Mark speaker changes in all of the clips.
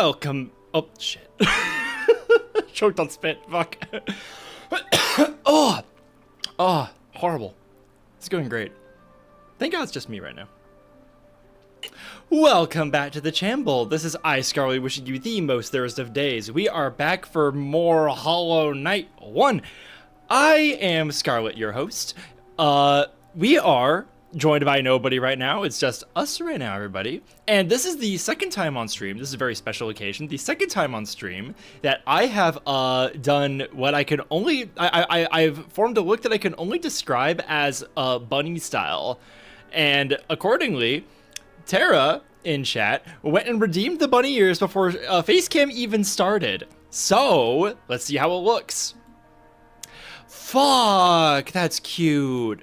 Speaker 1: Welcome. Oh, shit. Choked on spit. Fuck. Oh, horrible. It's going great. Thank God it's just me right now. Welcome back to the Chamble. This is I, Scarlet, wishing you the most Thursday of days. We are back for more Hollow Knight 1. I am Scarlet, your host. We are joined by nobody right now. It's just us right now, everybody. And this is the second time on stream. This is a very special occasion. The second time on stream that I have done what I can only... I've formed a look that I can only describe as bunny style. And accordingly, Tara in chat went and redeemed the bunny ears before Facecam even started. So let's see how it looks. Fuck, that's cute.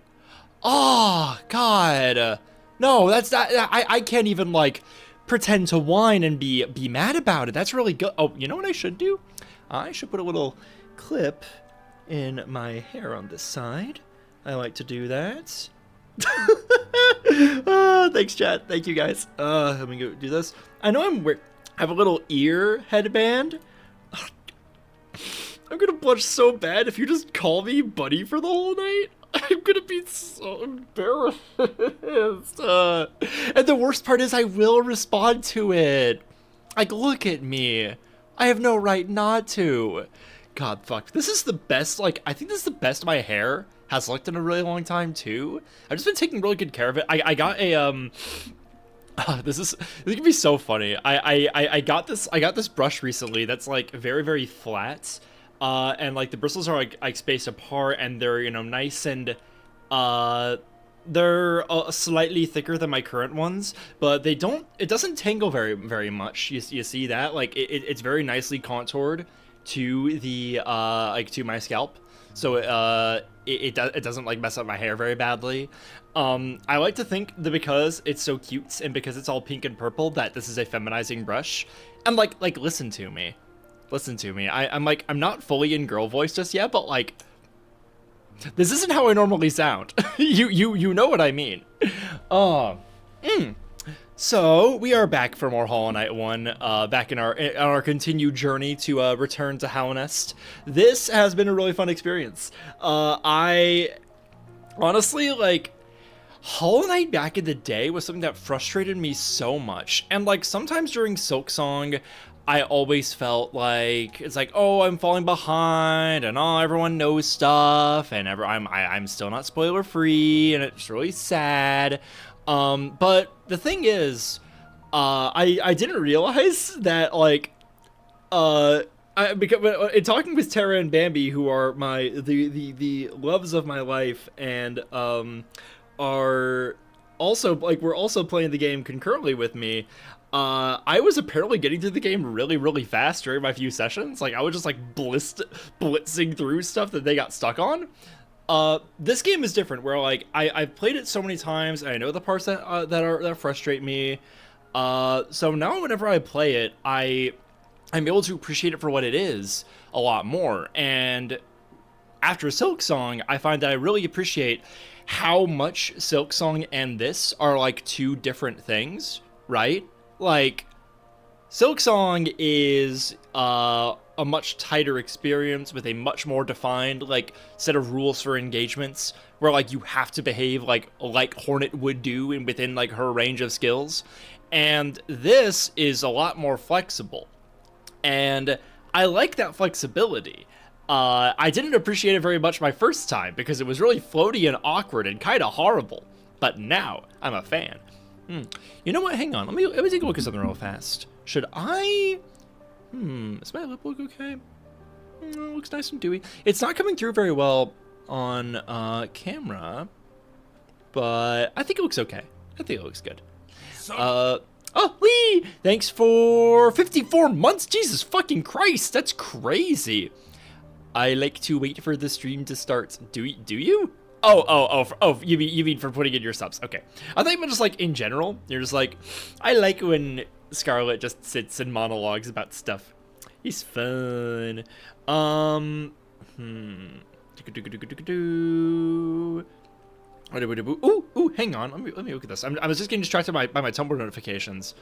Speaker 1: Oh God, no, that's not. I can't even like pretend to whine and be mad about it. That's really good. Oh, you know what I should do? I should put a little clip in my hair on this side. I like to do that. Thanks, chat. Thank you, guys. Let me go do this. I know I have a little ear headband. I'm gonna blush so bad if you just call me buddy for the whole night. I'm gonna be so embarrassed. And the worst part is I will respond to it. Like, look at me. I have no right not to. God, fuck. This is the best, like, I think this is the best my hair has looked in a really long time, too. I've just been taking really good care of it. I got a, this is gonna be so funny. I got this brush recently that's, like, very, very flat. And like the bristles are like spaced apart, and they're, you know, nice, and they're slightly thicker than my current ones, but it doesn't tangle very much. You see that, like it's very nicely contoured to the like to my scalp, so it doesn't like mess up my hair very badly. I like to think that because it's so cute and because it's all pink and purple that this is a feminizing brush. And like listen to me. Listen to me. I'm not fully in girl voice just yet, but like, this isn't how I normally sound. you know what I mean. So we are back for more Hollow Knight 1, back in our continued journey to return to Hallownest. This has been a really fun experience. I honestly, like, Hollow Knight back in the day was something that frustrated me so much, and like sometimes during Silksong, I always felt like it's like, oh, I'm falling behind, and oh, everyone knows stuff, and I'm still not spoiler free, and it's really sad. But the thing is, I didn't realize that, like, because in talking with Tara and Bambi, who are the loves of my life, and are also like we're also playing the game concurrently with me. I was apparently getting through the game really, really fast during my few sessions. Like, I was just, like, blitzing through stuff that they got stuck on. This game is different, where, like, I've played it so many times, and I know the parts that frustrate me. So now whenever I play it, I'm able to appreciate it for what it is a lot more. And after Silksong, I find that I really appreciate how much Silksong and this are, like, two different things, right? Like, Silksong is a much tighter experience with a much more defined, like, set of rules for engagements, where, like, you have to behave like Hornet would do and within, like, her range of skills. And this is a lot more flexible, and I like that flexibility. I didn't appreciate it very much my first time because it was really floaty and awkward and kind of horrible, but now I'm a fan. You know what? Hang on. Let me take a look at something real fast. Should I? Does my lip look okay? It looks nice and dewy. It's not coming through very well on camera, but I think it looks okay. I think it looks good. Oh, Lee! Thanks for 54 months. Jesus fucking Christ, that's crazy. I like to wait for the stream to start. Do you? Oh, you mean for putting in your subs. Okay. I think just like in general, you're just like, I like when Scarlet just sits and monologues about stuff. He's fun. Ooh, hang on. Let me look at this. I was just getting distracted by my Tumblr notifications.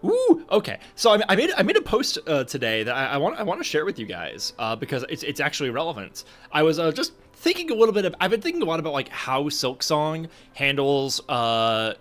Speaker 1: Ooh, okay. So I made a post today that I want to share with you guys because it's actually relevant. I was just thinking a little bit of I've been thinking a lot about like how Silksong handles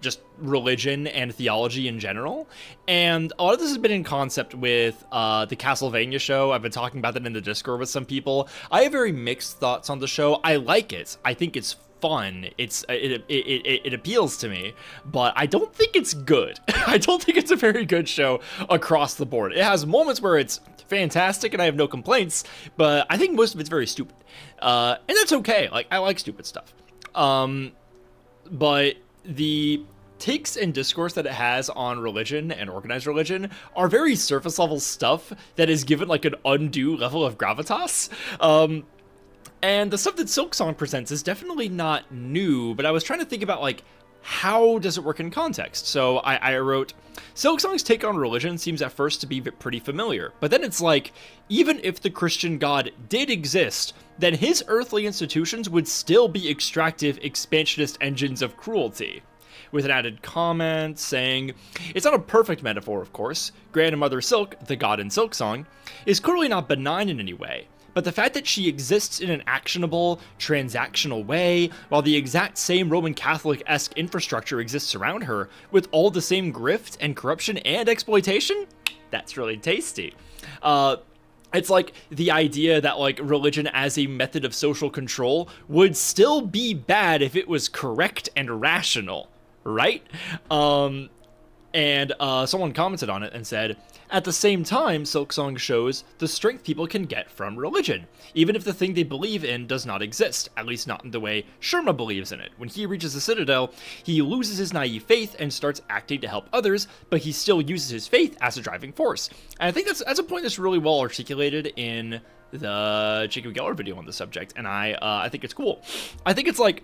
Speaker 1: just religion and theology in general, and a lot of this has been in concept with the Castlevania show. I've been talking about that in the Discord with some people. I have very mixed thoughts on the show. I like it. I think it's fun. It appeals to me, but I don't think it's good. I don't think it's a very good show across the board. It has moments where it's fantastic and I have no complaints, but I think most of it's very stupid. And that's okay. Like, I like stupid stuff. But the takes and discourse that it has on religion and organized religion are very surface level stuff that is given like an undue level of gravitas. And the stuff that Silksong presents is definitely not new, but I was trying to think about, like, how does it work in context? So I wrote, Silksong's take on religion seems at first to be pretty familiar, but then it's like, even if the Christian God did exist, then his earthly institutions would still be extractive, expansionist engines of cruelty. With an added comment saying, it's not a perfect metaphor, of course. Grandmother Silk, the god in Silksong, is clearly not benign in any way. But the fact that she exists in an actionable, transactional way, while the exact same Roman Catholic-esque infrastructure exists around her, with all the same grift and corruption and exploitation, that's really tasty. It's like the idea that like religion as a method of social control would still be bad if it was correct and rational, right? And someone commented on it and said, at the same time, Silksong shows the strength people can get from religion, even if the thing they believe in does not exist, at least not in the way Sherma believes in it. When he reaches the Citadel, he loses his naive faith and starts acting to help others, but he still uses his faith as a driving force. And I think that's a point that's really well articulated in the Jacob Geller video on the subject, and I think it's cool. I think it's like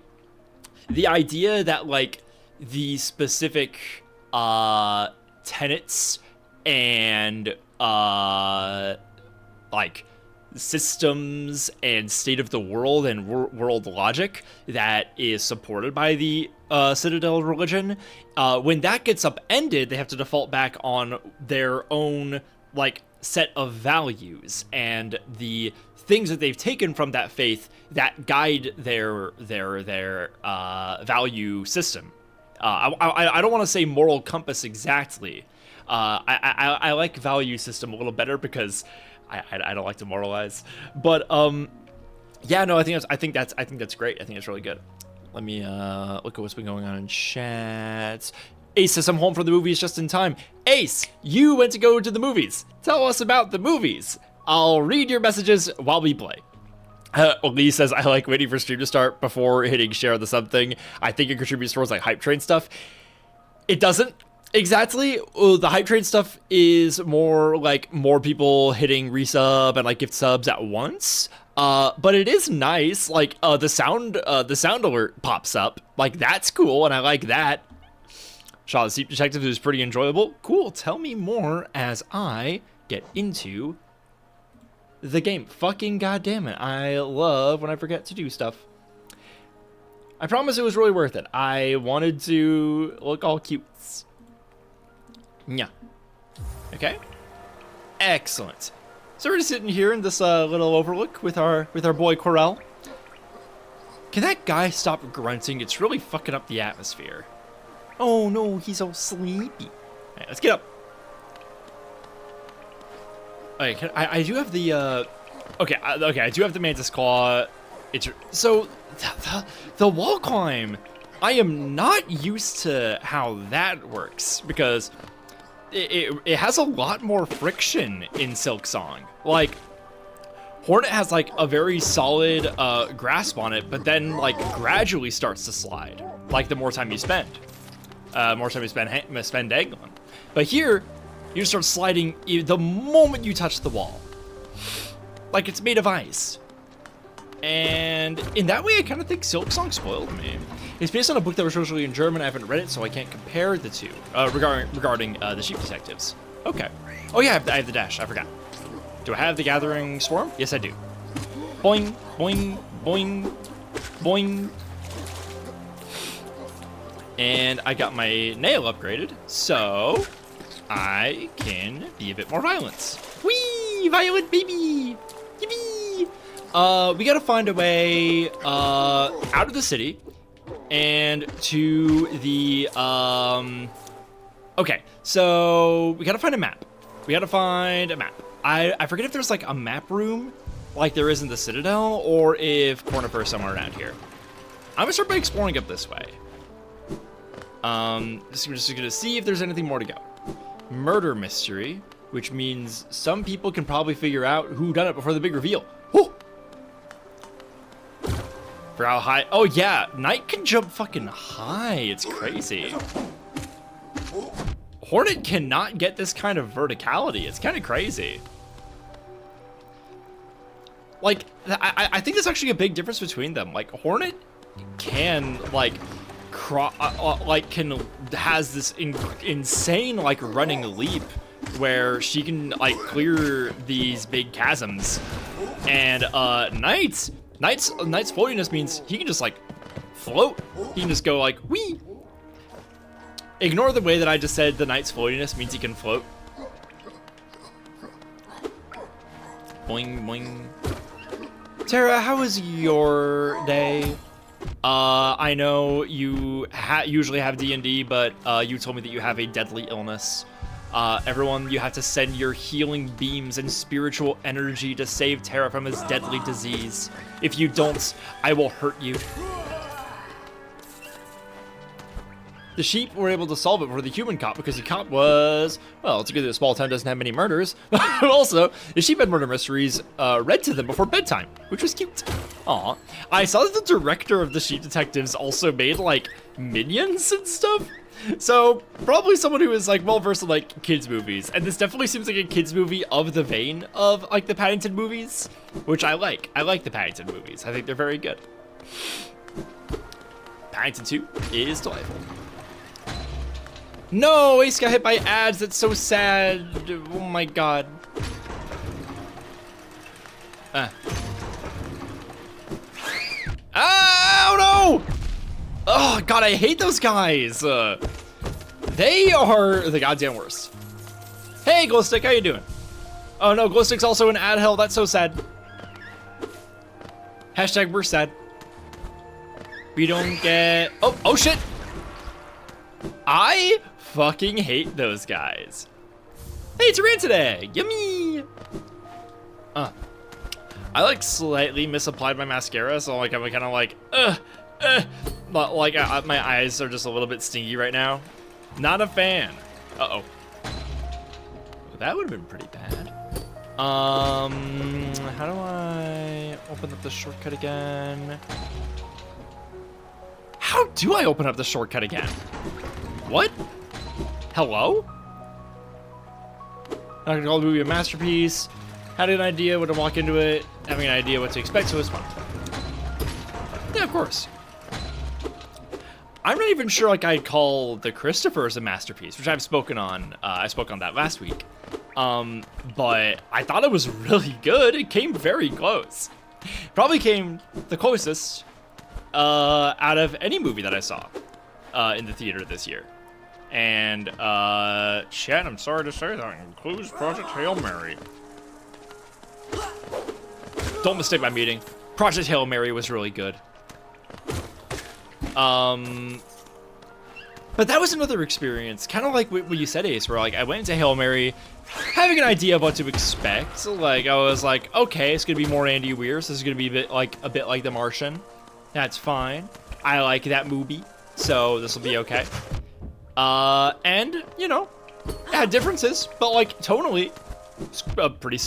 Speaker 1: the idea that like the specific tenets and like systems and state of the world and world logic that is supported by the Citadel religion, when that gets upended, they have to default back on their own like set of values and the things that they've taken from that faith that guide their value system. I don't want to say moral compass exactly. I like value system a little better because I don't like to moralize. But yeah, no, I think that's great. I think it's really good. Let me look at what's been going on in chat. Ace says I'm home from the movies just in time. Ace, you went to go to the movies. Tell us about the movies. I'll read your messages while we play. Lee says, I like waiting for stream to start before hitting share the something. I think it contributes towards like hype train stuff. It doesn't exactly. The hype train stuff is more like more people hitting resub and like gift subs at once. But it is nice. Like the sound alert pops up. Like that's cool, and I like that. Shaw the Sleep Detective is pretty enjoyable. Cool. Tell me more as I get into the game. Fucking goddamn it. I love when I forget to do stuff. I promise it was really worth it. I wanted to look all cute. Yeah. Okay. Excellent. So we're just sitting here in this little overlook with our boy Corel. Can that guy stop grunting? It's really fucking up the atmosphere. Oh no, he's all sleepy. All right, let's get up. Okay, I do have the okay, I do have the Mantis Claw. It's so the wall climb. I am not used to how that works because it has a lot more friction in Silksong. Like Hornet has like a very solid grasp on it, but then like gradually starts to slide. Like the more time you spend, spend dangling. But here, you start sliding the moment you touch the wall. Like it's made of ice. And in that way, I kind of think Silksong spoiled me. It's based on a book that was originally in German. I haven't read it, so I can't compare the two regarding the Sheep Detectives. Okay. Oh yeah, I have the dash. I forgot. Do I have the Gathering Swarm? Yes, I do. Boing, boing, boing, boing. And I got my nail upgraded, so I can be a bit more violent. Whee! Violent baby! Yippee! We gotta find a way out of the city and to the okay, so we gotta find a map. I forget if there's like a map room like there is in the Citadel, or if Cornifer is somewhere around here. I'm gonna start by exploring up this way. Just gonna see if there's anything more to go. Murder mystery, which means some people can probably figure out who done it before the big reveal. Woo! For how high? Oh yeah, Knight can jump fucking high. It's crazy. Hornet cannot get this kind of verticality. It's kind of crazy. Like, I think there's actually a big difference between them. Like, Hornet can, like, has this insane, like, running leap where she can, like, clear these big chasms. And, Knight's floatiness means he can just, like, float. He can just go, like, whee! Ignore the way that I just said the Knight's floatiness means he can float. Boing, boing. Tara, how was your day? I know you usually have D&D, but you told me that you have a deadly illness. Everyone, you have to send your healing beams and spiritual energy to save Tara from his deadly disease. If you don't, I will hurt you. The sheep were able to solve it for the human cop because the cop was, well, it's good that a small town doesn't have many murders, but also, the sheep had murder mysteries read to them before bedtime, which was cute. Aw. I saw that the director of the Sheep Detectives also made, like, minions and stuff. So, probably someone who is, like, well-versed in, like, kids' movies. And this definitely seems like a kids' movie of the vein of, like, the Paddington movies, which I like. I like the Paddington movies. I think they're very good. Paddington 2 is delightful. No, Ace got hit by ads. That's so sad. Oh my god. Oh no! Oh god, I hate those guys. They are the goddamn worst. Hey, Glowstick, how you doing? Oh no, Glowstick's also in ad hell. That's so sad. Hashtag we're sad. We don't get. Oh shit. I fucking hate those guys. Hey, Tyrantid! Yummy! I like slightly misapplied my mascara, so like I'm kind of like, but like my eyes are just a little bit stingy right now. Not a fan. Uh-oh. That would have been pretty bad. How do I open up the shortcut again? How do I open up the shortcut again? What? Hello? Not gonna call the movie a masterpiece. Had an idea when to walk into it, having an idea what to expect, so it was fun. Yeah, of course. I'm not even sure like I'd call The Christophers a masterpiece, which I've spoken on. I spoke on that last week. But I thought it was really good. It came very close. Probably came the closest out of any movie that I saw in the theater this year. And, Chad, I'm sorry to say that includes Project Hail Mary. Don't mistake my meaning. Project Hail Mary was really good. But that was another experience, kind of like what you said, Ace, where like I went into Hail Mary having an idea of what to expect. Like I was like, okay, it's gonna be more Andy Weir, so this is gonna be a bit like The Martian. That's fine. I like that movie, so this will be okay. And, you know, it had differences, but, like, tonally, it's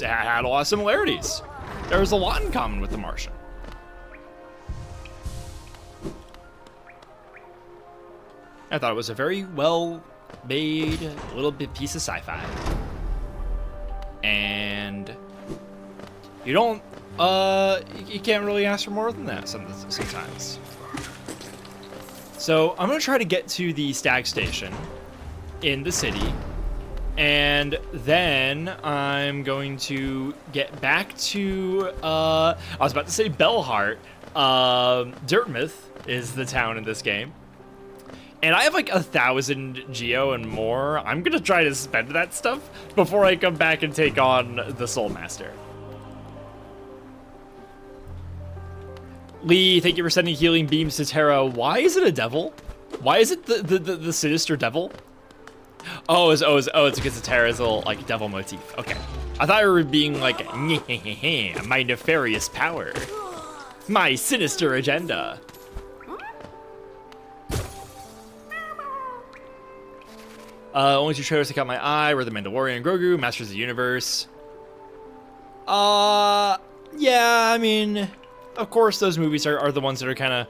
Speaker 1: had a lot of similarities. There was a lot in common with The Martian. I thought it was a very well-made little bit piece of sci-fi. And you don't, you can't really ask for more than that sometimes. So I'm gonna try to get to the Stag Station in the city, and then I'm going to get back to, I was about to say Bellheart. Dirtmouth is the town in this game. And I have like 1,000 Geo and more. I'm gonna try to spend that stuff before I come back and take on the Soul Master. Lee, thank you for sending healing beams to Terra. Why is it a devil? Why is it the sinister devil? Oh, it's because of Terra's little like devil motif. Okay, I thought we were being like my nefarious power, my sinister agenda. Only 2 trailers that caught my eye were The Mandalorian and Grogu, Masters of the Universe. Yeah, I mean, of course those movies are the ones that are kind of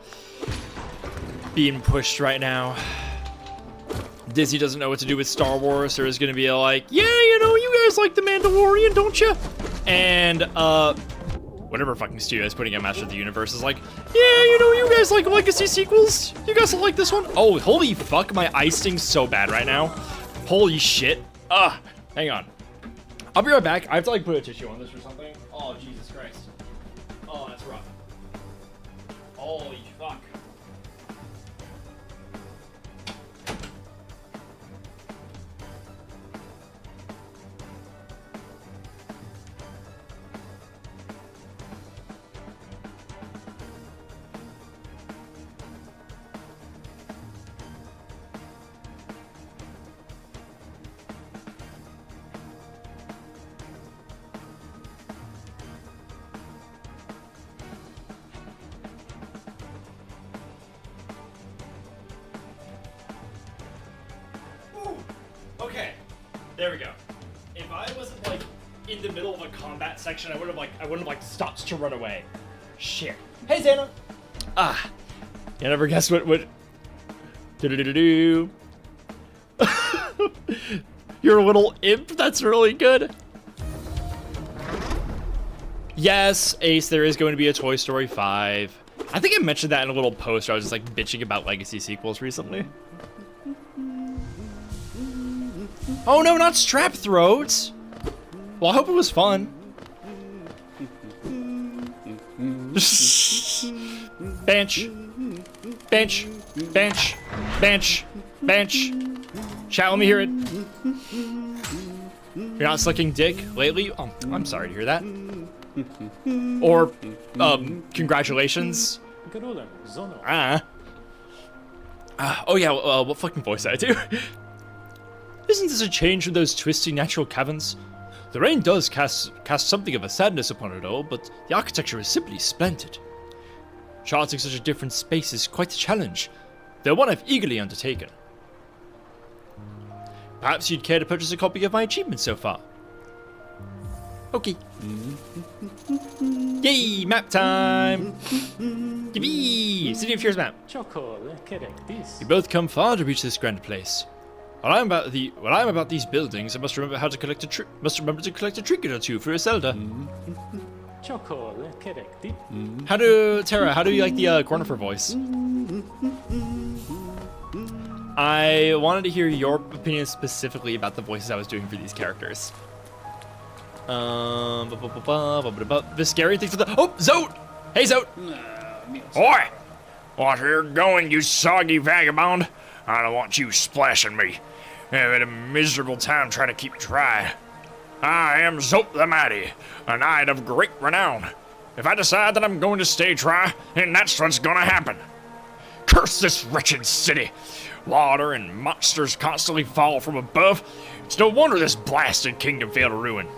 Speaker 1: being pushed right now. Disney doesn't know what to do with Star Wars. There is going to be like, yeah, you know, you guys like The Mandalorian, don't you? And, whatever fucking studio is putting out Masters of the Universe is like, yeah, you know, you guys like legacy sequels? You guys like this one? Oh, holy fuck, my eye stings so bad right now. Holy shit. Hang on. I'll be right back. I have to like put a tissue on this or something. Oh, Jesus Christ. Oh, that's rough. Holy fuck. Okay, there we go. If I wasn't like in the middle of a combat section, I wouldn't have stopped to run away. Shit. Hey, Xana. You never guessed what do. You're a little imp. That's really good. Yes, Ace. There is going to be a Toy Story 5. I think I mentioned that in a little post where I was just like bitching about legacy sequels recently. Oh no, not strap throats! Well, I hope it was fun. Bench. Bench. Bench. Bench. Bench. Chat, let me hear it. You're not sucking dick lately? Oh, I'm sorry to hear that. Or, congratulations. Oh yeah, what fucking voice did I do? Isn't this a change from those twisty natural caverns? The rain does cast something of a sadness upon it all, but the architecture is simply splendid. Charting such a different space is quite a challenge, though one I've eagerly undertaken. Perhaps you'd care to purchase a copy of my achievement so far. Okay. Yay, map time! Yippee! City of Fears map. You both come far to reach this grand place. While I'm about these buildings, I must remember how to collect a trinket or two for Iselda. How do you like the Cornifer voice? I wanted to hear your opinion specifically about the voices I was doing for these characters. The scary thing for the Zote! Hey Zote!
Speaker 2: Oi! What are you going, you soggy vagabond? I don't want you splashing me. I've had a miserable time trying to keep dry. I am Zote the Mighty, a knight of great renown. If I decide that I'm going to stay dry, then that's what's gonna happen. Curse this wretched city. Water and monsters constantly fall from above. It's no wonder this blasted kingdom fell to ruin.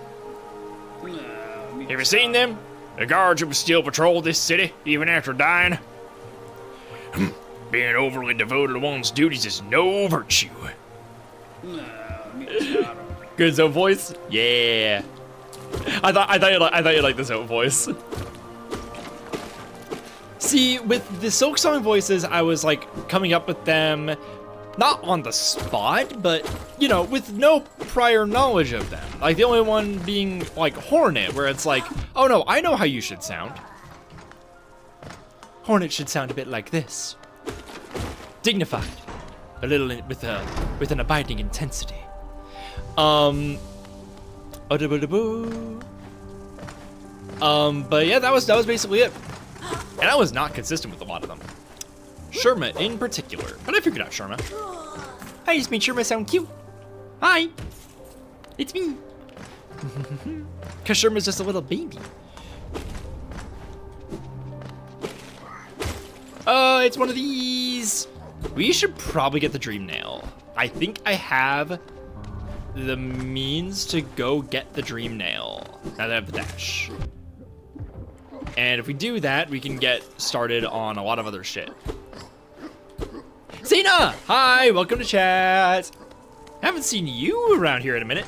Speaker 2: Have you seen them? The guards who still patrol this city, even after dying? Being overly devoted to one's duties is no virtue.
Speaker 1: Good Zote voice? Yeah. I thought you liked the Zote voice. See, with the Silk Song voices, I was like coming up with them not on the spot, but you know, with no prior knowledge of them. Like the only one being like Hornet, where it's like, oh no, I know how you should sound. Hornet should sound a bit like this. Dignified. A little with an abiding intensity. But yeah, that was basically it. And I was not consistent with a lot of them. Sherma in particular. But I figured out Sherma. I just made Sherma sound cute. Hi. It's me. Because Sherma's just a little baby. It's one of these. We should probably get the Dream Nail. I think I have the means to go get the Dream Nail. Now that I have the dash. And if we do that, we can get started on a lot of other shit. Xena! Hi, welcome to chat. Haven't seen you around here in a minute.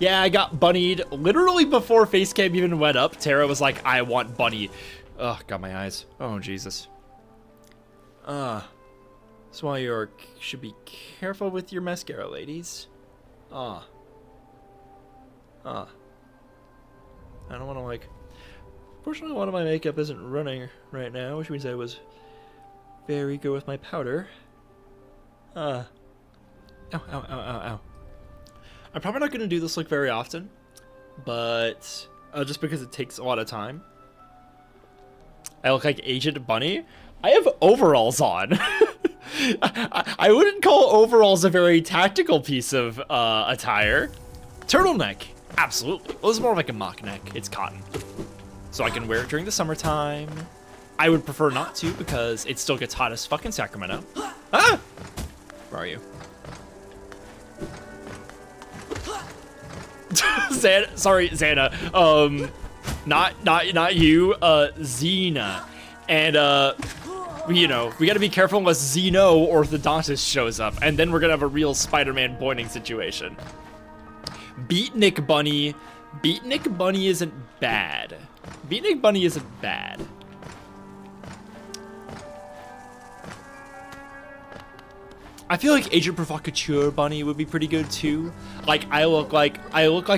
Speaker 1: Yeah, I got bunnied literally before Facecam even went up. Tara was like, I want bunny. Ugh, got my eyes. Oh, Jesus. That's why you should be careful with your mascara, ladies. I don't want to, like... Fortunately, a lot of my makeup isn't running right now, which means I was very good with my powder. Ow, ow, ow, ow, ow. I'm probably not going to do this look very often, but just because it takes a lot of time. I look like Agent Bunny. I have overalls on. I wouldn't call overalls a very tactical piece of attire. Turtleneck, absolutely. Well, this is more like a mock neck. It's cotton. So I can wear it during the summertime. I would prefer not to because it still gets hot as fuck in Sacramento. Ah! Where are you? Sorry, Xana. Not you, Xena. And, you know, we gotta be careful unless Xeno Orthodontist shows up, and then we're gonna have a real Spider-Man Boining situation. Beatnik Bunny. Beatnik Bunny isn't bad. Beatnik Bunny isn't bad. I feel like Agent Provocateur Bunny would be pretty good too. Like I look like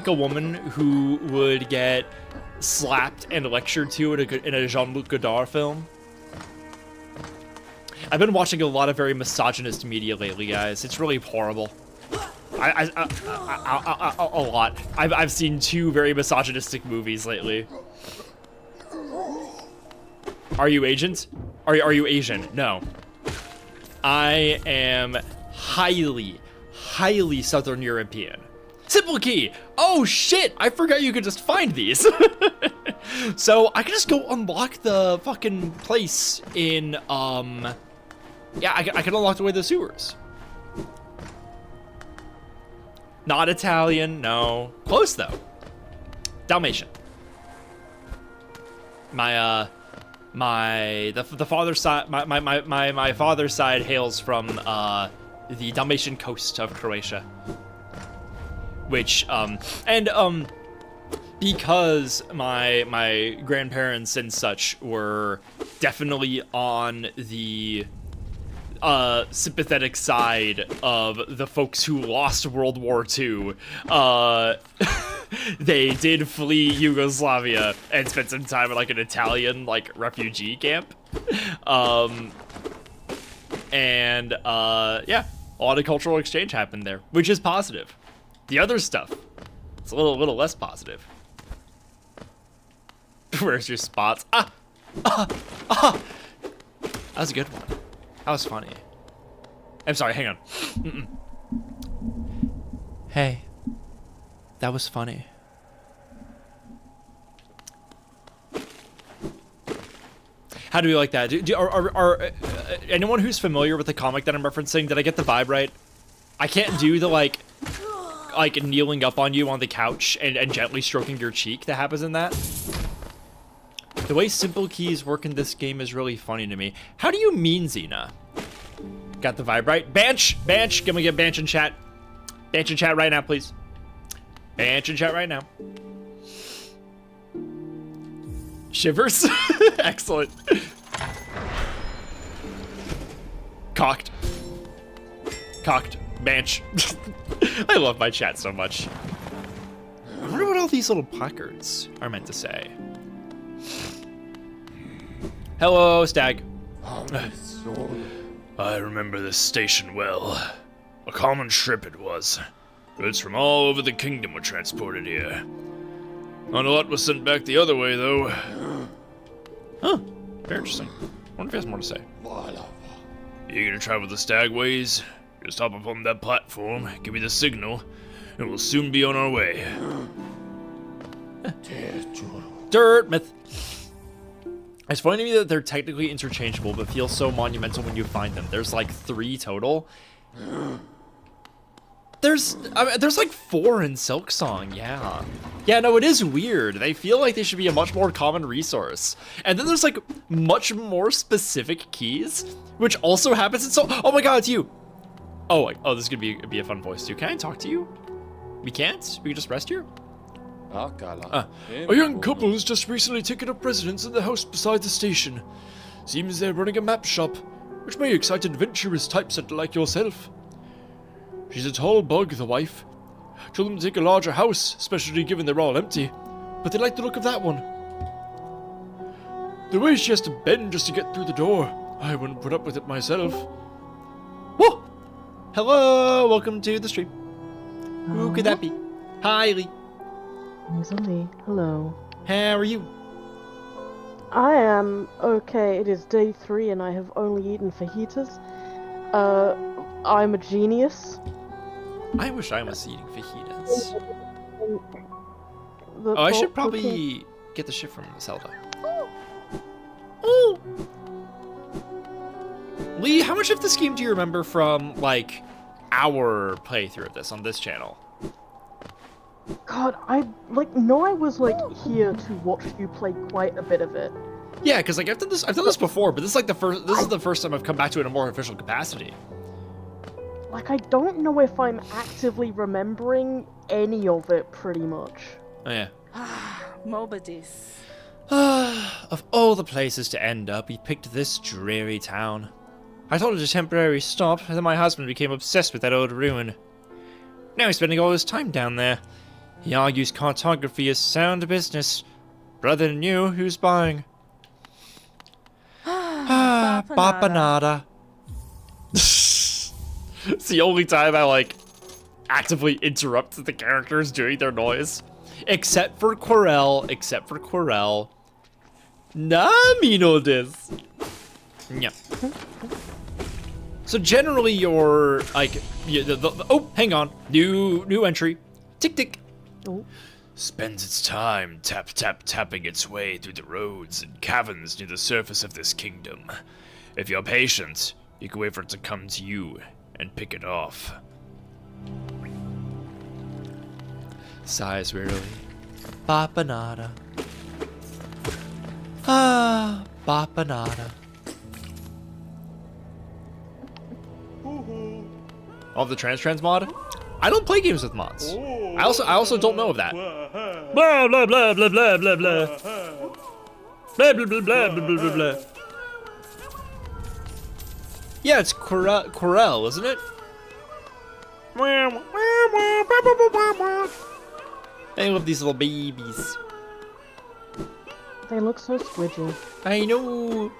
Speaker 1: a woman who would get slapped and lectured to in a Jean-Luc Godard film. I've been watching a lot of very misogynist media lately, guys. It's really horrible. A lot. I've seen 2 very misogynistic movies lately. Are you Agent? Are you Asian? No. I am highly Southern European. Simple key. Oh shit! I forgot you could just find these. So I can just go unlock the fucking place in yeah, I can unlock the way to the sewers. Not Italian, no. Close though. Dalmatian. My father's side my father's side hails from the Dalmatian coast of Croatia. Which because my grandparents and such were definitely on the sympathetic side of the folks who lost World War II. They did flee Yugoslavia and spent some time in like an Italian like refugee camp. And yeah, a lot of cultural exchange happened there, which is positive. The other stuff, it's a little less positive. Where's your spots? That was a good one. That was funny. I'm sorry, hang on. Hey, that was funny. How do we like that? Are anyone who's familiar with the comic that I'm referencing, did I get the vibe right? I can't do the like kneeling up on you on the couch and gently stroking your cheek that happens in that. The way simple keys work in this game is really funny to me. How do you mean, Xena? Got the vibe right? Banch! Can we get Banch in chat? Banch in chat right now, please. Banch in chat right now. Shivers? Excellent. Cocked. Banch. I love my chat so much. I wonder what all these little placards are meant to say. Hello, Stag.
Speaker 2: I remember this station well. A common ship it was. Goods from all over the kingdom were transported here. Not a lot was sent back the other way, though.
Speaker 1: Huh. Very interesting. I wonder if he has more to say.
Speaker 2: You gonna travel the Stagways? Just hop up on that platform, give me the signal, and we'll soon be on our way.
Speaker 1: Dirtmouth. It's funny to me that they're technically interchangeable, but feel so monumental when you find them. There's like 3 total. There's like 4 in Silksong, yeah. Yeah, no, it is weird. They feel like they should be a much more common resource. And then there's like much more specific keys, which also happens in Oh my god, it's you! Oh, this is gonna be a fun voice too. Can I talk to you? We can't? We can just rest here? A young couple has just recently taken up residence in the house beside the station. Seems they're running a map shop, which may excite adventurous typesetter like yourself. She's a tall bug, the wife. Told them to take a larger house, especially given they're all empty. But they like the look of that one. The way she has to bend just to get through the door, I wouldn't put up with it myself. Whoa! Hello, welcome to the stream. Who could that be? Hi, Lee.
Speaker 3: It's Lee. Hello.
Speaker 1: How are you?
Speaker 3: I am okay. It is day 3 and I have only eaten fajitas. I'm a genius.
Speaker 1: I wish I was eating fajitas.
Speaker 3: The
Speaker 1: I should
Speaker 3: thought
Speaker 1: probably get the shit from Zelda. Ooh. Lee, how much of this game do you remember from, like, our playthrough of this on this channel?
Speaker 3: God, I know I was here to watch you play quite a bit of it.
Speaker 1: Yeah, because like I've done this before, but this is the first time I've come back to it in a more official capacity.
Speaker 3: Like, I don't know if I'm actively remembering any of it, pretty much.
Speaker 1: Oh yeah.
Speaker 4: Mobadis.
Speaker 1: Of all the places to end up, we picked this dreary town. I thought it a temporary stop, and then my husband became obsessed with that old ruin. Now he's spending all his time down there. He argues cartography is sound business. Brother than you, who's buying? Bapanada. It's the only time I, like, actively interrupt the characters doing their noise. Except for Quirrell. Nami no desu. Yeah. So generally you're, like, oh, hang on. New entry. Tick, tick.
Speaker 3: Oh.
Speaker 2: Spends its time tapping its way through the roads and caverns near the surface of this kingdom. If you're patient, you can wait for it to come to you and pick it off.
Speaker 1: Sighs wearily. Bapanada. Ah, Bapanada. Oh, the trans mod? I don't play games with mods. I also don't know of that. Blah blah blah blah blah blah blah. Blah blah blah blah blah blah blah. Yeah, it's Quirrell, isn't it? I love these little babies.
Speaker 3: They look so squidgy.
Speaker 1: I know.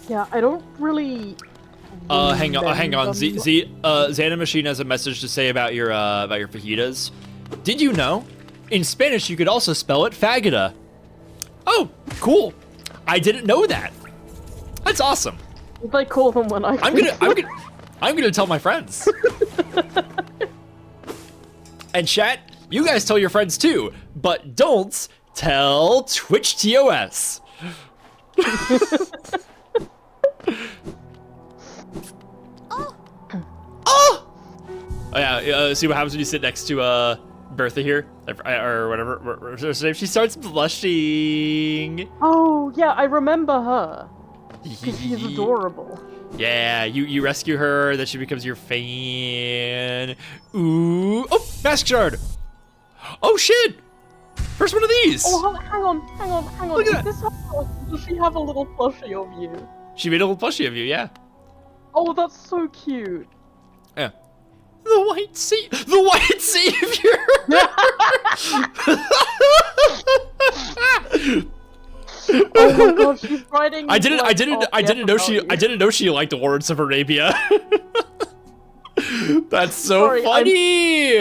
Speaker 3: Yeah, I don't really.
Speaker 1: Hang on.
Speaker 3: remember
Speaker 1: Xana Machine has a message to say about your fajitas. Did you know? In Spanish, you could also spell it fagota. Oh, cool. I didn't know that. That's awesome.
Speaker 3: They call them when I.
Speaker 1: I'm gonna tell my friends. And chat, you guys tell your friends too, but don't tell Twitch TOS. Oh yeah, see what happens when you sit next to Bertha here, or whatever. She starts blushing.
Speaker 3: Oh yeah, I remember her. Because she's adorable.
Speaker 1: Yeah, you rescue her, then she becomes your fan. Ooh, oh, mask shard. Oh shit! First one of these.
Speaker 3: Oh, hang on.
Speaker 1: Look at that.
Speaker 3: Does she have a little plushie of you? She
Speaker 1: made a little plushie of you, yeah.
Speaker 3: Oh, that's so cute.
Speaker 1: Yeah. The white savior.
Speaker 3: Oh my god, she's riding.
Speaker 1: I didn't know she liked Lawrence of Arabia. That's so
Speaker 3: Sorry,
Speaker 1: funny.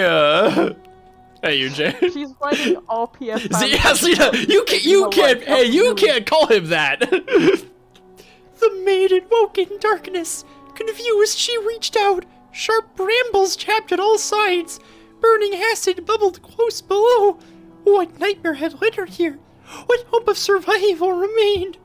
Speaker 1: Hey, you, Jay.
Speaker 3: She's writing RPF.
Speaker 1: Yeah, Selena, you can't call him that. The maiden woke in darkness. Confused, she reached out. Sharp brambles chapped at all sides. Burning acid bubbled close below. What nightmare had led her here? What hope of survival remained?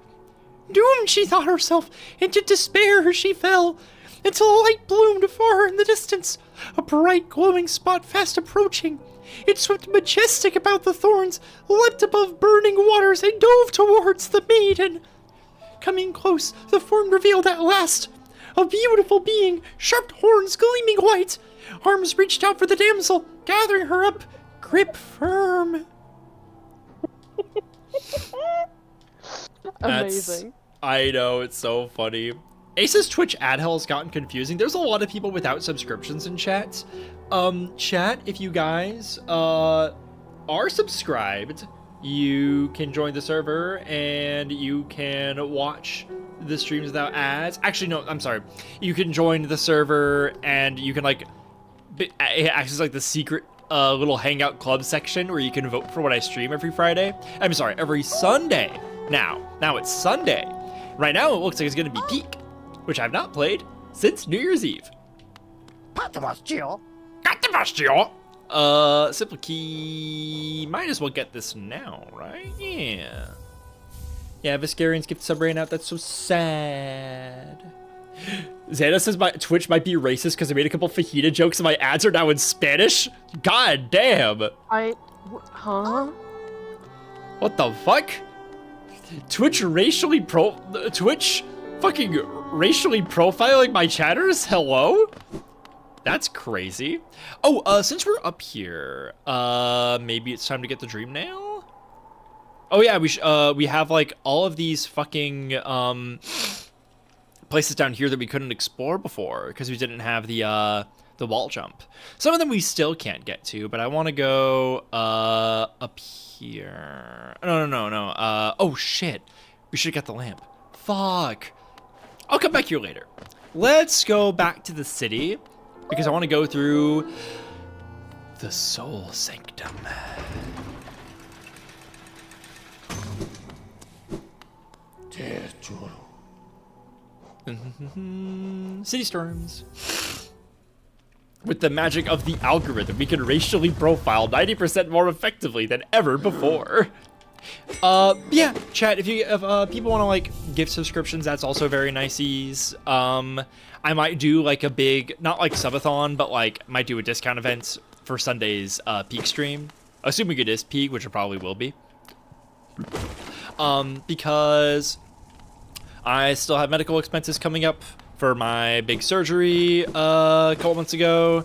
Speaker 1: Doomed, she thought herself. Into despair she fell. Until a light bloomed far in the distance. A bright glowing spot fast approaching. It swept majestic about the thorns, leapt above burning waters, and dove towards the maiden. Coming close, the form revealed at last. A beautiful being, sharp horns gleaming white. Arms reached out for the damsel, gathering her up, grip firm.
Speaker 3: Amazing.
Speaker 1: I know, it's so funny. Ace's Twitch ad hell's gotten confusing. There's a lot of people without subscriptions in chat. Chat, if you guys are subscribed, you can join the server and you can watch the streams without ads. Actually, no, I'm sorry. You can join the server and you can like access like the secret little hangout club section where you can vote for what I stream every Friday. I'm sorry, every Sunday. Now it's Sunday. Right now it looks like it's gonna be Peak, which I've not played since New Year's Eve. Simple Key, might as well get this now, right? Yeah. Yeah, Viscarian's gift sub ran out, that's so sad. Xana says my Twitch might be racist because I made a couple fajita jokes and my ads are now in Spanish? God damn.
Speaker 3: Huh?
Speaker 1: What the fuck? Twitch fucking racially profiling my chatters? Hello? That's crazy. Oh, since we're up here, maybe it's time to get the dream nail? Oh yeah, we have like all of these fucking places down here that we couldn't explore before because we didn't have the wall jump. Some of them we still can't get to, but I want to go up here. No. Oh shit. We should get the lamp. Fuck. I'll come back here later. Let's go back to the city because I want to go through the Soul Sanctum. City storms. With the magic of the algorithm, we can racially profile 90% more effectively than ever before. Yeah, chat, if people want to like give subscriptions, that's also very nice. I might do like a big, not like subathon, but like might do a discount event for Sunday's Peak stream, assuming it is Peak, which it probably will be. Because I still have medical expenses coming up for my big surgery a couple months ago,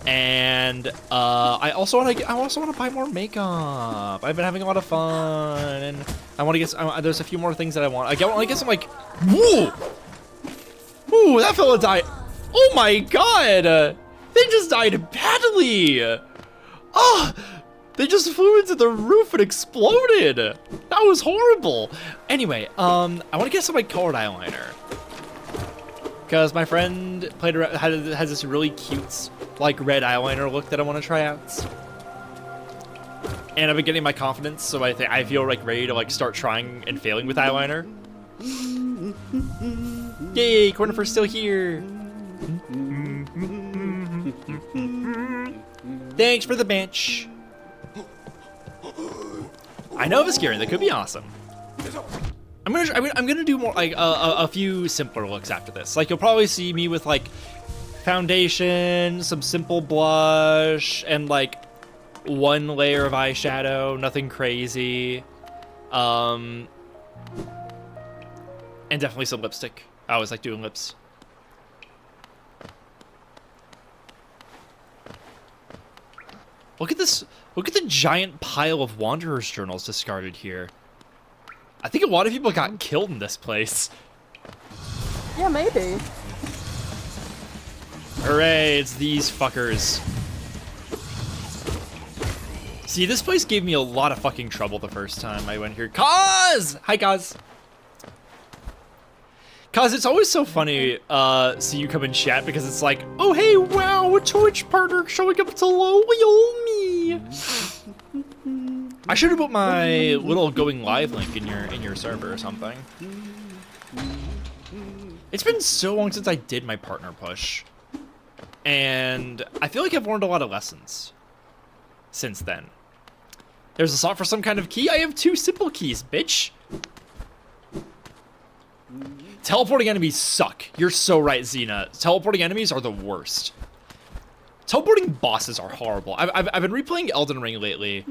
Speaker 1: and I also want to buy more makeup. I've been having a lot of fun, and I want to get. There's a few more things that I want. I want to get some like. Whoa! Ooh, that fella died. Oh my god! They just died badly. Oh, they just flew into the roof and exploded. That was horrible. Anyway, I want to get some like colored eyeliner. Because my friend has this really cute, like, red eyeliner look that I want to try out. And I've been getting my confidence, so I feel, like, ready to, like, start trying and failing with eyeliner. Yay, Cornifer's still here. Thanks for the bench. I know Viscarian, that could be awesome. I'm gonna do more like a few simpler looks after this. Like you'll probably see me with like foundation, some simple blush, and like one layer of eyeshadow, nothing crazy. And definitely some lipstick. I always like doing lips. Look at this. Look at the giant pile of Wanderer's journals discarded here. I think a lot of people got killed in this place.
Speaker 3: Yeah, maybe.
Speaker 1: Hooray, it's these fuckers. See, this place gave me a lot of fucking trouble the first time I went here. Kaz! Hi, Kaz. Kaz, it's always so funny see you come in chat because it's like, oh, hey, wow, a Twitch partner showing up to loyal me. me. I should have put my little going live link in your server or something. It's been so long since I did my partner push, and I feel like I've learned a lot of lessons since then. There's a slot for some kind of key. I have 2 simple keys, bitch. Teleporting enemies suck. You're so right, Xena. Teleporting enemies are the worst. Teleporting bosses are horrible. I've been replaying Elden Ring lately,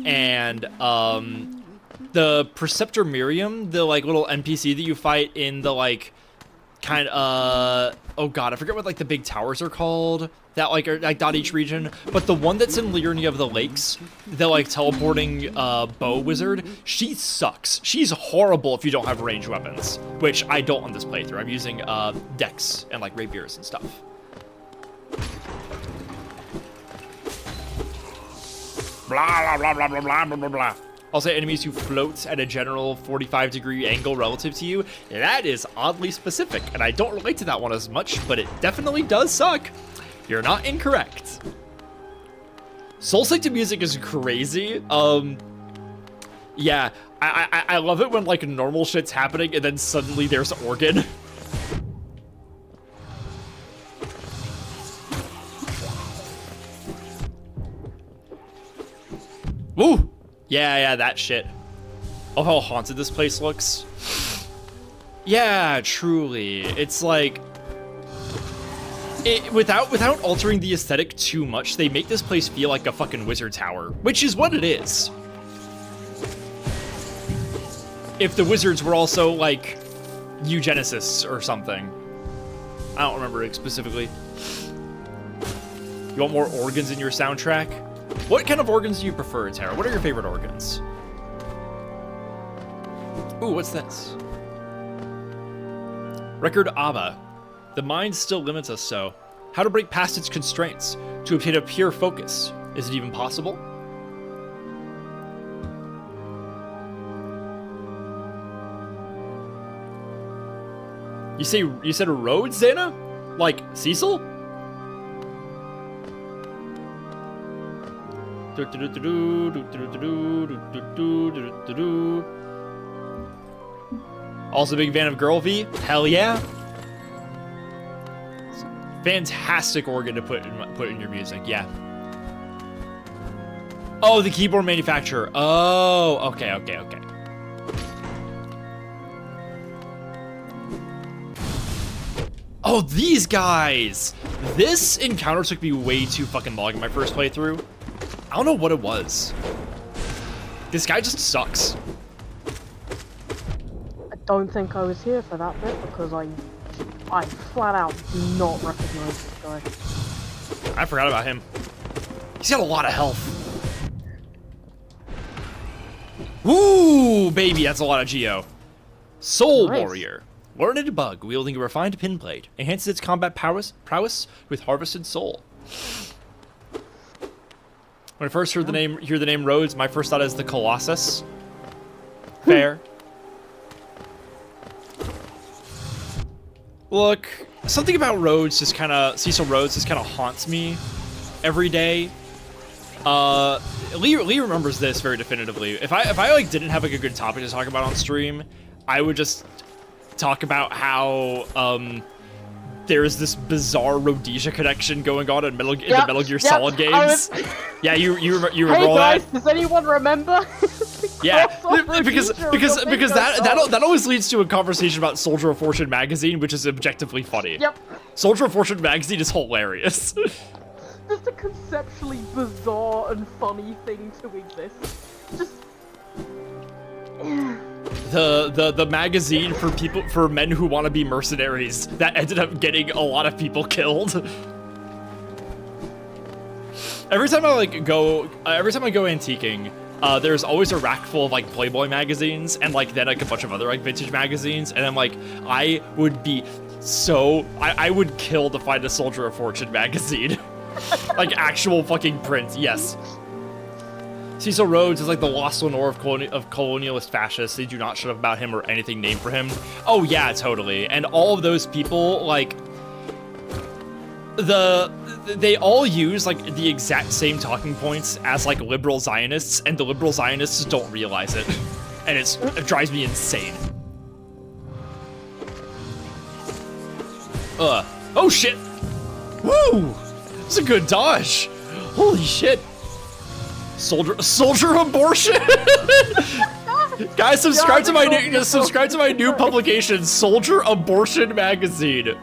Speaker 1: and the Preceptor Miriam, the like little NPC that you fight in the like kind of oh god, I forget what like the big towers are called that like are like dot each region, but the one that's in Liurnia of the Lakes, the like teleporting bow wizard, she sucks. She's horrible if you don't have ranged weapons, which I don't on this playthrough. I'm using dex and like rapiers and stuff.
Speaker 2: Blah, blah, blah, blah, blah, blah, blah, blah.
Speaker 1: Also, enemies who float at a general 45-degree angle relative to you. That is oddly specific, and I don't relate to that one as much, but it definitely does suck. You're not incorrect. Soul-Sanctum music is crazy. Yeah, I love it when, like, normal shit's happening, and then suddenly there's organ. Woo! Yeah, that shit. Oh, how haunted this place looks. Yeah, truly. It's like... without altering the aesthetic too much, they make this place feel like a fucking wizard tower, which is what it is. If the wizards were also, like, eugenicists or something. I don't remember it specifically. You want more organs in your soundtrack? What kind of organs do you prefer, Tara? What are your favorite organs? Ooh, what's this? Record ABBA. The mind still limits us so. How to break past its constraints to obtain a pure focus. Is it even possible? You said Rhodes, Xana? Like Cecil? Also a big fan of Girl V? Hell yeah. Fantastic organ to put in your music, yeah. Oh, the keyboard manufacturer. Oh, okay. Oh, these guys! This encounter took me way too fucking long in my first playthrough. I don't know what it was. This guy just sucks.
Speaker 3: I don't think I was here for that bit because I flat out do not recognize this guy.
Speaker 1: I forgot about him. He's got a lot of health. Ooh, baby, that's a lot of Geo. Soul
Speaker 3: Nice.
Speaker 1: Warrior. Learned bug wielding a refined pin blade. Enhances its combat prowess with harvested soul. When I first hear the name Rhodes, my first thought is the Colossus. Fair. Look, something about Rhodes just kind of Cecil Rhodes just kind of haunts me every day. Lee remembers this very definitively. If I like didn't have like a good topic to talk about on stream, I would just talk about how there's this bizarre Rhodesia connection going on in the Metal Gear Solid games. Yeah, you remember
Speaker 3: Hey
Speaker 1: all
Speaker 3: guys,
Speaker 1: that?
Speaker 3: does anyone remember?
Speaker 1: Yeah,
Speaker 3: Crossover
Speaker 1: because
Speaker 3: feature of the Bingo song.
Speaker 1: that always leads to a conversation about Soldier of Fortune magazine, which is objectively funny.
Speaker 3: Yep.
Speaker 1: Soldier of Fortune magazine is hilarious.
Speaker 3: Just a conceptually bizarre and funny thing to exist. Just
Speaker 1: the magazine for men who want to be mercenaries that ended up getting a lot of people killed. Every time I go antiquing, there's always a rack full of like Playboy magazines and like then like a bunch of other like vintage magazines, and I'm like, I would kill to find a Soldier of Fortune magazine. Like actual fucking print, yes. Cecil Rhodes is like the lost Lenore of colonialist fascists. They do not shut up about him or anything named for him. Oh yeah, totally. And all of those people, like, they all use like the exact same talking points as like liberal Zionists, and the liberal Zionists don't realize it, and it drives me insane. Oh shit! Woo! It's a good dodge. Holy shit! Soldier abortion. Guys, subscribe to my new publication, Soldier Abortion Magazine.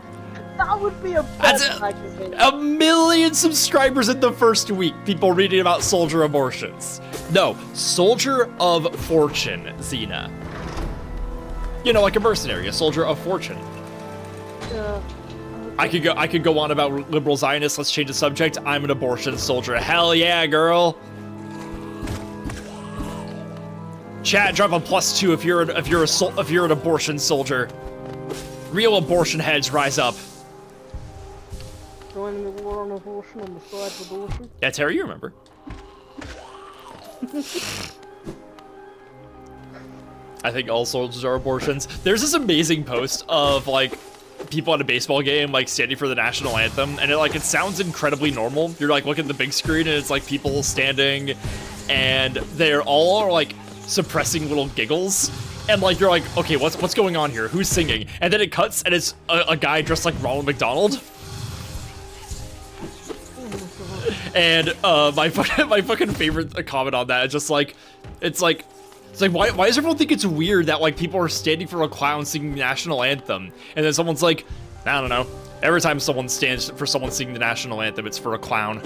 Speaker 3: That would be a
Speaker 1: That's
Speaker 3: magazine.
Speaker 1: a million subscribers in the first week. People reading about soldier abortions. No, Soldier of Fortune, Xena. You know, like a mercenary, a soldier of fortune.
Speaker 3: Yeah.
Speaker 1: I could go on about liberal Zionists. Let's change the subject. I'm an abortion soldier. Hell yeah, girl. Chat, drop a +2 if you're an abortion soldier. Real abortion heads, rise up.
Speaker 3: Joining the war on abortion on the side of abortion.
Speaker 1: Yeah, Terry, you remember. I think all soldiers are abortions. There's this amazing post of like people at a baseball game like standing for the national anthem, and it sounds incredibly normal. You're like looking at the big screen and it's like people standing and they're all like suppressing little giggles, and like you're like, okay, what's going on here? Who's singing? And then it cuts and it's a guy dressed like Ronald McDonald. And my fucking favorite comment on that is just like, it's like why does everyone think it's weird that like people are standing for a clown singing the national anthem? And then someone's like, I don't know. Every time someone stands for someone singing the national anthem, it's for a clown.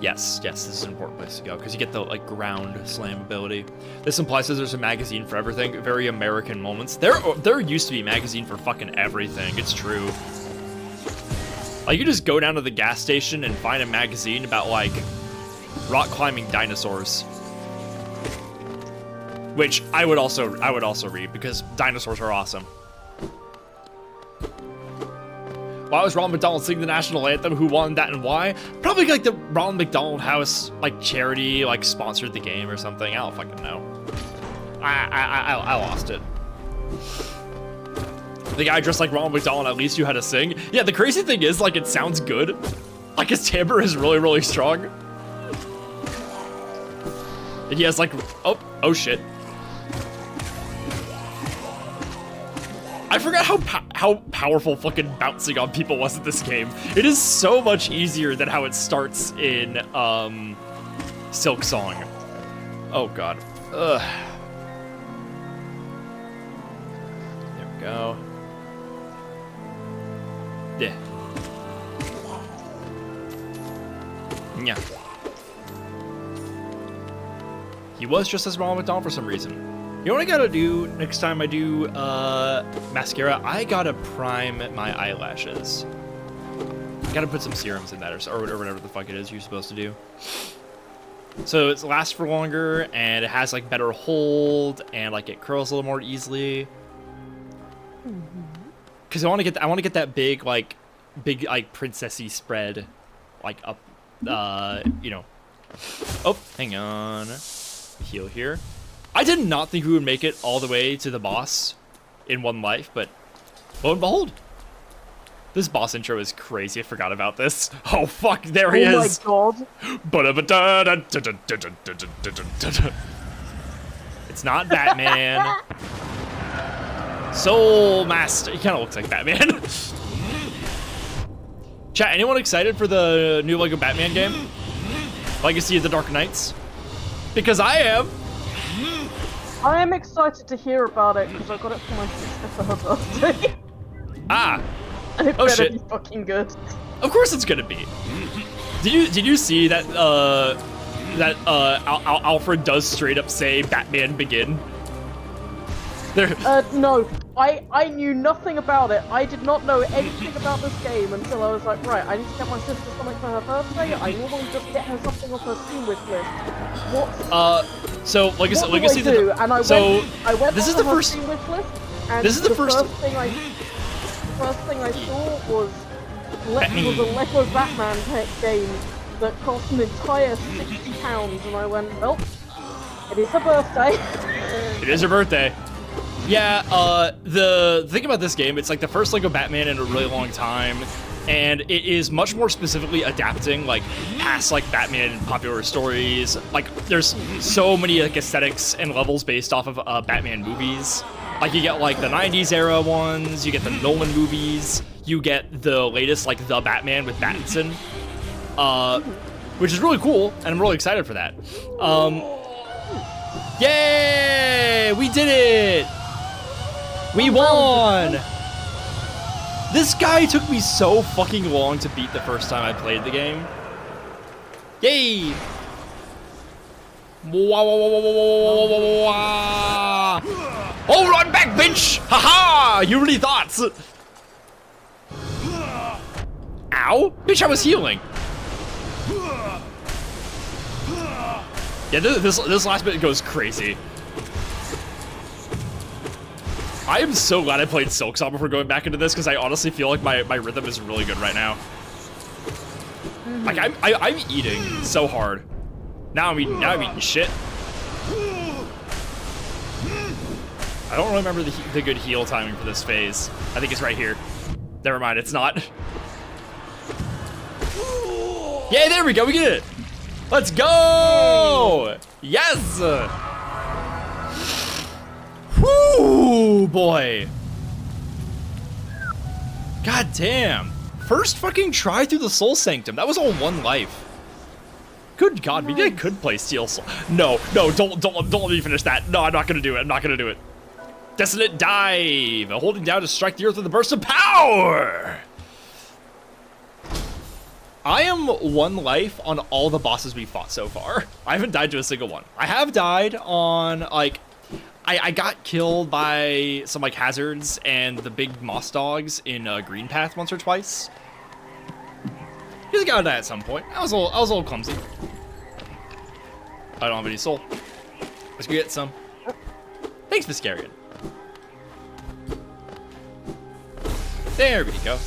Speaker 1: Yes, this is an important place to go because you get the like ground slam ability. This implies that there's a magazine for everything. Very American moments. There used to be a magazine for fucking everything. It's true. Like you just go down to the gas station and find a magazine about like rock climbing dinosaurs, which I would also read because dinosaurs are awesome. Why was Ronald McDonald singing the national anthem? Who won that and why? Probably like the Ronald McDonald House like charity like sponsored the game or something. I don't fucking know. I lost it. The guy dressed like Ronald McDonald at least knew how to sing. Yeah, the crazy thing is like it sounds good. Like his timbre is really, really strong. And he has like, oh shit. I forgot how powerful fucking bouncing on people was in this game. It is so much easier than how it starts in Silk Song. Oh god. Ugh. There we go. Yeah. Yeah. He was just as Ronald McDonald for some reason. You know what I gotta do next time I do mascara? I gotta prime my eyelashes. Gotta put some serums in that or whatever the fuck it is you're supposed to do. So it lasts for longer and it has like better hold and like it curls a little more easily. Cause I want to get that big like princessy spread like up, you know. Oh, hang on. Heal here. I did not think we would make it all the way to the boss in one life, but lo and behold. This boss intro is crazy. I forgot about this. Oh fuck, there he is.
Speaker 3: Oh my god.
Speaker 1: It's not Batman. Soul Master. He kind of looks like Batman. Chat, anyone excited for the new Lego Batman game? Legacy of the Dark Knights? Because I am.
Speaker 3: I am excited to hear about it because I got it for my sister for her birthday.
Speaker 1: Ah.
Speaker 3: And it
Speaker 1: Oh,
Speaker 3: better
Speaker 1: shit.
Speaker 3: be fucking good.
Speaker 1: Of course it's gonna be. Did you see that Alfred does straight up say Batman Begin? There.
Speaker 3: No. I knew nothing about it. I did not know anything about this game until I was like, right, I need to get my sister something for her birthday. I normally just get her something off her Steam wish list. What?
Speaker 1: So like I said, Legacy.
Speaker 3: And I went.
Speaker 1: This is
Speaker 3: on
Speaker 1: the
Speaker 3: her
Speaker 1: first.
Speaker 3: Steam wish list, and
Speaker 1: This is the first.
Speaker 3: first thing I saw was a Lego Batman game that cost an entire £60, and I went, well, it is her birthday.
Speaker 1: It is her birthday. Yeah, the thing about this game, it's like the first Lego Batman in a really long time, and it is much more specifically adapting like past like Batman popular stories. Like there's so many like aesthetics and levels based off of Batman movies. Like you get like the 90s era ones, you get the Nolan movies, you get the latest like The Batman with Pattinson, which is really cool, and I'm really excited for that. Yay! We did it! We won! This guy took me so fucking long to beat the first time I played the game. Yay! Wah, wah, wah, wah, wah, wah, wah, wah. Oh, run back, bitch! Haha! You really thought? Ow! Bitch, I was healing. Yeah, this last bit goes crazy. I am so glad I played Silksong before going back into this, because I honestly feel like my rhythm is really good right now. Like I'm eating so hard. Now I'm eating shit. I don't remember the good heal timing for this phase. I think it's right here. Never mind, it's not. Yeah, there we go, we get it. Let's go! Yes! Whoo, boy. God damn. First fucking try through the Soul Sanctum. That was all one life. Good God, maybe I could play Steel Soul. No, don't let me finish that. No, I'm not gonna do it. I'm not gonna do it. Desolate Dive. Holding down to strike the earth with a burst of power. I am one life on all the bosses we fought so far. I haven't died to a single one. I have died on, like, I got killed by some, like, hazards and the big moss dogs in Green Path once or twice. Just gotta die at some point. I was a little clumsy. I don't have any soul. Let's go get some. Thanks, Viscarian. There we go.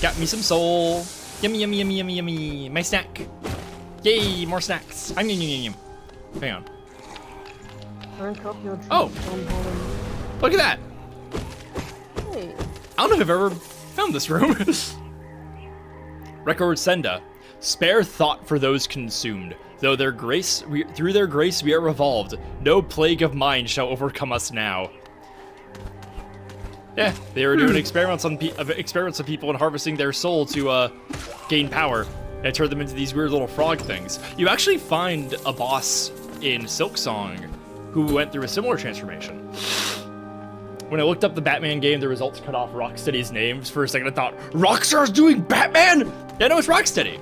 Speaker 1: Got me some soul. Yummy, yummy, yummy, yummy, yummy. My snack. Yay, more snacks. Yum, yum, yum, yum. Hang on. Oh, look at that.
Speaker 3: Hey.
Speaker 1: I don't know if I've ever found this room. Record Senda. Spare thought for those consumed. Though their grace, through their grace we are revolved. No plague of mine shall overcome us now. Yeah, they were doing experiments on people and harvesting their soul to gain power and turn them into these weird little frog things. You actually find a boss in Silksong who went through a similar transformation. When I looked up the Batman game, the results cut off Rocksteady's names. For a second, I thought, Rockstar's doing Batman? Yeah, no, it's Rocksteady.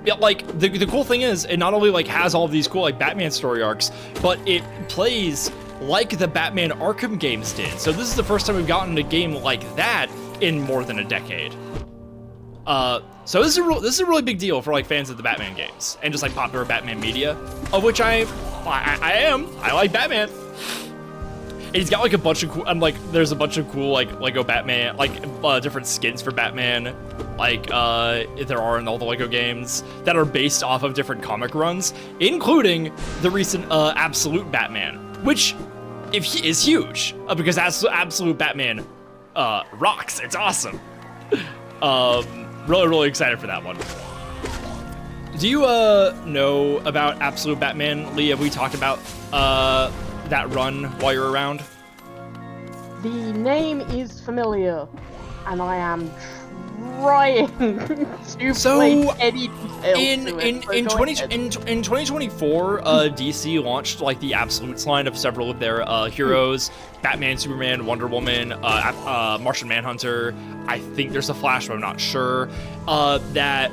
Speaker 1: Yeah, like, the cool thing is, it not only, like, has all of these cool, like, Batman story arcs, but it plays like the Batman Arkham games did. So this is the first time we've gotten a game like that in more than a decade. So this is a really big deal for, like, fans of the Batman games and just, like, popular Batman media, of which I am. I like Batman. And he's got, like, a bunch of cool, and, like, there's a bunch of cool, like, Lego Batman, like, different skins for Batman, like, there are in all the Lego games that are based off of different comic runs, including the recent, Absolute Batman, which is huge, because Absolute Batman, rocks. It's awesome. Really excited for that one. Do you, know about Absolute Batman, Lee? Have we talked about, that run while you're around?
Speaker 3: The name is familiar, and I am trying to play any details to it.
Speaker 1: In 2024, DC launched like the Absolutes line of several of their heroes: Batman, Superman, Wonder Woman, Martian Manhunter. I think there's a Flash, but I'm not sure. That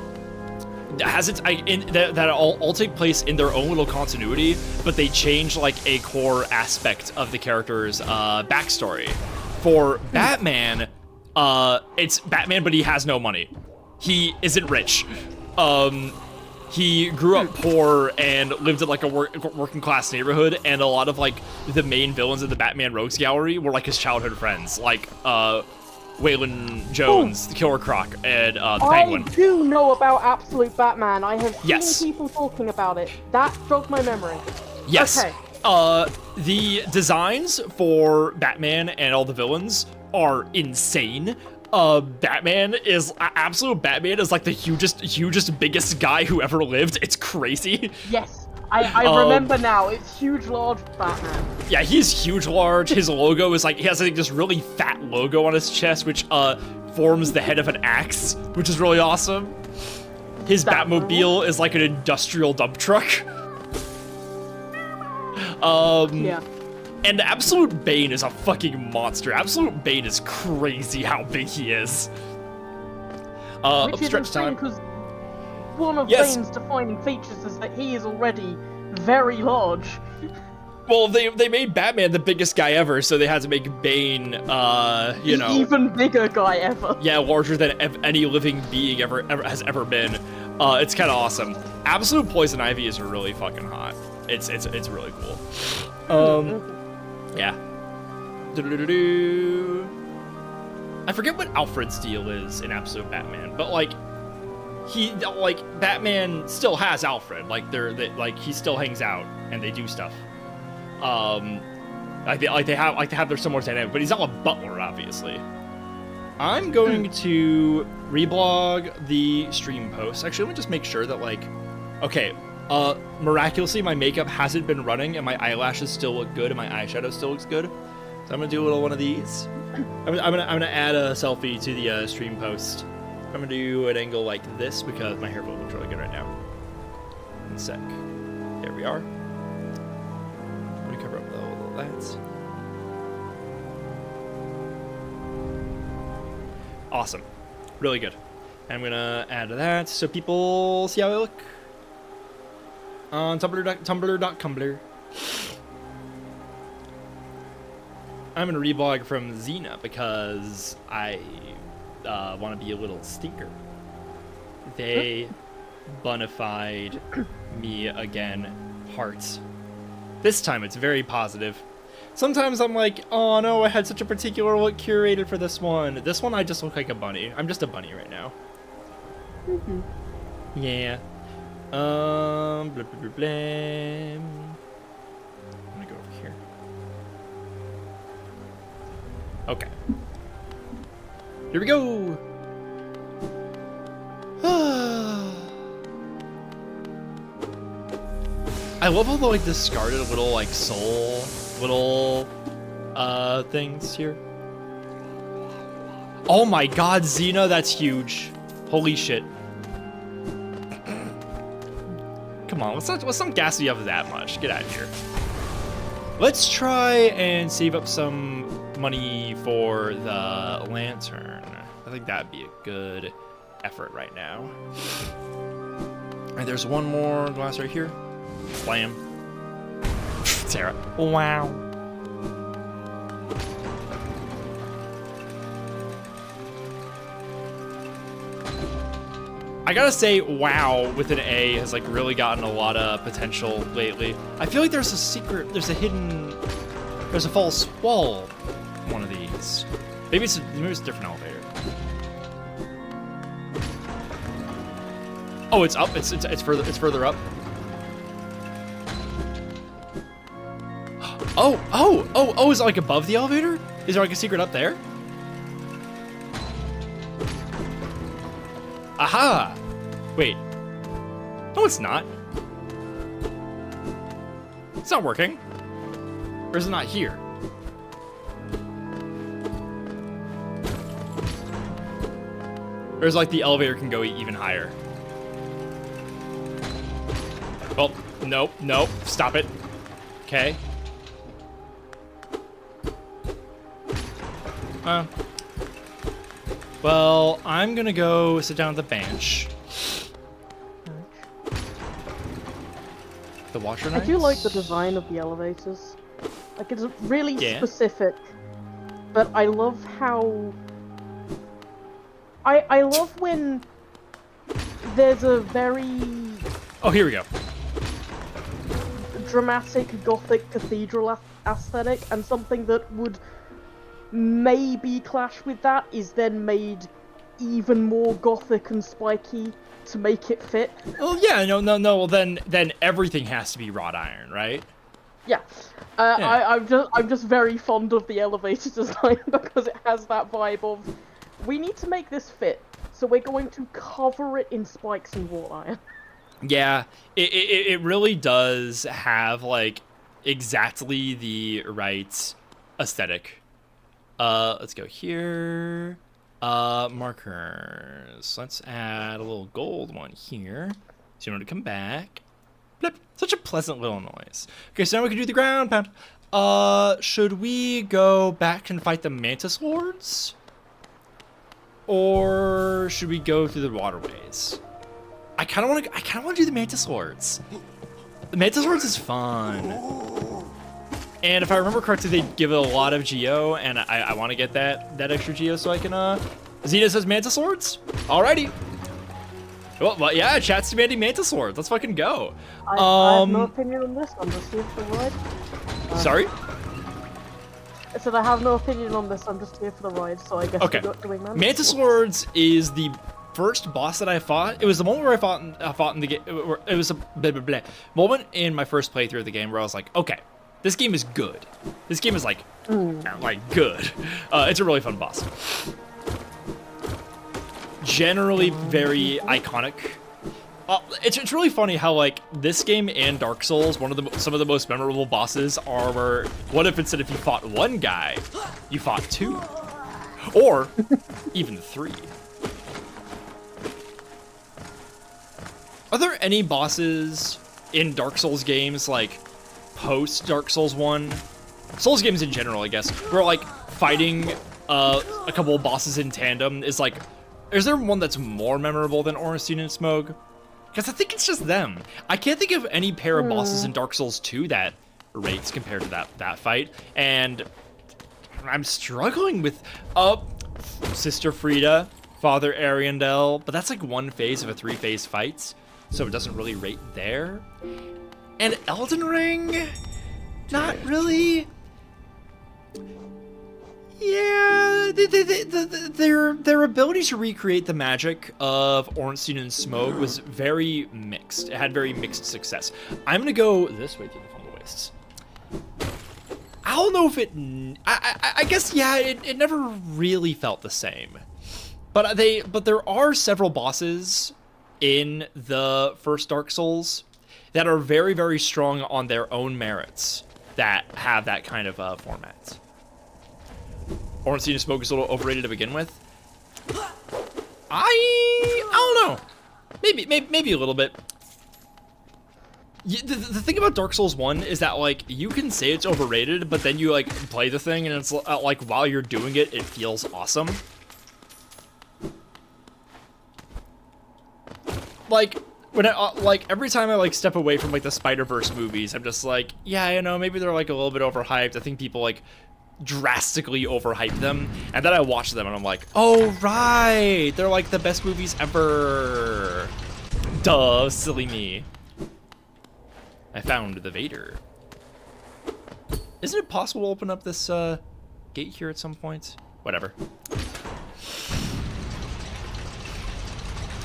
Speaker 1: has its that all take place in their own little continuity, but they change like a core aspect of the character's backstory. For Batman, it's Batman, but he has no money. He isn't rich. He grew up poor and lived in like a working class neighborhood, and a lot of like the main villains of the Batman Rogues Gallery were like his childhood friends, like Waylon Jones, the Killer Croc, and the Penguin.
Speaker 3: I do know about Absolute Batman. I have seen people talking about it. That jogged my memory.
Speaker 1: Yes.
Speaker 3: Okay.
Speaker 1: The designs for Batman and all the villains are insane. Batman is like the hugest, biggest guy who ever lived. It's crazy.
Speaker 3: Yes, I remember now. It's huge, large Batman.
Speaker 1: Yeah, he's huge, large. His logo is like, he has like this really fat logo on his chest, which forms the head of an axe, which is really awesome. His Batmobile is like an industrial dump truck.
Speaker 3: Yeah.
Speaker 1: And Absolute Bane is a fucking monster. Absolute Bane is crazy how big he is.
Speaker 3: Which is
Speaker 1: Stretch
Speaker 3: insane
Speaker 1: time.
Speaker 3: because one of
Speaker 1: Yes.
Speaker 3: Bane's defining features is that he is already very large.
Speaker 1: Well, they made Batman the biggest guy ever, so they had to make Bane, you know,
Speaker 3: Even bigger guy ever.
Speaker 1: yeah, larger than any living being ever has ever been. It's kind of awesome. Absolute Poison Ivy is really fucking hot. It's really cool. Yeah. Do-do-do-do-do. I forget what Alfred's deal is in Absolute Batman, but like Batman still has Alfred. Like he still hangs out and they do stuff. Like they have their similar dynamic, but he's not a butler, obviously. I'm going to reblog the stream post. Actually, let me just make sure that okay, miraculously my makeup hasn't been running and my eyelashes still look good and my eyeshadow still looks good. So I'm gonna do a little one of these. I'm gonna add a selfie to the stream post. I'm gonna do an angle like this because my hair looks really good right now. One sec. There we are. I'm gonna cover up all that. Awesome. Really good. I'm gonna add that so people see how I look on Tumblr.tumblr. I'm gonna reblog from Xena because I want to be a little stinker. They bonified me again. Hearts. This time it's very positive. Sometimes I'm like, oh no, I had such a particular look curated for this one. This one I just look like a bunny. I'm just a bunny right now. Yeah. Blah, blah, blah, blah. I'm gonna go over here. Okay. Here we go. I love all the discarded little soul things here. Oh my god, Xena, that's huge. Holy shit. Come on, let's not gas you up that much. Get out of here. Let's try and save up some money for the lantern. I think that'd be a good effort right now. Alright, there's one more glass right here. Blam. Sarah. Wow. I gotta say, wow with an A has really gotten a lot of potential lately. I feel like there's a secret, there's a false wall in one of these. Maybe it's a different elevator. Oh, it's up. It's further up. Oh, is it above the elevator? Is there a secret up there? Aha! Wait. No, it's not. It's not working. Or is it not here? Or is the elevator can go even higher? Well, nope, stop it. Okay. Well, I'm gonna go sit down at the bench. The washer
Speaker 3: I
Speaker 1: knights?
Speaker 3: do like the design of the elevators. It's really
Speaker 1: Yeah.
Speaker 3: specific, but I love how... I love when there's a very
Speaker 1: Oh, here we go.
Speaker 3: dramatic gothic cathedral aesthetic, and something that would maybe clash with that is then made even more gothic and spiky to make it fit.
Speaker 1: Well, yeah, no. Well, then everything has to be wrought iron, right?
Speaker 3: Yeah. I'm just very fond of the elevator design because it has that vibe of, we need to make this fit, so we're going to cover it in spikes and wrought iron.
Speaker 1: Yeah, it really does have like exactly the right aesthetic. Let's go here. Markers. Let's add a little gold one here. So you want to come back. Blip. Such a pleasant little noise. Okay, so now we can do the ground pound. Should we go back and fight the Mantis Lords? Or should we go through the waterways? I kind of want to do the Mantis Lords. The Mantis Lords is fun. And if I remember correctly, they give it a lot of Geo, and I want to get that extra Geo so I can, Zeta says Mantis Lords? Alrighty. Well, yeah, chat's demanding Mantis Lords. Let's fucking go.
Speaker 3: I have no opinion on this, I'm just here for the ride.
Speaker 1: Sorry?
Speaker 3: I said I have no opinion on this, I'm just here for the ride, so I guess
Speaker 1: Okay.
Speaker 3: we're not doing
Speaker 1: Mantis Lords is the first boss that I fought. It was the moment where I fought in the game. It was a moment in my first playthrough of the game where I was like, okay, this game is good. This game is like good. It's a really fun boss. Generally very iconic. It's really funny how like this game and Dark Souls, some of the most memorable bosses are where, what if instead if you fought one guy, you fought two, or even three. Are there any bosses in Dark Souls games, like, post Dark Souls 1? Souls games in general, I guess, where, like, fighting a couple of bosses in tandem is, like... Is there one that's more memorable than Ornstein and Smough? Because I think it's just them. I can't think of any pair of bosses in Dark Souls 2 that rates compared to that fight. And I'm struggling with... Sister Frieda, Father Ariandel, but that's, like, one phase of a three-phase fight. So it doesn't really rate there. And Elden Ring, not really. Yeah, their ability to recreate the magic of Ornstein and Smough was very mixed. It had very mixed success. I'm gonna go this way through the Fumble Wastes. I don't know if it. I guess yeah. It never really felt the same. But there are several bosses in the first Dark Souls that are very, very strong on their own merits that have that kind of format. Ornstein and Smough is a little overrated to begin with. I don't know. Maybe a little bit. The thing about Dark Souls 1 is that, like, you can say it's overrated, but then you, like, play the thing and it's like, while you're doing it, it feels awesome. Like, when like, every time I, like, step away from, like, the Spider-Verse movies, I'm just like, yeah, you know, maybe they're, like, a little bit overhyped. I think people, like, drastically overhype them. And then I watch them and I'm like, oh, right. They're, like, the best movies ever. Duh, silly me. I found the Vader. Isn't it possible to open up this, gate here at some point? Whatever.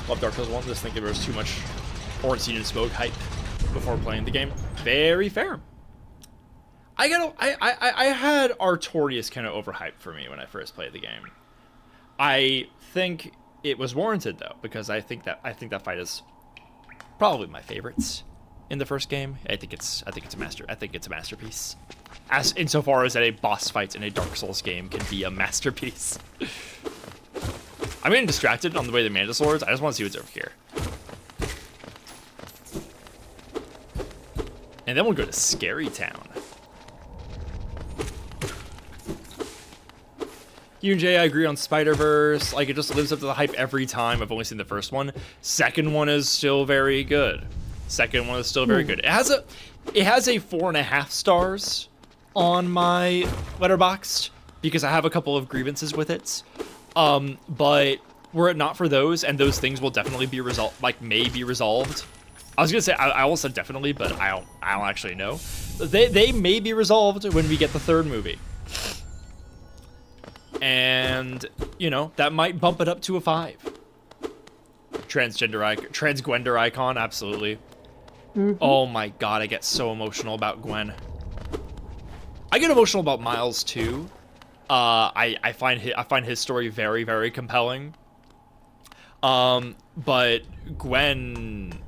Speaker 1: Love Dark Souls 1, just think there was too much Ornstein and Smough hype before playing the game. Very fair. I had Artorias kind of overhyped for me when I first played the game. I think it was warranted though, because I think that fight is probably my favorites in the first game. I think it's a masterpiece. As insofar as that a boss fight in a Dark Souls game can be a masterpiece. I'm getting distracted on the way to Mantis Lords. I just want to see what's over here. And then we'll go to Scary Town. You and Jay, I agree on Spider-Verse. Like, it just lives up to the hype every time. I've only seen the first one. Second one is still very good. It has a 4.5 stars on my Letterboxd because I have a couple of grievances with it. But were it not for those, and those things will definitely be may be resolved. I was gonna say I almost said definitely, but I don't actually know. They may be resolved when we get the third movie. And, you know, that might bump it up to a 5. Transgender icon, absolutely. Mm-hmm. Oh my god, I get so emotional about Gwen. I get emotional about Miles too. I find his story very, very compelling. But Gwen,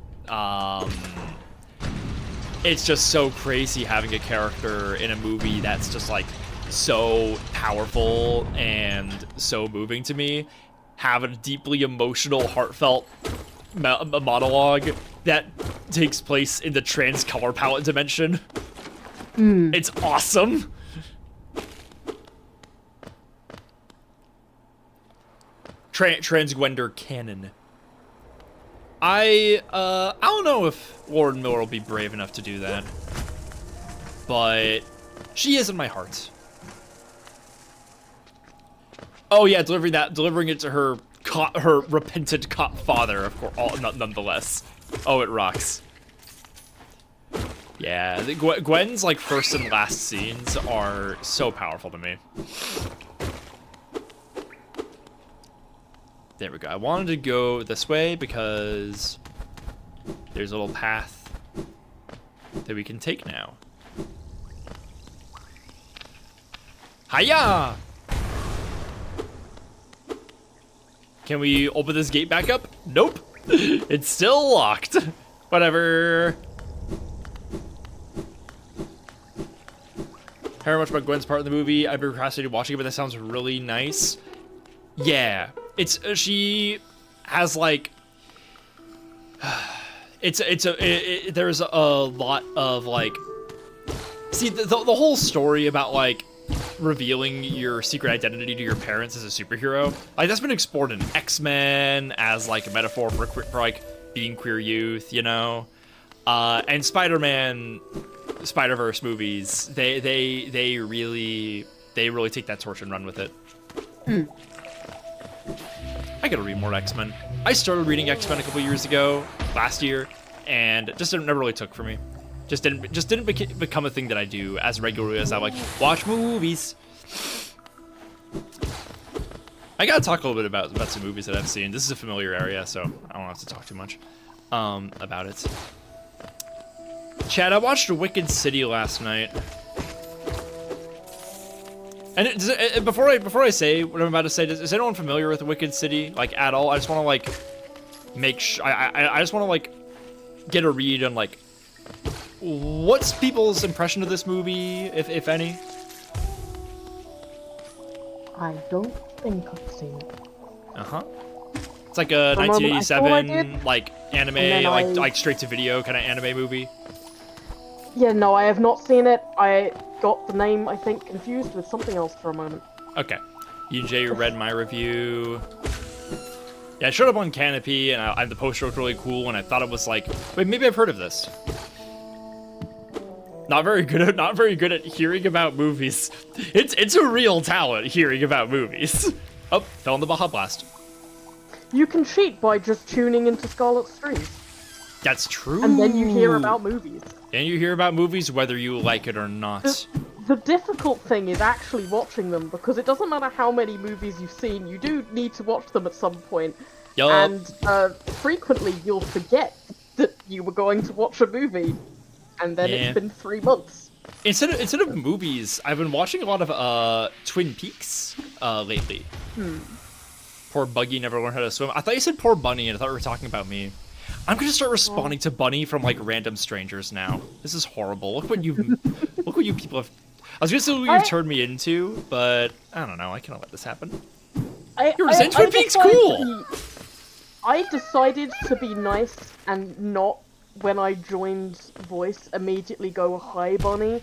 Speaker 1: it's just so crazy having a character in a movie that's just like so powerful and so moving to me, have a deeply emotional, heartfelt monologue that takes place in the trans color palette dimension. It's awesome. Transgender canon. I don't know if Lauren Miller will be brave enough to do that, but she is in my heart. Oh yeah, delivering it to her repentant cop father, of course, nonetheless. Oh, it rocks. Yeah, Gwen's like first and last scenes are so powerful to me. There we go. I wanted to go this way because there's a little path that we can take now. Hiya! Can we open this gate back up? Nope. It's still locked. Whatever. Heard much about Gwen's part in the movie. I've been procrastinating watching it, but that sounds really nice. Yeah. It's she has like there's a lot of like, see the whole story about like revealing your secret identity to your parents as a superhero, like that's been explored in X-Men as like a metaphor for like being queer youth, you know, and Spider-Verse movies, they really take that torch and run with it. I gotta read more X-Men. I started reading X-Men a couple years ago, last year, and just never really took for me. Just didn't become a thing that I do as regularly as I like watch movies. I gotta talk a little bit about some movies that I've seen. This is a familiar area, so I don't have to talk too much about it. Chad, I watched Wicked City last night. And before I say what I'm about to say, is anyone familiar with Wicked City, like, at all? I just want to like make sure. I just want to like get a read on like what's people's impression of this movie, if any.
Speaker 3: I don't think I've seen it.
Speaker 1: It's like a 1987 like anime, like straight to video kind of anime movie.
Speaker 3: Yeah, no, I have not seen it. I got the name, I think, confused with something else for a moment.
Speaker 1: Okay. EJ read my review. Yeah, I showed up on Canopy, and the poster looked really cool, and I thought it was like, wait, maybe I've heard of this. Not very good at hearing about movies. It's a real talent, hearing about movies. Oh, fell in the Baja Blast.
Speaker 3: You can cheat by just tuning into Scarlet Streams.
Speaker 1: That's true.
Speaker 3: And then you hear about movies.
Speaker 1: And you hear about movies whether you like it or not.
Speaker 3: The difficult thing is actually watching them, because it doesn't matter how many movies you've seen, you do need to watch them at some point.
Speaker 1: Yup.
Speaker 3: And frequently you'll forget that you were going to watch a movie, and then it's been 3 months.
Speaker 1: Instead of movies, I've been watching a lot of Twin Peaks lately. Poor Buggy never learned how to swim. I thought you said poor Bunny, and I thought we were talking about me. I'm gonna start responding to Bunny from like random strangers now. This is horrible. Look what you people have. I was gonna say what you turned me into, but I don't know. I can't let this happen. You're saying Twin Peaks cool.
Speaker 3: I decided to be nice and not, when I joined Voice, immediately go, "Hi, Bunny."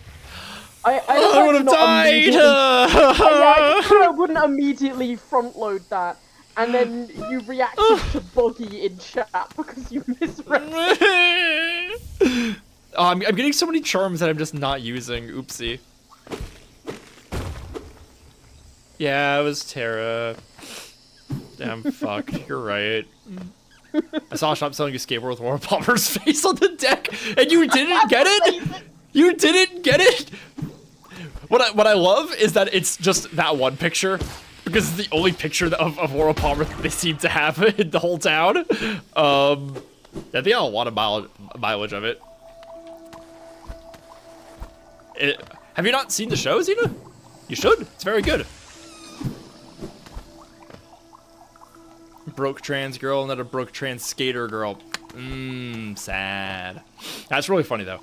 Speaker 3: I
Speaker 1: would have died.
Speaker 3: I wouldn't immediately front load that. And then you reacted to Buggy in chat because you misread.
Speaker 1: I'm getting so many charms that I'm just not using. Oopsie. Yeah, it was Terra. Damn, fuck. You're right. I saw a shop selling a skateboard with Laura Palmer's face on the deck, and you didn't get it? You didn't get it? What I love is that it's just that one picture. Because it's the only picture of Laura Palmer that they seem to have in the whole town. I think I want a mileage of it. Have you not seen the show, Xena? You should. It's very good. Broke trans girl, not a broke trans skater girl. Sad. That's really funny though.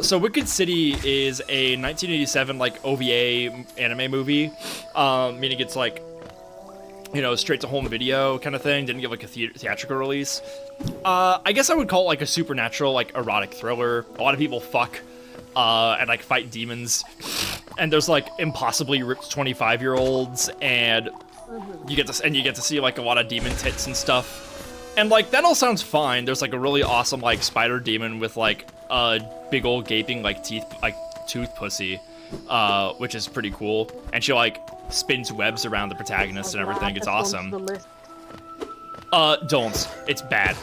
Speaker 1: So Wicked City is a 1987 like OVA anime movie, meaning it's like, you know, straight to home video kind of thing. Didn't get like a theatrical release. I guess I would call it like a supernatural, like erotic thriller. A lot of people fuck and like fight demons, and there's like impossibly ripped 25-year-olds, and you get to see like a lot of demon tits and stuff. And like that all sounds fine. There's like a really awesome like spider demon with like a big old gaping like tooth pussy, which is pretty cool. And she like spins webs around the protagonist and everything. It's awesome. Don't. It's bad.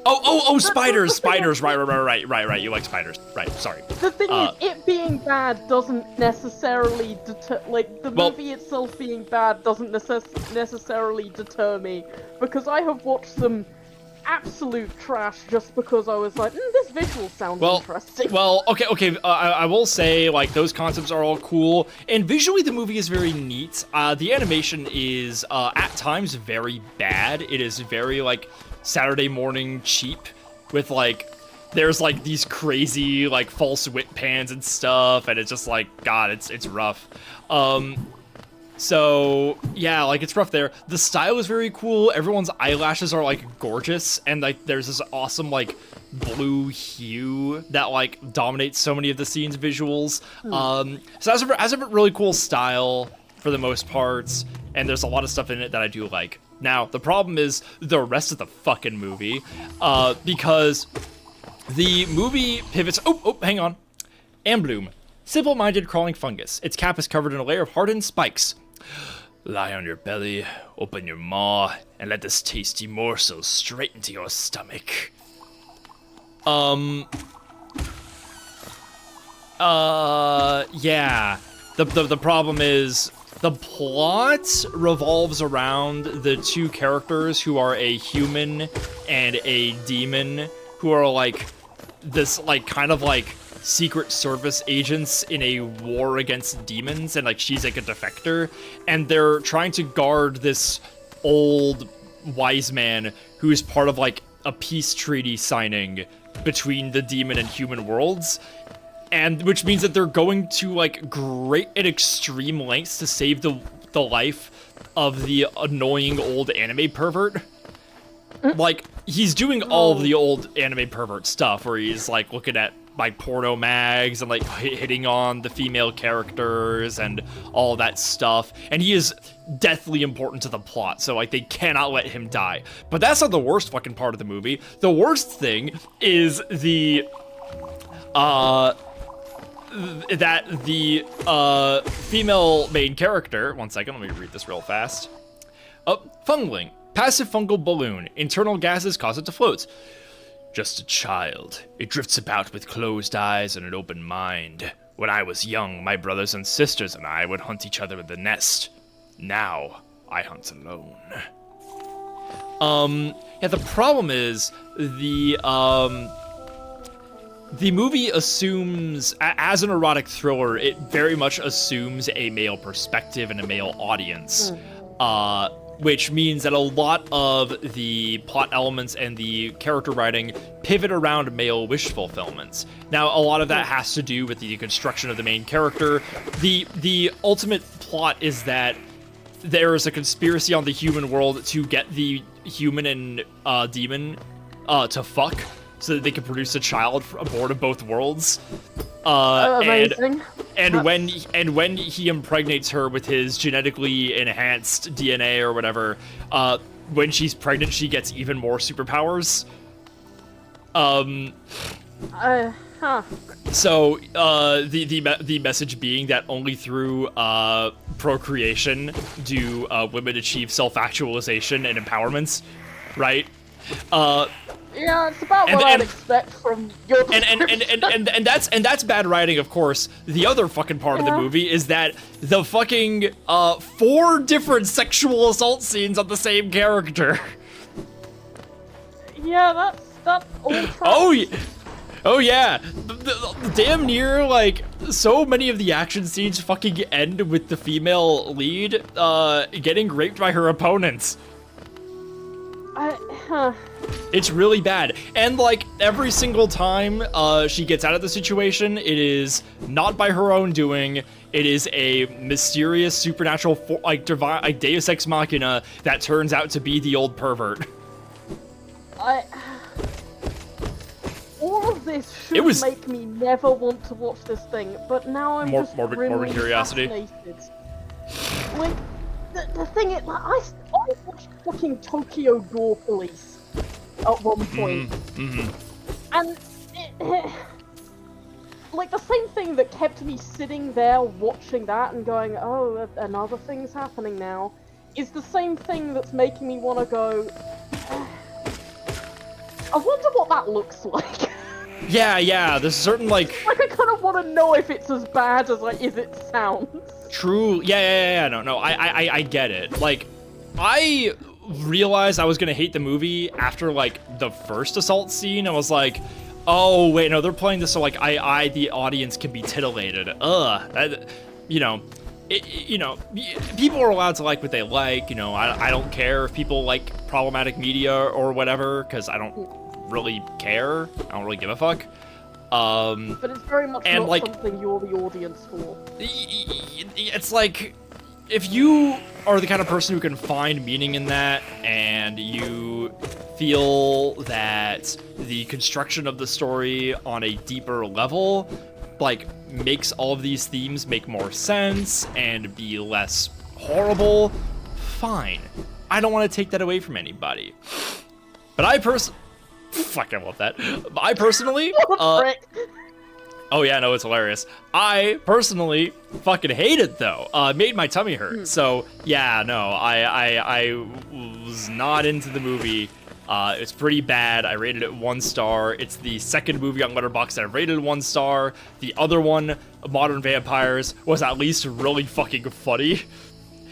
Speaker 1: Oh, spiders. Right. You like spiders. Right, sorry.
Speaker 3: The thing is, it being bad doesn't necessarily deter, like, the movie itself being bad doesn't necessarily deter me, because I have watched some absolute trash just because I was like, this visual sounds interesting.
Speaker 1: Well, okay, I will say, like, those concepts are all cool, and visually the movie is very neat. The animation is, at times, very bad. It is very, like, Saturday morning cheap, with like there's like these crazy like false whip pans and stuff, and it's just like, god, it's rough. So yeah, like it's rough there. The style is very cool. Everyone's eyelashes are like gorgeous, and like there's this awesome like blue hue that like dominates so many of the scene's visuals. So has a really cool style for the most parts, and there's a lot of stuff in it that I do like. Now, the problem is the rest of the fucking movie, because the movie pivots... Oh, hang on. Ambloom. Simple-minded crawling fungus. Its cap is covered in a layer of hardened spikes. Lie on your belly, open your maw, and let this tasty morsel straight into your stomach. Yeah. The problem is... The plot revolves around the two characters who are a human and a demon, who are like this like kind of like Secret Service agents in a war against demons, and like she's like a defector, and they're trying to guard this old wise man who's part of like a peace treaty signing between the demon and human worlds. And which means that they're going to like great and extreme lengths to save the life of the annoying old anime pervert. Like, he's doing all of the old anime pervert stuff, where he's like looking at like porno mags and like hitting on the female characters and all that stuff. And he is deathly important to the plot, so like they cannot let him die. But that's not the worst fucking part of the movie. The worst thing is the that the female main character, one second, let me read this real fast. Fungling, passive fungal balloon, internal gases cause it to float. Just a child, it drifts about with closed eyes and an open mind. When I was young, my brothers and sisters and I would hunt each other in the nest. Now, I hunt alone. Yeah, the problem is the movie assumes, as an erotic thriller, it very much assumes a male perspective and a male audience, which means that a lot of the plot elements and the character writing pivot around male wish fulfillments. Now, a lot of that has to do with the construction of the main character. The ultimate plot is that there is a conspiracy on the human world to get the human and demon to fuck, so that they can produce a child aboard of both worlds.
Speaker 3: Amazing.
Speaker 1: And when he impregnates her with his genetically enhanced DNA or whatever, when she's pregnant, she gets even more superpowers. So the message being that only through procreation do women achieve self-actualization and empowerment, right?
Speaker 3: Yeah, it's about what I'd expect from your description.
Speaker 1: And that's bad writing, of course. The other fucking part of the movie is that the fucking 4 different sexual assault scenes on the same character.
Speaker 3: Yeah, that's all.
Speaker 1: Oh yeah, damn near like so many of the action scenes fucking end with the female lead getting raped by her opponents. It's really bad, and like every single time she gets out of the situation, it is not by her own doing. It is a mysterious supernatural divine, like Deus Ex Machina that turns out to be the old pervert.
Speaker 3: All of this should make me never want to watch this thing, but now I'm just
Speaker 1: morbid curiosity.
Speaker 3: Fascinated. Like, the thing is, like, I watched fucking Tokyo Gore Police at one point, and like the same thing that kept me sitting there watching that and going, oh, another thing's happening now, is the same thing that's making me want to go, I wonder what that looks like.
Speaker 1: Yeah, there's certain like
Speaker 3: I kind of want to know if it's as bad as it sounds.
Speaker 1: True. Yeah. No. I get it. Like, I realized I was gonna hate the movie after like the first assault scene. I was like, oh wait, no, they're playing this so like I the audience can be titillated. People are allowed to like what they like. You know, I don't care if people like problematic media or whatever, because I don't really care. I don't really give a fuck.
Speaker 3: But it's very much not
Speaker 1: like,
Speaker 3: something you're the audience for.
Speaker 1: It's like, if you are the kind of person who can find meaning in that, and you feel that the construction of the story on a deeper level, like, makes all of these themes make more sense and be less horrible, fine. I don't want to take that away from anybody. But I fuck, I love that. I personally, oh yeah, no, it's hilarious. I personally fucking hate it though. It made my tummy hurt. So yeah, no, I was not into the movie. It's pretty bad. I rated it 1 star. It's the second movie on Letterboxd that I rated 1 star. The other one, Modern Vampires, was at least really fucking funny.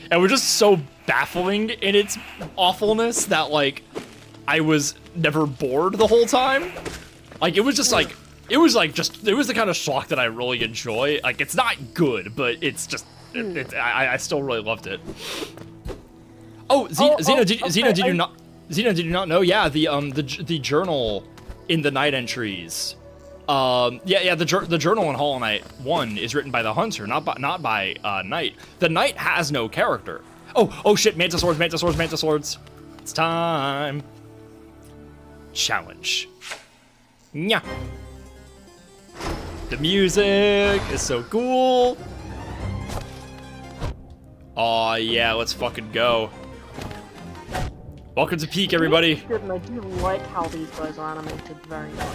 Speaker 1: And was just so baffling in its awfulness that like, I was never bored the whole time. Like, it was just like, it was the kind of schlock that I really enjoy. Like, it's not good, but it's just, I still really loved it. Oh, Xena, did you not know? Yeah, the journal in the Night entries. The journal in Hollow Knight 1 is written by the Hunter, not by Knight. The Knight has no character. Oh shit, Mantis Swords. It's time. Challenge. Nya. The music is so cool. Aw, yeah, let's fucking go. Welcome to Peak, everybody.
Speaker 3: Good, and I do like how these guys are animated very much.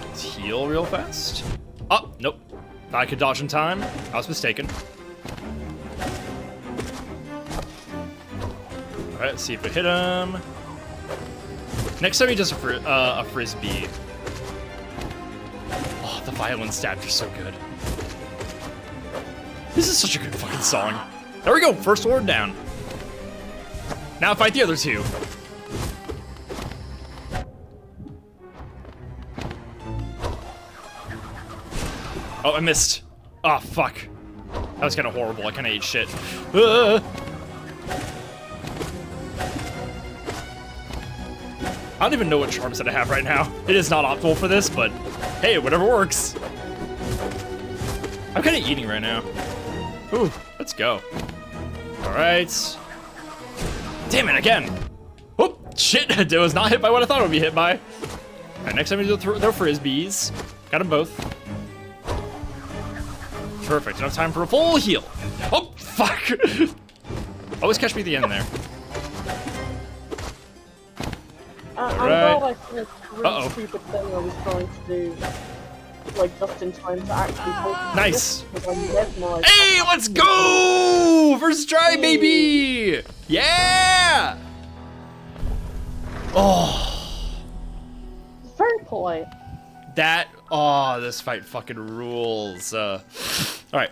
Speaker 1: Let's heal real fast. Oh, nope. Thought I could dodge in time. I was mistaken. Alright, let's see if we hit him. Next time he does a frisbee. Oh, the violin stabs are so good. This is such a good fucking song. There we go, first sword down. Now fight the other two. Oh, I missed. Oh, fuck. That was kind of horrible. I kind of ate shit. I don't even know what charms that I have right now. It is not optimal for this, but hey, whatever works. I'm kind of eating right now. Ooh, let's go. All right. Damn it, again. Oh, shit, it was not hit by what I thought it would be hit by. All right, next time we do throw frisbees. Got them both. Perfect, enough time for a full heal. Oh, fuck. Always catch me at the end there.
Speaker 3: I'm glad I finished the really stupid thing I was trying to do, like, just in time to actually talk.
Speaker 1: Nice! Hey, let's go! First try, baby! Yeah! Oh.
Speaker 3: Very polite.
Speaker 1: This fight fucking rules. Alright.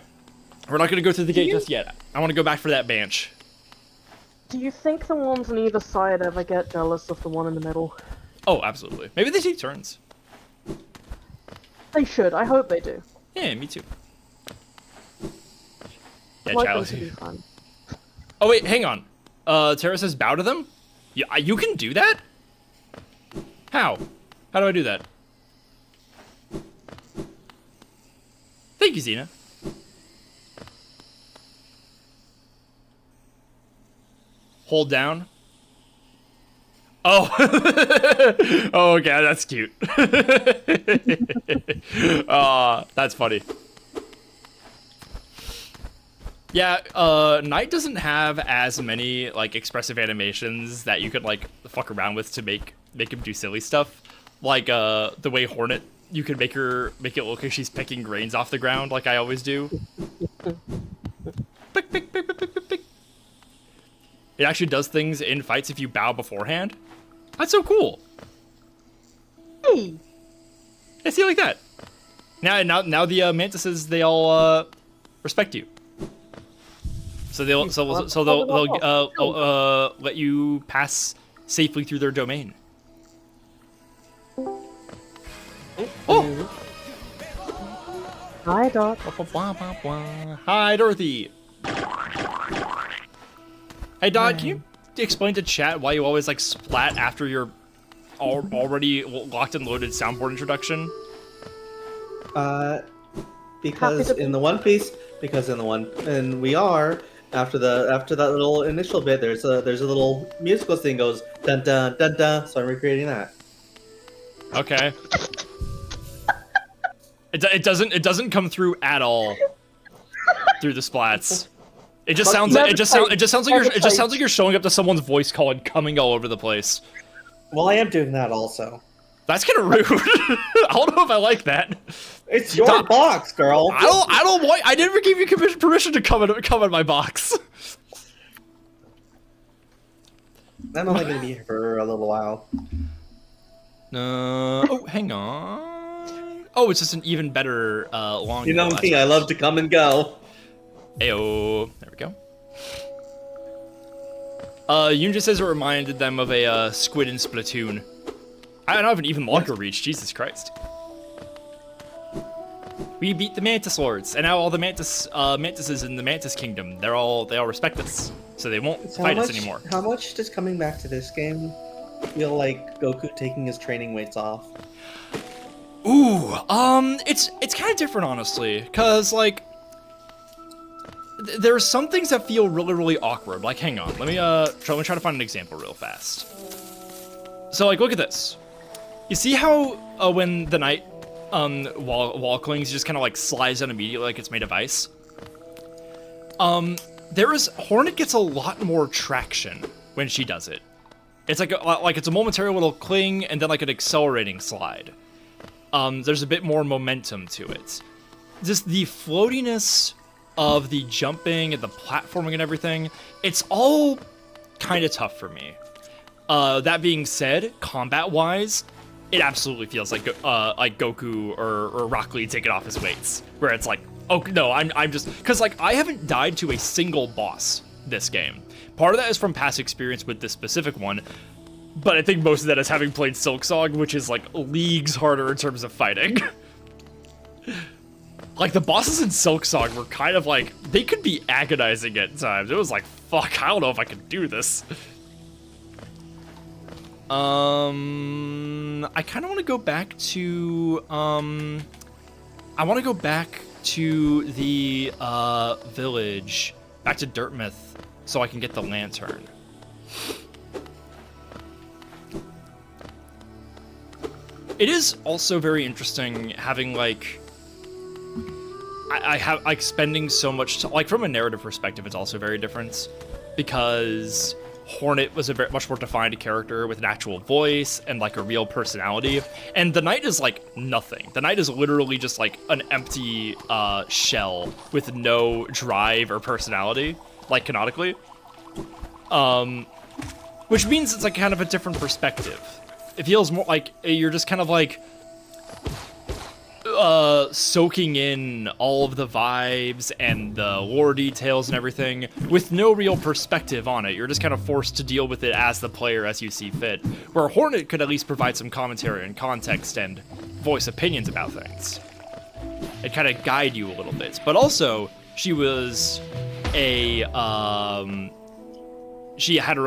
Speaker 1: We're not gonna go through the gate just yet. I want to go back for that bench.
Speaker 3: Do you think the ones on either side ever get jealous of the one in the middle?
Speaker 1: Oh, absolutely. Maybe they take turns.
Speaker 3: They should. I hope they do.
Speaker 1: Yeah, me too. Yeah,
Speaker 3: I'd like them
Speaker 1: Chalice.
Speaker 3: to be fun.
Speaker 1: Oh wait, hang on. Terra says bow to them? Yeah, you can do that? How? How do I do that? Thank you, Xena. Hold down. Oh. Oh, okay, that's cute. That's funny. Yeah, Knight doesn't have as many, like, expressive animations that you could, like, fuck around with to make him do silly stuff. Like, the way Hornet, you could make it look like she's picking grains off the ground, like I always do. Pick, pick, pick, pick, pick, pick, pick. It actually does things in fights if you bow beforehand. That's so cool.
Speaker 3: Hey!
Speaker 1: I see like that. Now the mantises, they all respect you. So they'll let you pass safely through their domain. Oh!
Speaker 3: Hi, Doc.
Speaker 1: Hi, Dorothy. Hey, Dot, can you explain to chat why you always like splat after your already locked and loaded soundboard introduction?
Speaker 5: Because in the One Piece, and we are after that little initial bit, there's a little musical thing goes dun dun dun dun. So I'm recreating that.
Speaker 1: Okay. It doesn't come through at all through the splats. It just sounds like you're showing up to someone's voice call and coming all over the place.
Speaker 5: Well, I am doing that also.
Speaker 1: That's kind of rude. I don't know if I like that.
Speaker 5: It's your box, girl.
Speaker 1: I don't want. I never gave you permission to come in my box.
Speaker 5: I'm only gonna be here for a little while.
Speaker 1: Oh, hang on. Oh, it's just an even better long.
Speaker 5: You know me, I love to come and go.
Speaker 1: Ayo. There we go. Yoon just says it reminded them of a squid in Splatoon. I don't have an even longer reach. Jesus Christ. We beat the Mantis Lords, and now all the mantises in the Mantis Kingdom, they all respect us, so they won't fight us anymore.
Speaker 5: How much does coming back to this game feel like Goku taking his training weights off?
Speaker 1: Ooh, it's kind of different, honestly, cause like there are some things that feel really, really awkward. Like, hang on, let me try to find an example real fast. So, like, look at this. You see how when the Knight wall clings, just kind of like slides down immediately like it's made of ice? Hornet gets a lot more traction when she does it. It's like it's a momentary little cling and then like an accelerating slide. There's a bit more momentum to it. Just the floatiness of the jumping and the platforming and everything, it's all kind of tough for me. That being said, combat-wise, it absolutely feels like Goku or Rock Lee taking off his weights, where it's like, oh no, I'm just, because like I haven't died to a single boss this game. Part of that is from past experience with this specific one, but I think most of that is having played Silksong, which is like leagues harder in terms of fighting. Like the bosses in Silksong were kind of like, they could be agonizing at times. It was like, fuck, I don't know if I can do this. I kind of want to go back to, I want to go back to the, village, back to Dirtmouth, so I can get the lantern. It is also very interesting having, like, I have, like, spending so much, like, from a narrative perspective, it's also very different, because Hornet was a much more defined character with an actual voice and like a real personality, and the Knight is like nothing. The Knight is literally just like an empty shell with no drive or personality, like canonically. Which means it's like kind of a different perspective. It feels more like you're just kind of like soaking in all of the vibes and the lore details and everything with no real perspective on it. You're just kind of forced to deal with it as the player as you see fit. Where Hornet could at least provide some commentary and context and voice opinions about things. It kind of guide you a little bit. But also, she was a she had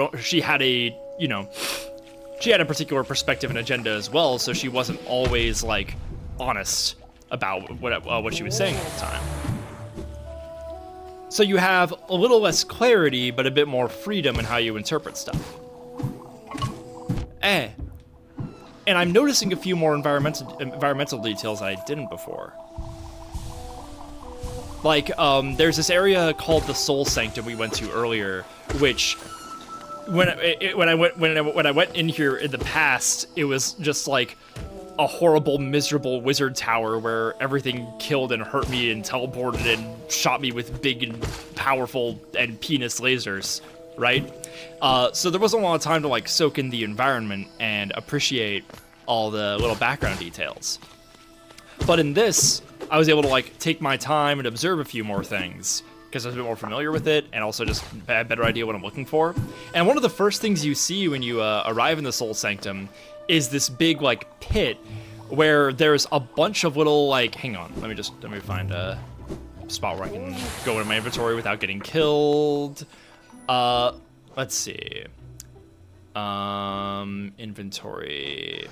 Speaker 1: a particular perspective and agenda as well, so she wasn't always like honest about what she was saying at the time. So you have a little less clarity, but a bit more freedom in how you interpret stuff. And I'm noticing a few more environmental details that I didn't before. Like, there's this area called the Soul Sanctum we went to earlier, which when I went in here in the past, it was just like a horrible, miserable wizard tower where everything killed and hurt me and teleported and shot me with big and powerful and penis lasers, right? So there wasn't a lot of time to like soak in the environment and appreciate all the little background details. But in this, I was able to like take my time and observe a few more things because I was a bit more familiar with it and also just had a better idea what I'm looking for. And one of the first things you see when you arrive in the Soul Sanctum is this big like pit where there's a bunch of little like, hang on, let me find a spot where I can go into my inventory without getting killed. Let's see. Inventory.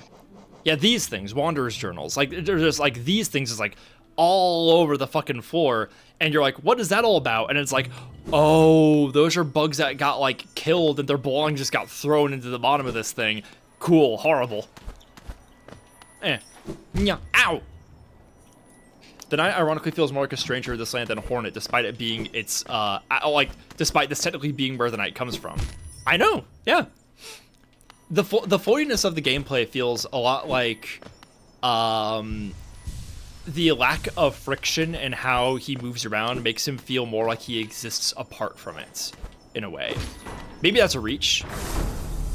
Speaker 1: Yeah, these things, Wanderer's Journals. Like, there's just like these things is like all over the fucking floor, and you're like, what is that all about? And it's like, oh, those are bugs that got like killed and their belonging just got thrown into the bottom of this thing. Cool, horrible. Yeah, ow! The Knight ironically feels more like a stranger to this land than a Hornet, despite it being its, despite this technically being where the Knight comes from. I know, yeah. The floatiness of the gameplay feels a lot like, the lack of friction and how he moves around makes him feel more like he exists apart from it, in a way. Maybe that's a reach,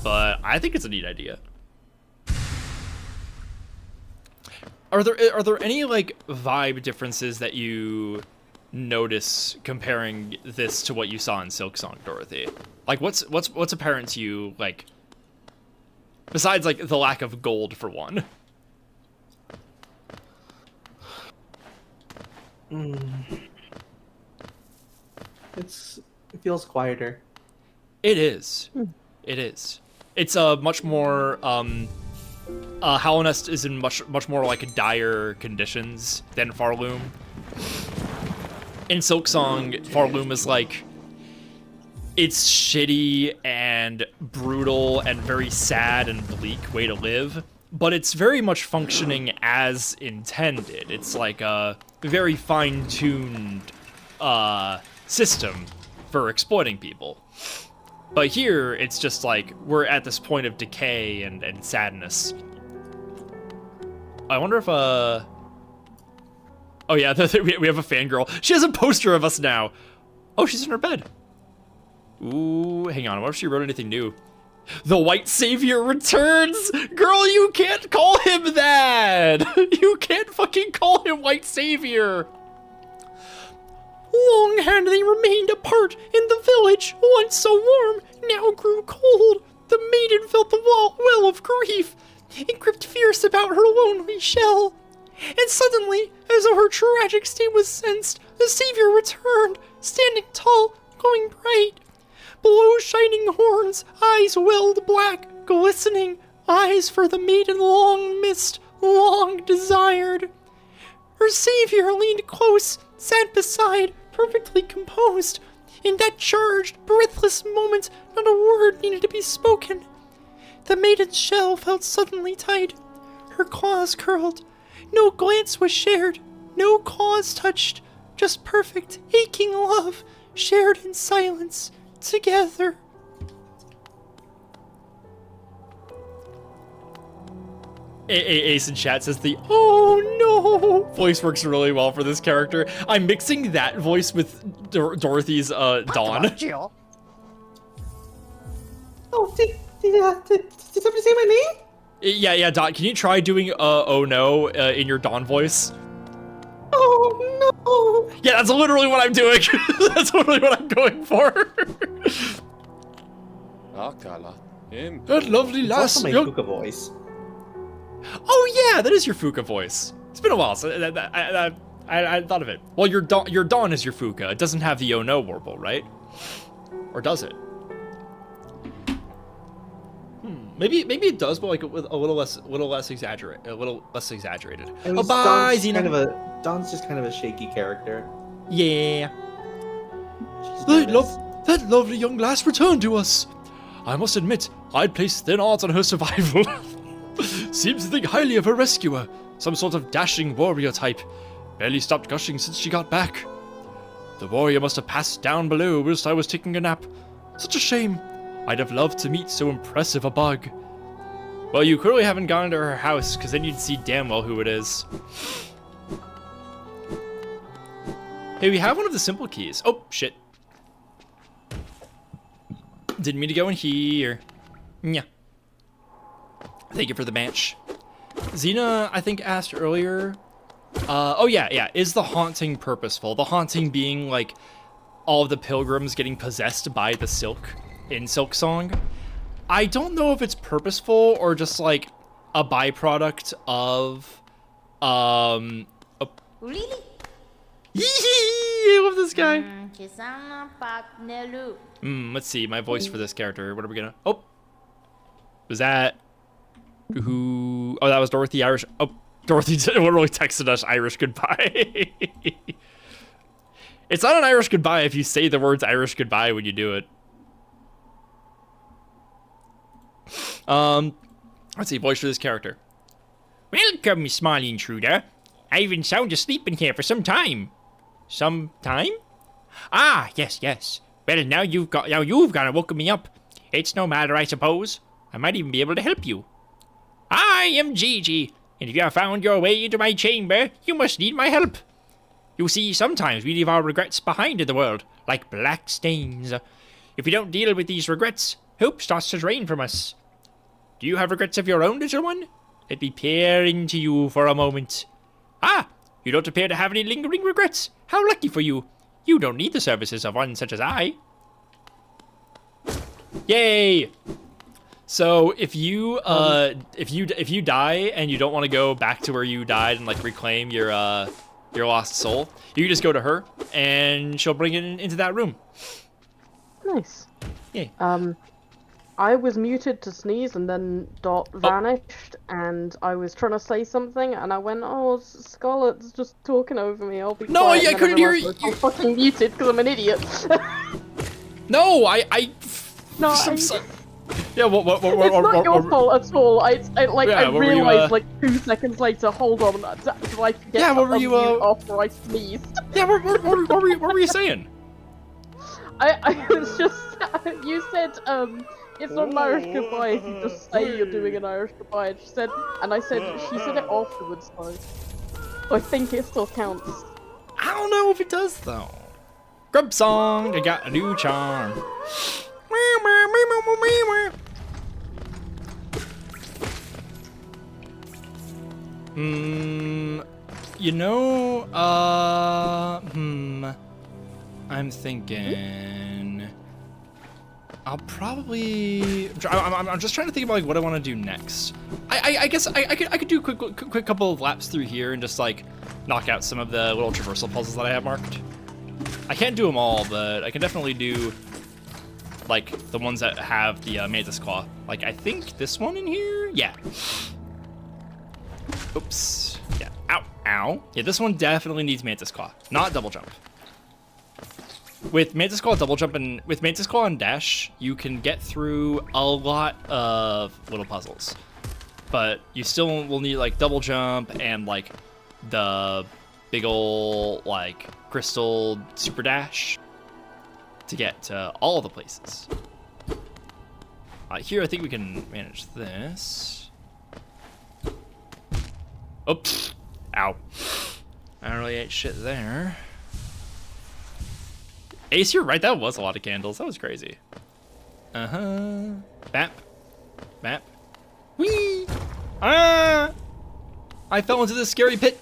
Speaker 1: but I think it's a neat idea. Are there any like vibe differences that you notice comparing this to what you saw in Silksong, Dorothy? Like what's apparent to you, like besides like the lack of gold for one?
Speaker 5: It feels quieter.
Speaker 1: It is. It is. It's a much more Hallownest is in much more like dire conditions than Farloom. In Silksong, Farloom is like, it's shitty and brutal and very sad and bleak way to live, but it's very much functioning as intended. It's like a very fine-tuned system for exploiting people. But here, it's just like, we're at this point of decay and sadness. I wonder if, oh yeah, we have a fangirl. She has a poster of us now. Oh, she's in her bed. Ooh, hang on, I wonder if she wrote anything new. The White Savior returns! Girl, you can't call him that! You can't fucking call him White Savior! Long had they remained apart, and the village, once so warm, now grew cold. The maiden felt the well of grief, and gripped fierce about her lonely shell. And suddenly, as though her tragic state was sensed, the Savior returned, standing tall, glowing bright. Below shining horns, eyes welled black, glistening, eyes for the maiden long missed, long desired. Her Savior leaned close, sat beside, perfectly composed. In that charged, breathless moment, not a word needed to be spoken. The maiden's shell felt suddenly tight. Her claws curled. No glance was shared, no cause touched. Just perfect, aching love, shared in silence, together. Ace in chat says the "oh no" voice works really well for this character. I'm mixing that voice with Dorothy's Dawn.
Speaker 5: Oh, did somebody say my name?
Speaker 1: Yeah, Dawn. Can you try doing "oh no" in your Dawn voice?
Speaker 5: Oh.
Speaker 1: Yeah, that's literally what I'm doing. That's literally what I'm going for. That lovely
Speaker 5: It's
Speaker 1: lass.
Speaker 5: also my Fuka voice.
Speaker 1: Oh yeah, that is your Fuka voice. It's been a while, so I thought of it. Well, your Dawn is your Fuka. It doesn't have the Oh No warble, right? Or does it? Maybe it does, but like with a little less exaggerated.
Speaker 5: I mean,
Speaker 1: Oh, bye,
Speaker 5: Dawn's
Speaker 1: Xena.
Speaker 5: Dawn's just kind of a shaky character.
Speaker 1: Yeah.
Speaker 5: She's
Speaker 1: That
Speaker 5: nervous.
Speaker 1: lovely young lass returned to us. I must admit, I'd placed thin odds on her survival. Seems to think highly of her rescuer. Some sort of dashing warrior type. Barely stopped gushing since she got back. The warrior must have passed down below whilst I was taking a nap. Such a shame. I'd have loved to meet so impressive a bug. Well, you clearly haven't gone to her house, because then you'd see damn well who it is. Hey, we have one of the simple keys. Oh, shit. Didn't mean to go in here. Yeah. Thank you for the bench. Xena, I think, asked earlier. Oh yeah. Is the haunting purposeful? The haunting being like all of the pilgrims getting possessed by the Silk in Silk Song. I don't know if it's purposeful or just like a byproduct of
Speaker 6: Really?
Speaker 1: I love this guy.
Speaker 6: Kisana Patnelu.
Speaker 1: Let's see, my voice for this character. What are we gonna... Oh! Was that... Who... Oh, that was Dorothy Irish... Oh, Dorothy literally texted us Irish goodbye. It's not an Irish goodbye if you say the words Irish goodbye when you do it. Let's see, voice for this character. Welcome, small intruder. I've been sound asleep in here for some time. Some time? Ah, yes. Well, now you've gone and woken me up. It's no matter, I suppose. I might even be able to help you. I am Gigi, and if you have found your way into my chamber, you must need my help. You see, sometimes we leave our regrets behind in the world, like black stains. If we don't deal with these regrets, hope starts to drain from us. Do you have regrets of your own, little one? Let me peer into you for a moment. Ah, you don't appear to have any lingering regrets. How lucky for you. You don't need the services of one such as I. Yay! So if you if you die and you don't want to go back to where you died and like reclaim your lost soul, you can just go to her and she'll bring it into that room.
Speaker 3: Nice.
Speaker 1: Yeah.
Speaker 3: I was muted to sneeze and then Dot vanished and I was trying to say something and I went, oh, Scarlett's just talking over me, I'll be
Speaker 1: No,
Speaker 3: quiet.
Speaker 1: I couldn't hear you.
Speaker 3: I'm fucking muted because I'm an idiot.
Speaker 1: No,
Speaker 3: No,
Speaker 1: yeah, what,
Speaker 3: it's not your fault at all. I realized like 2 seconds later, hold on, do I forget
Speaker 1: Yeah, what were you,
Speaker 3: after I sneezed?
Speaker 1: Yeah, what were you saying?
Speaker 3: I was just, you said, it's not an Irish goodbye if you just say you're doing an Irish goodbye. And she said it afterwards though. So I think it still counts.
Speaker 1: I don't know if it does though. Grub song, they got a new charm. You know, I'm thinking I'll probably. I'm just trying to think about like what I want to do next. I guess I could do a quick couple of laps through here and just like knock out some of the little traversal puzzles that I have marked. I can't do them all, but I can definitely do like the ones that have the Mantis Claw. Like I think this one in here, yeah. Oops. Yeah. Ow. Ow. Yeah, this one definitely needs Mantis Claw, not double jump. With Mantis Claw double jump and with Mantis Claw and dash, you can get through a lot of little puzzles, but you still will need like double jump and like the big ol' like crystal super dash to get to all the places. Here, I think we can manage this. Oops. Ow. I don't really ate shit there. Ace, you're right. That was a lot of candles. That was crazy. Uh-huh. Bap. Bap. Whee! Ah! I fell into this scary pit.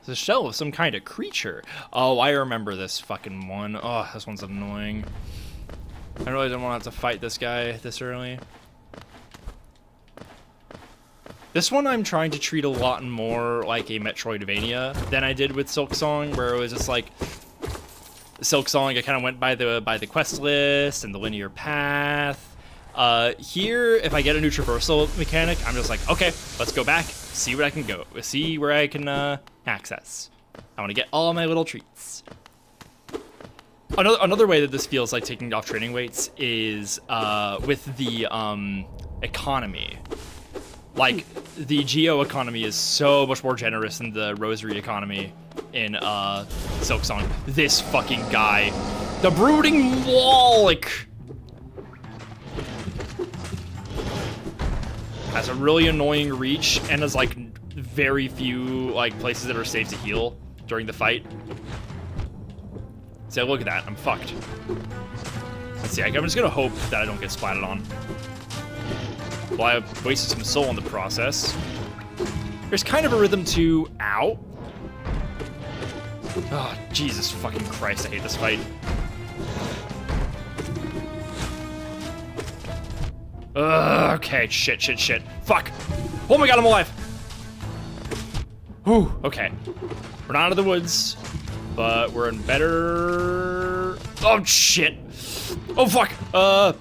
Speaker 1: This The shell of some kind of creature. Oh, I remember this fucking one. Oh, this one's annoying. I really don't want to have to fight this guy this early. This one I'm trying to treat a lot more like a Metroidvania than I did with Silksong, where it was just like Silksong, I kind of went by the quest list and the linear path. Here, if I get a new traversal mechanic, I'm just like, okay, let's go back, see where I can go, see where I can access. I want to get all my little treats. Another way that this feels like taking off training weights is with the economy. Like, the Geo economy is so much more generous than the Rosary economy in Silksong. This fucking guy. The Brooding Moloch! Has a really annoying reach and has, like, very few, like, places that are safe to heal during the fight. See, look at that. I'm fucked. Let's see, I'm just gonna hope that I don't get splatted on. Well, I wasted some soul in the process. There's kind of a rhythm to... Ow. Oh, Jesus fucking Christ, I hate this fight. Okay, shit. Fuck. Oh my god, I'm alive. Whew, okay. We're not out of the woods, but we're in better... Oh, shit. Oh, fuck. Oh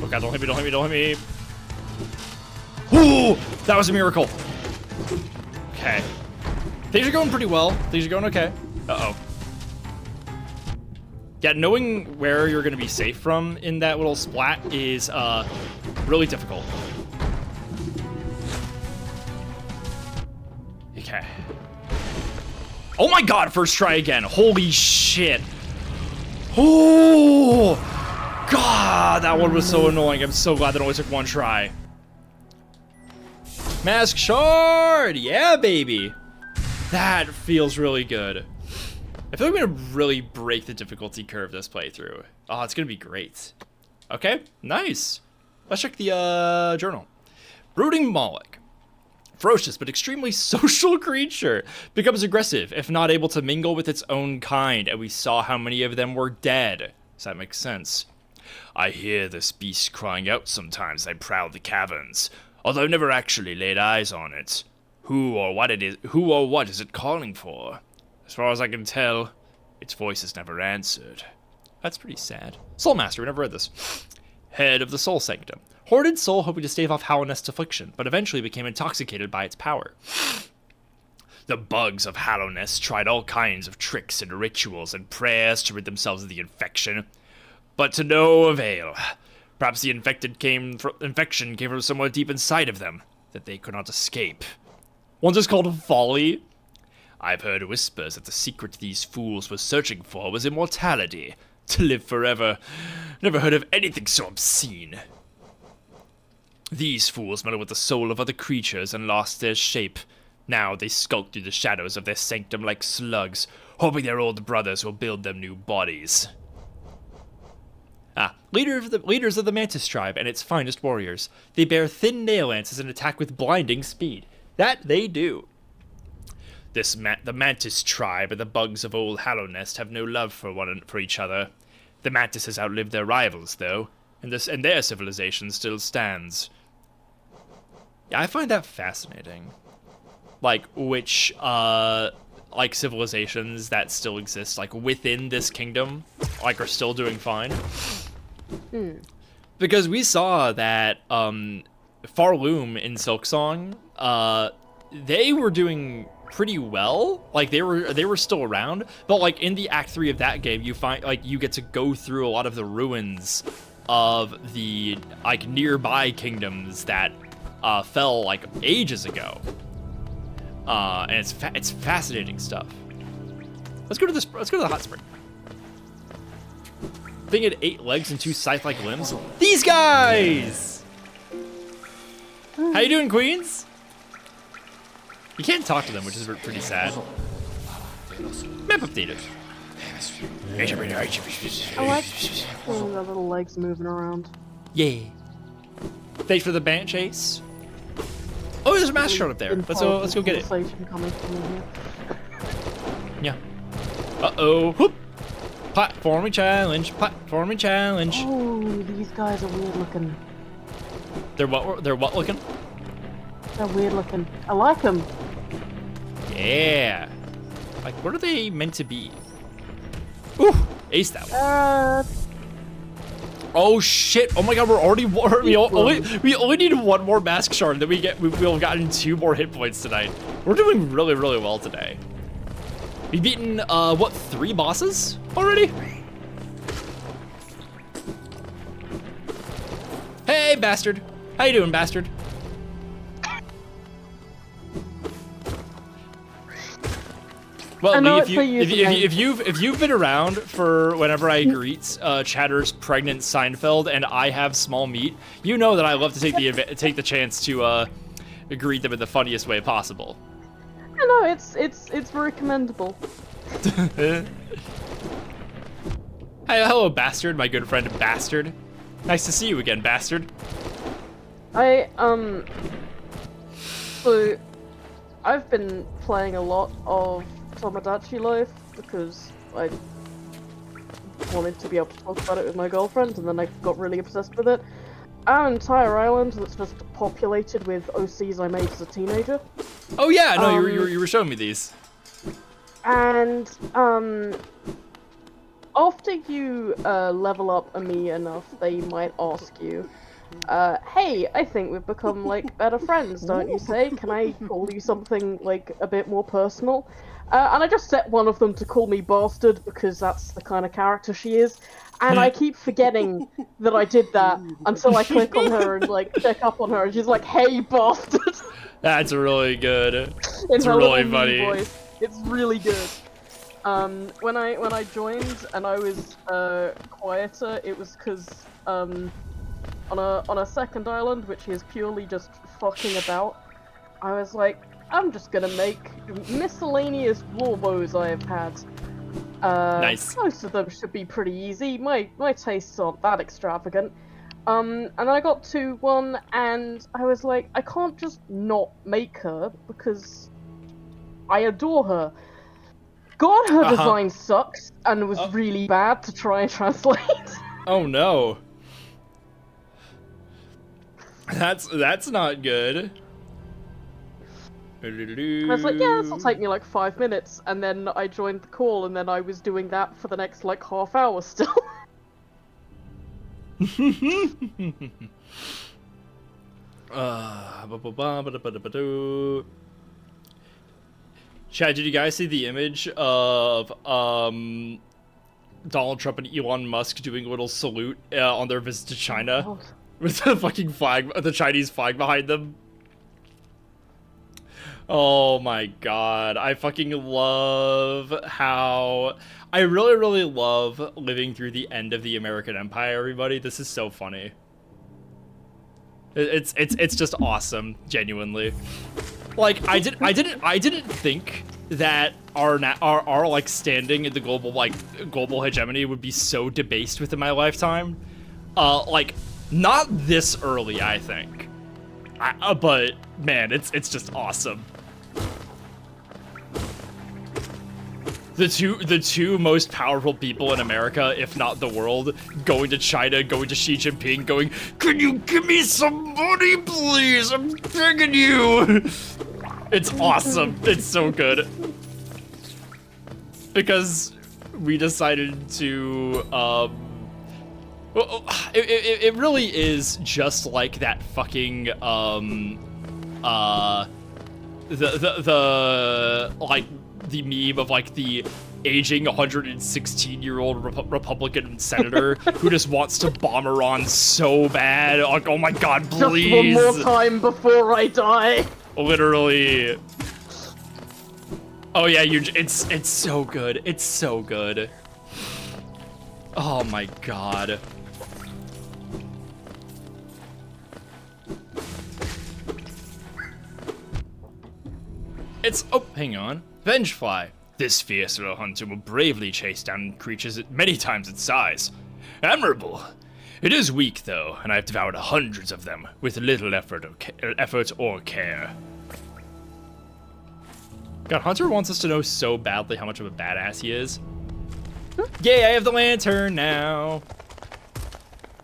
Speaker 1: god, don't hit me. Ooh, that was a miracle. Okay. Things are going pretty well. Things are going okay. Uh-oh. Yeah, knowing where you're going to be safe from in that little splat is really difficult. Okay. Oh my god, first try again. Holy shit. Oh, god, that one was so annoying. I'm so glad that only took one try. Mask Shard! Yeah, baby! That feels really good. I feel like I'm gonna really break the difficulty curve this playthrough. Oh, it's gonna be great. Okay, nice. Let's check the journal. Brooding Moloch. Ferocious but extremely social creature. Becomes aggressive if not able to mingle with its own kind, and we saw how many of them were dead. Does that make sense? I hear this beast crying out sometimes as I prowl the caverns, although I've never actually laid eyes on it. Who or what is it calling for? As far as I can tell, its voice is never answered. That's pretty sad. Soul Master, we never read this. Head of the Soul Sanctum. Hoarded soul hoping to stave off Hallownest's affliction, but eventually became intoxicated by its power. The bugs of Hallownest tried all kinds of tricks and rituals and prayers to rid themselves of the infection, but to no avail. Perhaps the infection came from somewhere deep inside of them that they could not escape. One's is called Folly. I've heard whispers that the secret these fools were searching for was immortality, to live forever. Never heard of anything so obscene. These fools meddled with the soul of other creatures and lost their shape. Now they skulk through the shadows of their sanctum like slugs, hoping their old brothers will build them new bodies. Leaders of the Mantis tribe and its finest warriors. They bear thin nail lances and attack with blinding speed. That they do. The Mantis tribe and the bugs of old Hallownest have no love for each other. The Mantises outlived their rivals, though, and their civilization still stands. Yeah, I find that fascinating. Like, which, like, civilizations that still exist, like, within this kingdom, like, are still doing fine. Because we saw that, Farloom in Silksong, they were doing pretty well. Like, they were still around, but, like, in the Act 3 of that game, you find, like, you get to go through a lot of the ruins of the, like, nearby kingdoms that, fell, like, ages ago. And it's fascinating stuff. Let's go to the hot spring. Thing had 8 legs and 2 scythe-like limbs. These guys! How you doing, queens? You can't talk to them, which is pretty sad. Map updated.
Speaker 3: I like seeing the little legs moving around.
Speaker 1: Yeah. Thanks for the band chase. Oh, there's a mask shard up there. Let's go get it.
Speaker 3: Conversation coming from in here.
Speaker 1: Yeah. Uh-oh. Whoop. Platforming challenge. Platforming challenge.
Speaker 3: Oh, these guys are weird looking.
Speaker 1: They're what looking?
Speaker 3: They're weird looking. I like them.
Speaker 1: Yeah. Like, what are they meant to be? Ooh, ace that one. Oh shit! Oh my god, we only need one more mask shard. Then we'll have gotten 2 more hit points tonight. We're doing really well today. We've beaten what, 3 bosses already? Hey, bastard! How you doing, bastard? Well, Lee, if you've been around for whenever I greet Chatter's pregnant Seinfeld and I have small meat, you know that I love to take the chance to greet them in the funniest way possible.
Speaker 3: I know it's very commendable.
Speaker 1: Hey, hello, bastard, my good friend, bastard. Nice to see you again, bastard.
Speaker 3: So I've been playing a lot of Tomodachi Life because I wanted to be able to talk about it with my girlfriend, and then I got really obsessed with it. Our entire island that's just populated with OCs I made as a teenager.
Speaker 1: Oh yeah, no, you were showing me these.
Speaker 3: And after you level up me enough, they might ask you, hey, I think we've become like better friends, don't you say? Can I call you something like a bit more personal? And I just set one of them to call me bastard because that's the kind of character she is. And I keep forgetting that I did that until I click on her and like check up on her, and she's like, "Hey, bastard!"
Speaker 1: That's really good.
Speaker 3: It's
Speaker 1: really funny.
Speaker 3: Voice. It's really good. When I joined and I was quieter, it was because on a second island, which is purely just fucking about, I was like, I'm just gonna make miscellaneous warbows I have had.
Speaker 1: Nice.
Speaker 3: Most of them should be pretty easy. My tastes aren't that extravagant. And then I got to one, and I was like, I can't just not make her because I adore her. God, her design sucks and was really bad to try and translate.
Speaker 1: Oh no. That's not good.
Speaker 3: I was like, yeah, this will take me like 5 minutes, and then I joined the call, and then I was doing that for the next like half hour still.
Speaker 1: Chad, did you guys see the image of Donald Trump and Elon Musk doing a little salute on their visit to China with the fucking flag, the Chinese flag behind them? Oh my god, I fucking love how... I really love living through the end of the American Empire, everybody. This is so funny. It's just awesome, genuinely. Like, I didn't think that our like standing in the global hegemony would be so debased within my lifetime. Like, not this early, I think. But man, it's just awesome. The two most powerful people in America, if not the world, going to China, going to Xi Jinping, going, "Can you give me some money, please? I'm begging you." It's awesome. It's so good. Because we decided to, it really is just like that fucking, the meme of like the aging 116-year-old Republican senator who just wants to bomb Iran so bad. Like, oh my god, please.
Speaker 3: Just one more time before I die.
Speaker 1: Literally. Oh yeah, it's so good. It's so good. Oh my god. It's, oh, hang on. Vengefly. This fierce little hunter will bravely chase down creatures many times its size. Admirable. It is weak, though, and I've devoured hundreds of them with little effort or care. God, Hunter wants us to know so badly how much of a badass he is. Yay, I have the lantern now.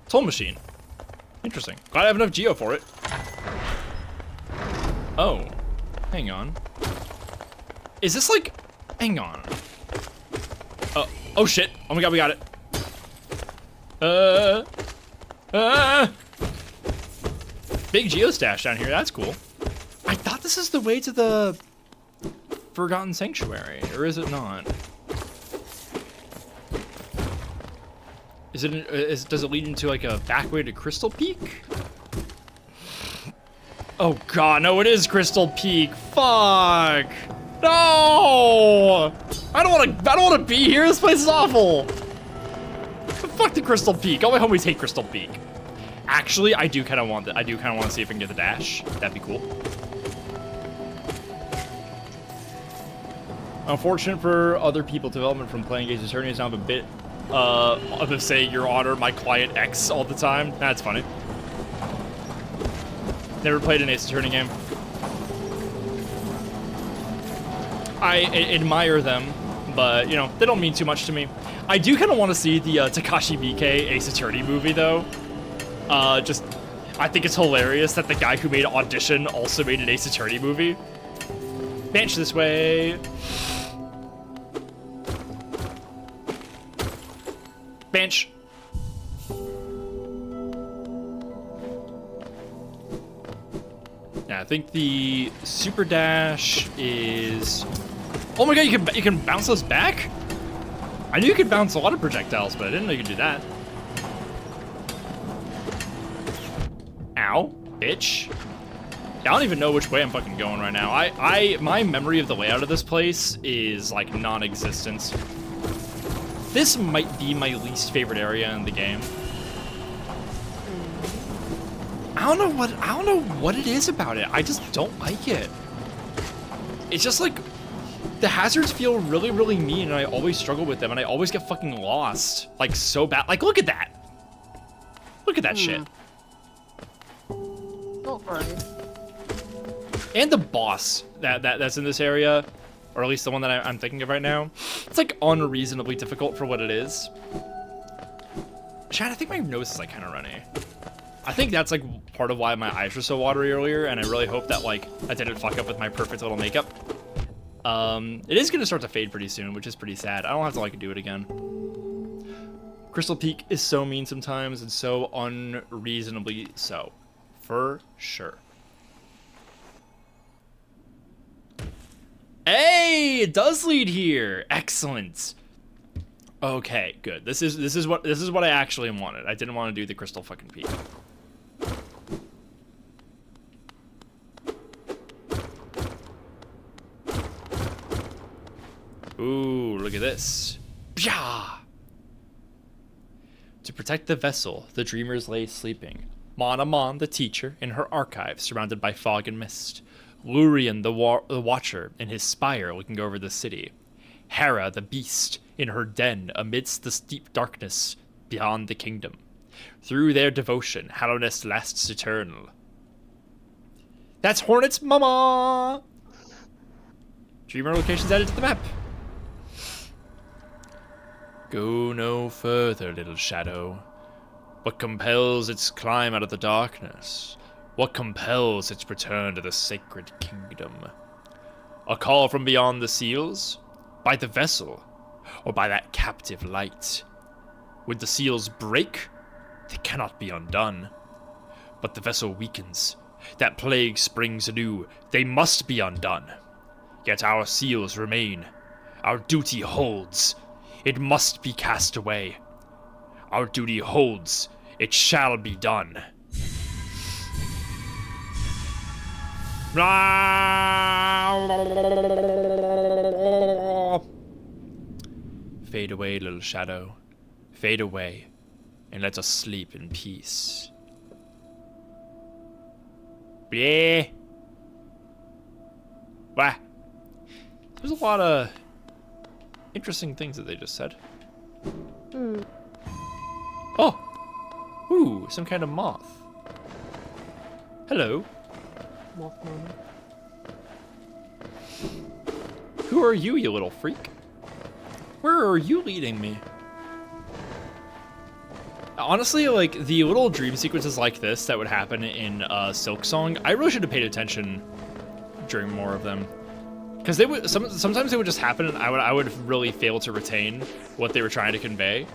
Speaker 1: Toll machine. Interesting. Glad I have enough geo for it. Oh. Hang on. Is this like... Hang on. Oh shit. Oh my god, we got it. Big geostash down here. That's cool. I thought this is the way to the Forgotten Sanctuary, or is it not? Is it? Does it lead into like a back way to Crystal Peak? Oh god, no! It is Crystal Peak. Fuck! No! I don't want to be here. This place is awful. Fuck the Crystal Peak. All my homies hate Crystal Peak. Actually, I do kind of want that. I do kind of want to see if I can get the dash. That'd be cool. Unfortunate for other people, development from playing Ace Attorney is now a bit of say Your Honor, my client X all the time. That's funny. Never played an Ace Attorney game. I admire them, but you know they don't mean too much to me. I do kind of want to see the Takashi Miike Ace Attorney movie though. I think it's hilarious that the guy who made Audition also made an Ace Attorney movie. Bench this way. Bench. Yeah, I think the super dash is... Oh my god, you can bounce those back? I knew you could bounce a lot of projectiles, but I didn't know you could do that. Ow, bitch. I don't even know which way I'm fucking going right now. My memory of the layout of this place is like non-existent. This might be my least favorite area in the game. I don't know what it is about it. I just don't like it. It's just like the hazards feel really, really mean, and I always struggle with them, and I always get fucking lost. Like so bad. Like look at that. Look at that shit.
Speaker 3: Not very.
Speaker 1: And the boss that's in this area, or at least the one that I'm thinking of right now, it's like unreasonably difficult for what it is. Chad, I think my nose is like kind of runny. I think that's like part of why my eyes were so watery earlier, and I really hope that like I didn't fuck up with my perfect little makeup. It is gonna start to fade pretty soon, which is pretty sad. I don't have to like do it again. Crystal Peak is so mean sometimes, and so unreasonably so, for sure. Hey, it does lead here. Excellent. Okay, good. This is what I actually wanted. I didn't want to do the Crystal fucking Peak. Ooh, look at this. Psha! To protect the vessel, the dreamers lay sleeping. Mon Amon, the teacher, in her archive, surrounded by fog and mist. Lurien, the watcher, in his spire looking over the city. Hera, the beast, in her den amidst the steep darkness beyond the kingdom. Through their devotion, Hallownest lasts eternal. That's Hornet's mama! Dreamer locations added to the map. Go no further, little shadow. What compels its climb out of the darkness? What compels its return to the sacred kingdom? A call from beyond the seals? By the vessel? Or by that captive light? Would the seals break? They cannot be undone. But the vessel weakens. That plague springs anew. They must be undone. Yet our seals remain. Our duty holds. It must be cast away. Our duty holds. It shall be done. Fade away, little shadow. Fade away, and let us sleep in peace. Yeah. Wah. There's a lot of interesting things that they just said. Oh. Ooh, some kind of moth. Hello.
Speaker 3: Mothman.
Speaker 1: Who are you, you little freak? Where are you leading me? Honestly, like, the little dream sequences like this that would happen in Silk Song, I really should have paid attention during more of them. Because they would sometimes they would just happen, and I would really fail to retain what they were trying to convey.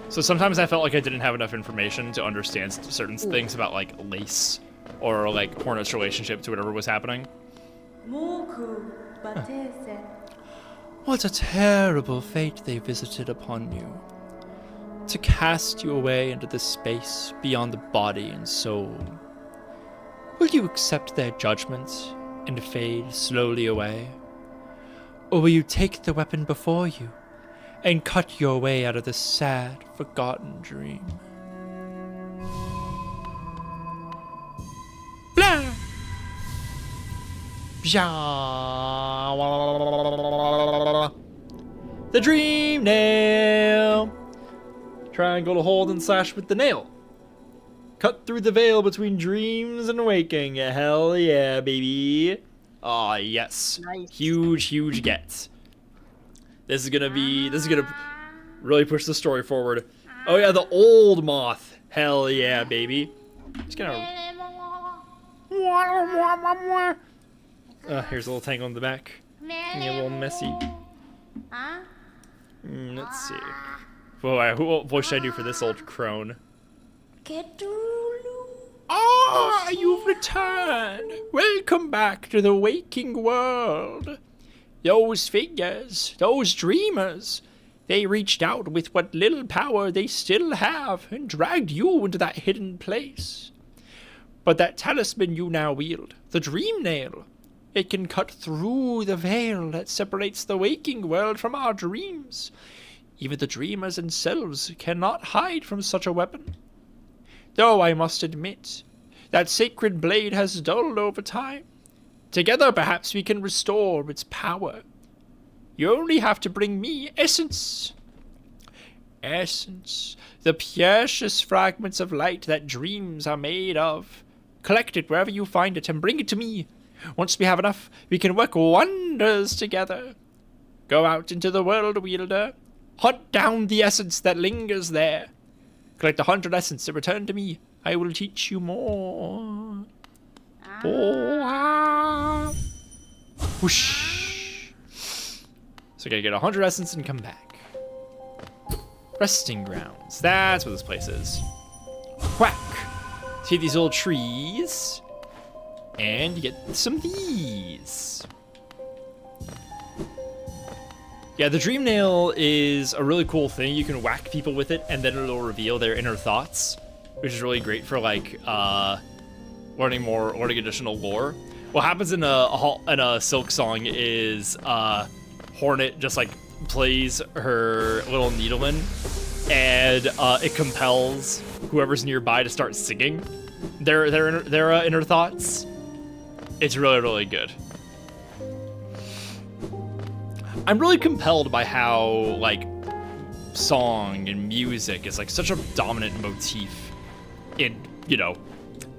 Speaker 1: So sometimes I felt like I didn't have enough information to understand certain things about, like, Lace or, like, Hornet's relationship to whatever was happening. What a terrible fate they visited upon you, to cast you away into the space beyond the body and soul. Will you accept their judgment and fade slowly away? Or will you take the weapon before you and cut your way out of this sad, forgotten dream? Blah! The dream nail. Triangle to hold and slash with the nail. Cut through the veil between dreams and waking. Hell yeah, baby. Aw, yes.
Speaker 3: Nice.
Speaker 1: Huge get. This is gonna really push the story forward. Oh yeah, the old moth. Hell yeah, baby. Just gonna. Here's a little tangle in the back. A little messy. Let's see. What voice should I do for this old crone? Ah, you've returned. Welcome back to the waking world. Those figures, those dreamers, they reached out with what little power they still have and dragged you into that hidden place. But that talisman you now wield, the Dream Nail, it can cut through the veil that separates the waking world from our dreams. Even the dreamers themselves cannot hide from such a weapon. Though I must admit, that sacred blade has dulled over time. Together, perhaps we can restore its power. You only have to bring me essence. Essence, the precious fragments of light that dreams are made of. Collect it wherever you find it and bring it to me. Once we have enough, we can work wonders together. Go out into the world, wielder. Hunt down the essence that lingers there. Collect 100 essence and return to me. I will teach you more. Whoosh. So I gotta get 100 essence and come back. Resting grounds. That's what this place is. Whack. See these old trees. And you get some of these. Yeah, the Dream Nail is a really cool thing. You can whack people with it, and then it'll reveal their inner thoughts, which is really great for, like, learning additional lore. What happens in a Silk Song is Hornet just, like, plays her little needleman, and it compels whoever's nearby to start singing their inner thoughts. It's really good. I'm really compelled by how, like, song and music is, like, such a dominant motif in, you know,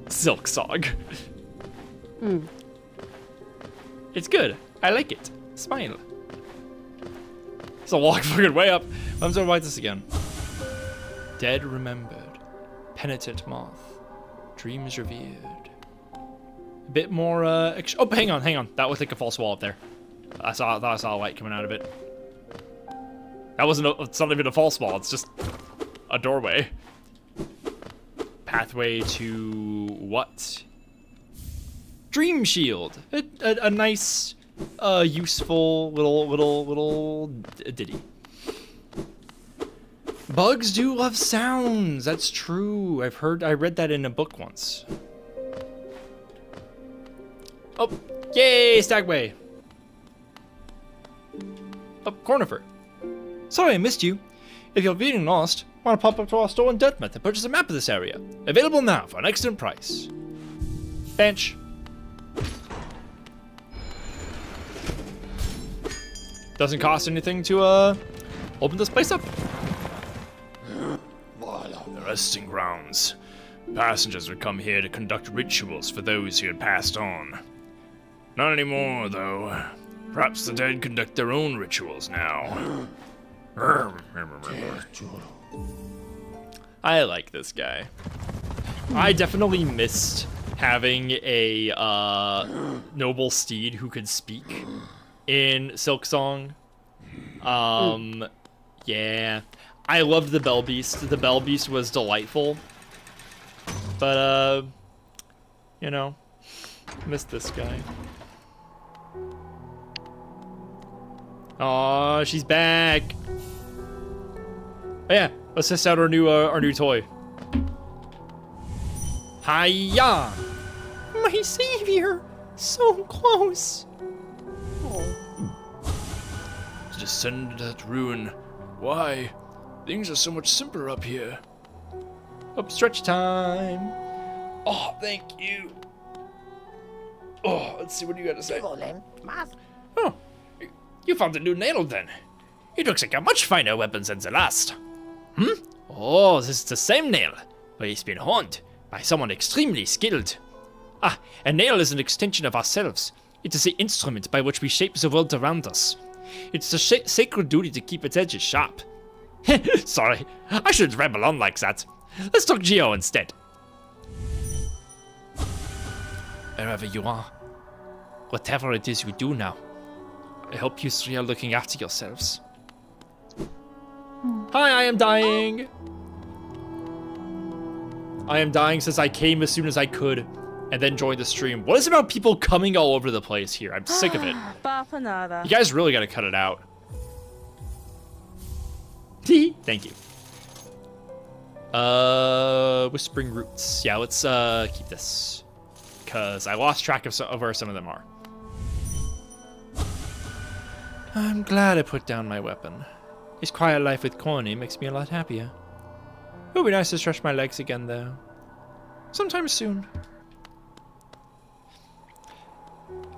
Speaker 1: Silk Song. It's good. I like it. Smile. So walk fucking way up. I'm gonna write this again. Dead remembered. Penitent moth. Dreams revered. A bit more, oh, hang on. That looked like a false wall up there. I thought I saw a light coming out of it. It's not even a false wall, it's just a doorway. Pathway to what? Dream Shield. A nice, useful little ditty. Bugs do love sounds. That's true. I read that in a book once. Oh, yay, Stagway. Oh, Cornifer. Sorry I missed you. If you're feeling lost, want to pop up to our store in Dirtmouth and purchase a map of this area. Available now for an excellent price. Bench. Doesn't cost anything to open this place up.
Speaker 2: The resting grounds. Passengers would come here to conduct rituals for those who had passed on. Not anymore, though. Perhaps the dead conduct their own rituals now.
Speaker 1: I like this guy. I definitely missed having a noble steed who could speak in Silksong. Yeah. I loved the Bell Beast. The Bell Beast was delightful. But, you know, missed this guy. Aw, she's back. Oh, yeah, let's test out our new toy. Hiya! My savior, so close.
Speaker 2: To descend to that ruin. Why? Things are so much simpler up here.
Speaker 1: Up stretch time.
Speaker 2: Oh, thank you. Oh, let's see what you got to say.
Speaker 1: Oh, you found a new nail then. It looks like a much finer weapon than the last. Oh, this is the same nail, but it's been honed by someone extremely skilled. Ah, a nail is an extension of ourselves. It is the instrument by which we shape the world around us. It's a sacred duty to keep its edges sharp. Sorry, I shouldn't ramble on like that. Let's talk Geo instead. Wherever you are, whatever it is you do now, I hope you three are looking after yourselves. Hi, I am dying. I am dying since I came as soon as I could and then joined the stream. What is it about people coming all over the place here? I'm sick of it.
Speaker 4: Bapanada.
Speaker 1: You guys really gotta cut it out. Thank you. Whispering Roots. Yeah, let's keep this. Because I lost track of where some of them are. I'm glad I put down my weapon. His quiet life with Corny makes me a lot happier. It would be nice to stretch my legs again, though. Sometime soon.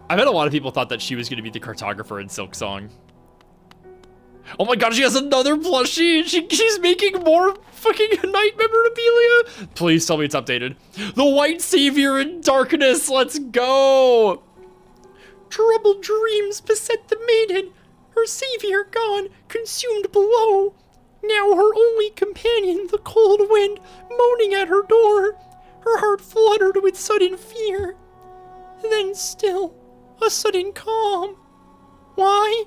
Speaker 1: I bet a lot of people thought that she was going to be the cartographer in Silksong. Oh my god, she has another plushie! She's making more fucking Night Memorabilia! Please tell me it's updated. The White Savior in Darkness, let's go! Troubled dreams beset the maiden. Her savior gone, consumed below. Now her only companion, the cold wind, moaning at her door. Her heart fluttered with sudden fear. Then still, a sudden calm. Why?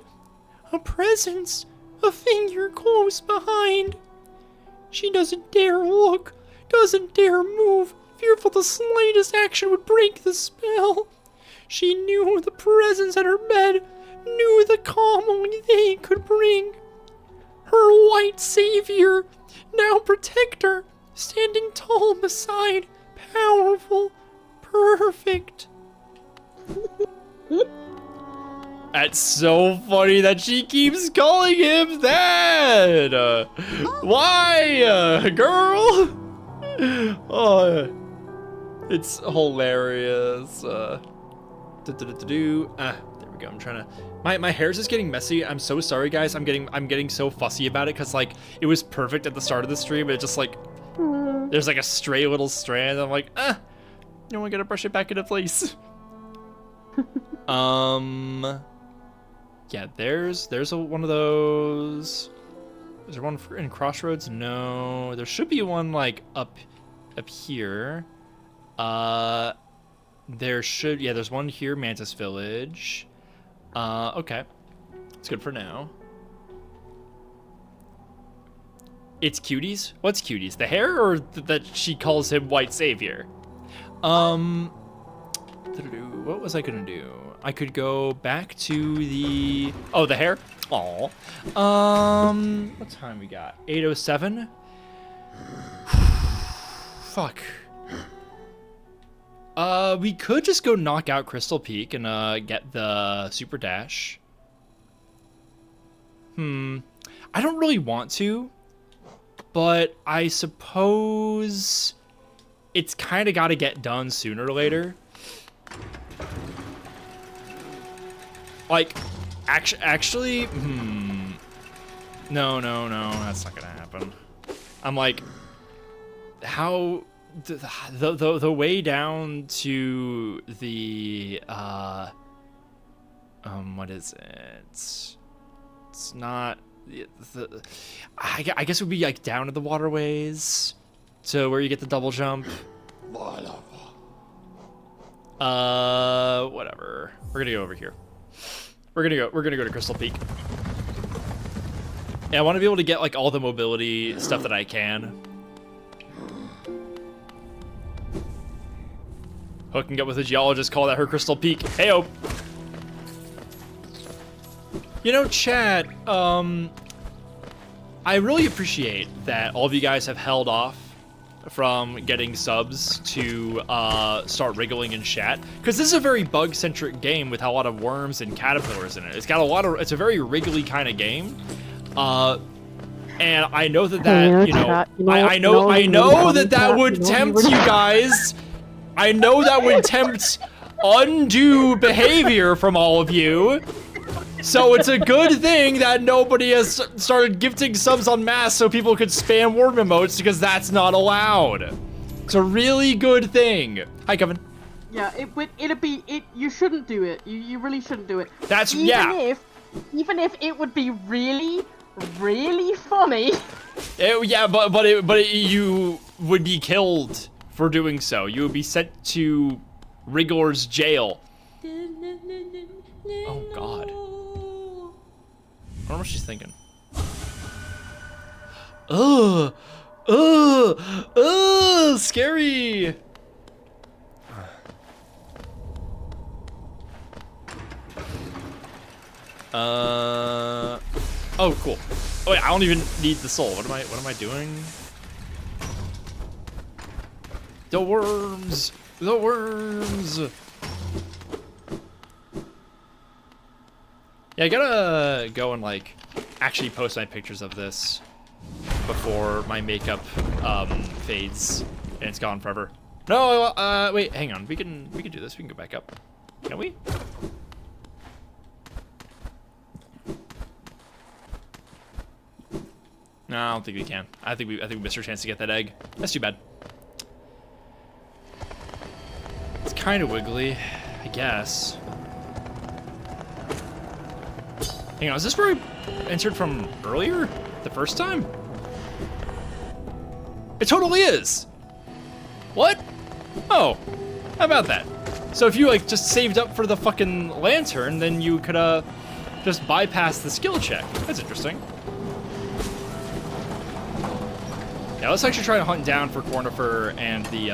Speaker 1: A presence, a figure close behind. She doesn't dare look, doesn't dare move, fearful the slightest action would break the spell. She knew the presence at her bed, knew the calm only they could bring. Her white savior, now protector, standing tall beside, powerful, perfect. That's so funny that she keeps calling him that. Why, girl? Oh, it's hilarious. There we go. I'm trying to. My hair's just getting messy. I'm so sorry, guys. I'm getting so fussy about it because like it was perfect at the start of the stream, but it just like there's like a stray little strand. I'm like, no, I gotta brush it back into place. Yeah, there's one of those. Is there one in Crossroads? No, there should be one like up here. There's one here, Mantis Village. Okay, it's good for now. It's Cuties? What's Cuties? The hair or that she calls him White Savior? What was I gonna do? I could go back to the... Oh, the hair? Aw. What time we got? 8:07? Fuck. We could just go knock out Crystal Peak and get the Super Dash. I don't really want to, but I suppose it's kind of got to get done sooner or later. Like, actually, no, that's not gonna happen. I'm like, how the way down to the what is it? It's not. I guess it would be like down to the waterways, to where you get the double jump. Whatever. We're gonna go over here. We're gonna go to Crystal Peak. Yeah, I want to be able to get like all the mobility stuff that I can. Hooking up with a geologist, call that her Crystal Peak. Heyo. You know, chat, I really appreciate that all of you guys have held off from getting subs to start wriggling in chat, because this is a very bug-centric game with a lot of worms and caterpillars in it. It's got a lot of, it's a very wriggly kind of game, and I know that I know that would tempt you guys. I know that would tempt undue behavior from all of you. So it's a good thing that nobody has started gifting subs en masse so people could spam word emotes, because that's not allowed. It's a really good thing. Hi, Kevin.
Speaker 3: Yeah, it'd be you shouldn't do it. You really shouldn't do it.
Speaker 1: That's
Speaker 3: Even if it would be really, really funny.
Speaker 1: But you would be killed for doing so. You would be sent to Wriggler's jail. Oh God. I don't know what she's thinking. Scary. Oh, cool. Oh wait, I don't even need the soul. What am I doing? The worms. The worms. Yeah, I gotta go and like actually post my pictures of this before my makeup fades and it's gone forever. No, wait, hang on. We can do this. We can go back up. Can we? No, I don't think we can. I think we missed our chance to get that egg. That's too bad. It's kind of wiggly, I guess. Hang on, is this where I entered from earlier? The first time? It totally is! What? Oh, how about that? So if you like just saved up for the fucking lantern, then you could just bypass the skill check. That's interesting. Yeah, let's actually try to hunt down for Cornifer and the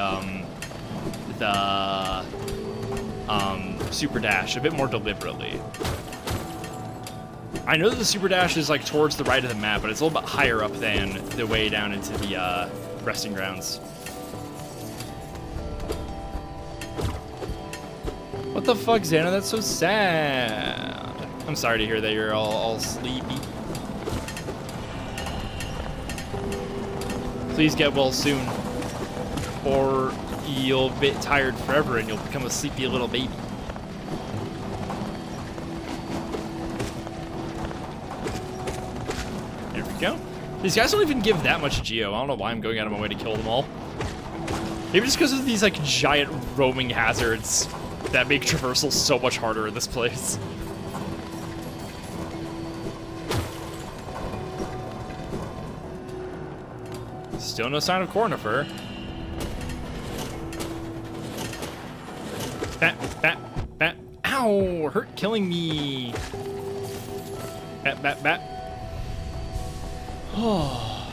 Speaker 1: super dash a bit more deliberately. I know that the super dash is like towards the right of the map, but it's a little bit higher up than the way down into the resting grounds. What the fuck, Xana? That's so sad. I'm sorry to hear that you're all sleepy. Please get well soon, or you'll be tired forever and you'll become a sleepy little baby. There we go. These guys don't even give that much geo. I don't know why I'm going out of my way to kill them all. Maybe just because of these like giant roaming hazards that make traversal so much harder in this place. Still no sign of Cornifer. Bat, bat, bat. Ow! Hurt killing me. Bat, bat, bat. Oh.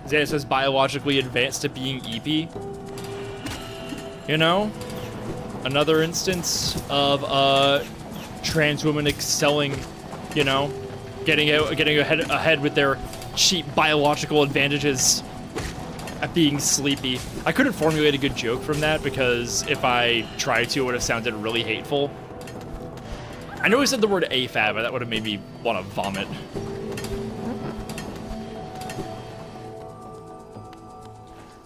Speaker 1: Xana says biologically advanced to being EP. You know? Another instance of a trans woman excelling, you know? Getting ahead with their cheap biological advantages at being sleepy. I couldn't formulate a good joke from that because if I tried to, it would have sounded really hateful. I know I said the word AFAB, but that would have made me want to vomit.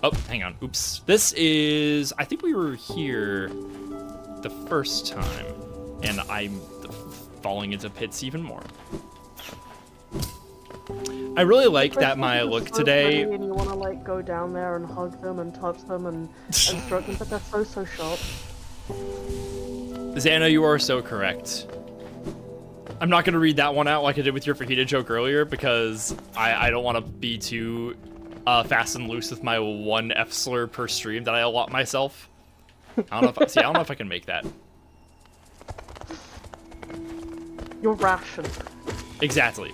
Speaker 1: Oh, hang on. Oops. This is... I think we were here the first time, and I'm falling into pits even more. I really like that my look today.
Speaker 3: And you want to like go down there and hug them and touch them and stroke them, but they're so sharp.
Speaker 1: Xana, you are so correct. I'm not gonna read that one out like I did with your fajita joke earlier because I don't want to be too fast and loose with my one F slur per stream that I allot myself. I don't know if I can make that.
Speaker 3: You're ration.
Speaker 1: Exactly.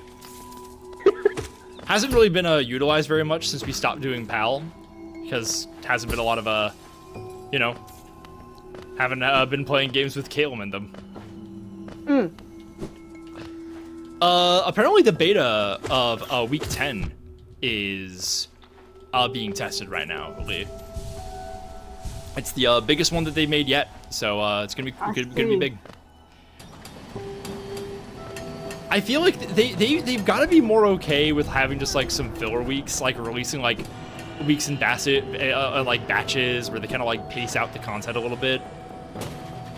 Speaker 1: Hasn't really been utilized very much since we stopped doing PAL, because it hasn't been a lot of you know, haven't been playing games with Caleb in them. Apparently the beta of week 10 is being tested right now, I believe. It's the biggest one that they made yet, so it's gonna be big. I feel like they've got to be more okay with having just like some filler weeks, like releasing like weeks in like batches where they kind of like pace out the content a little bit.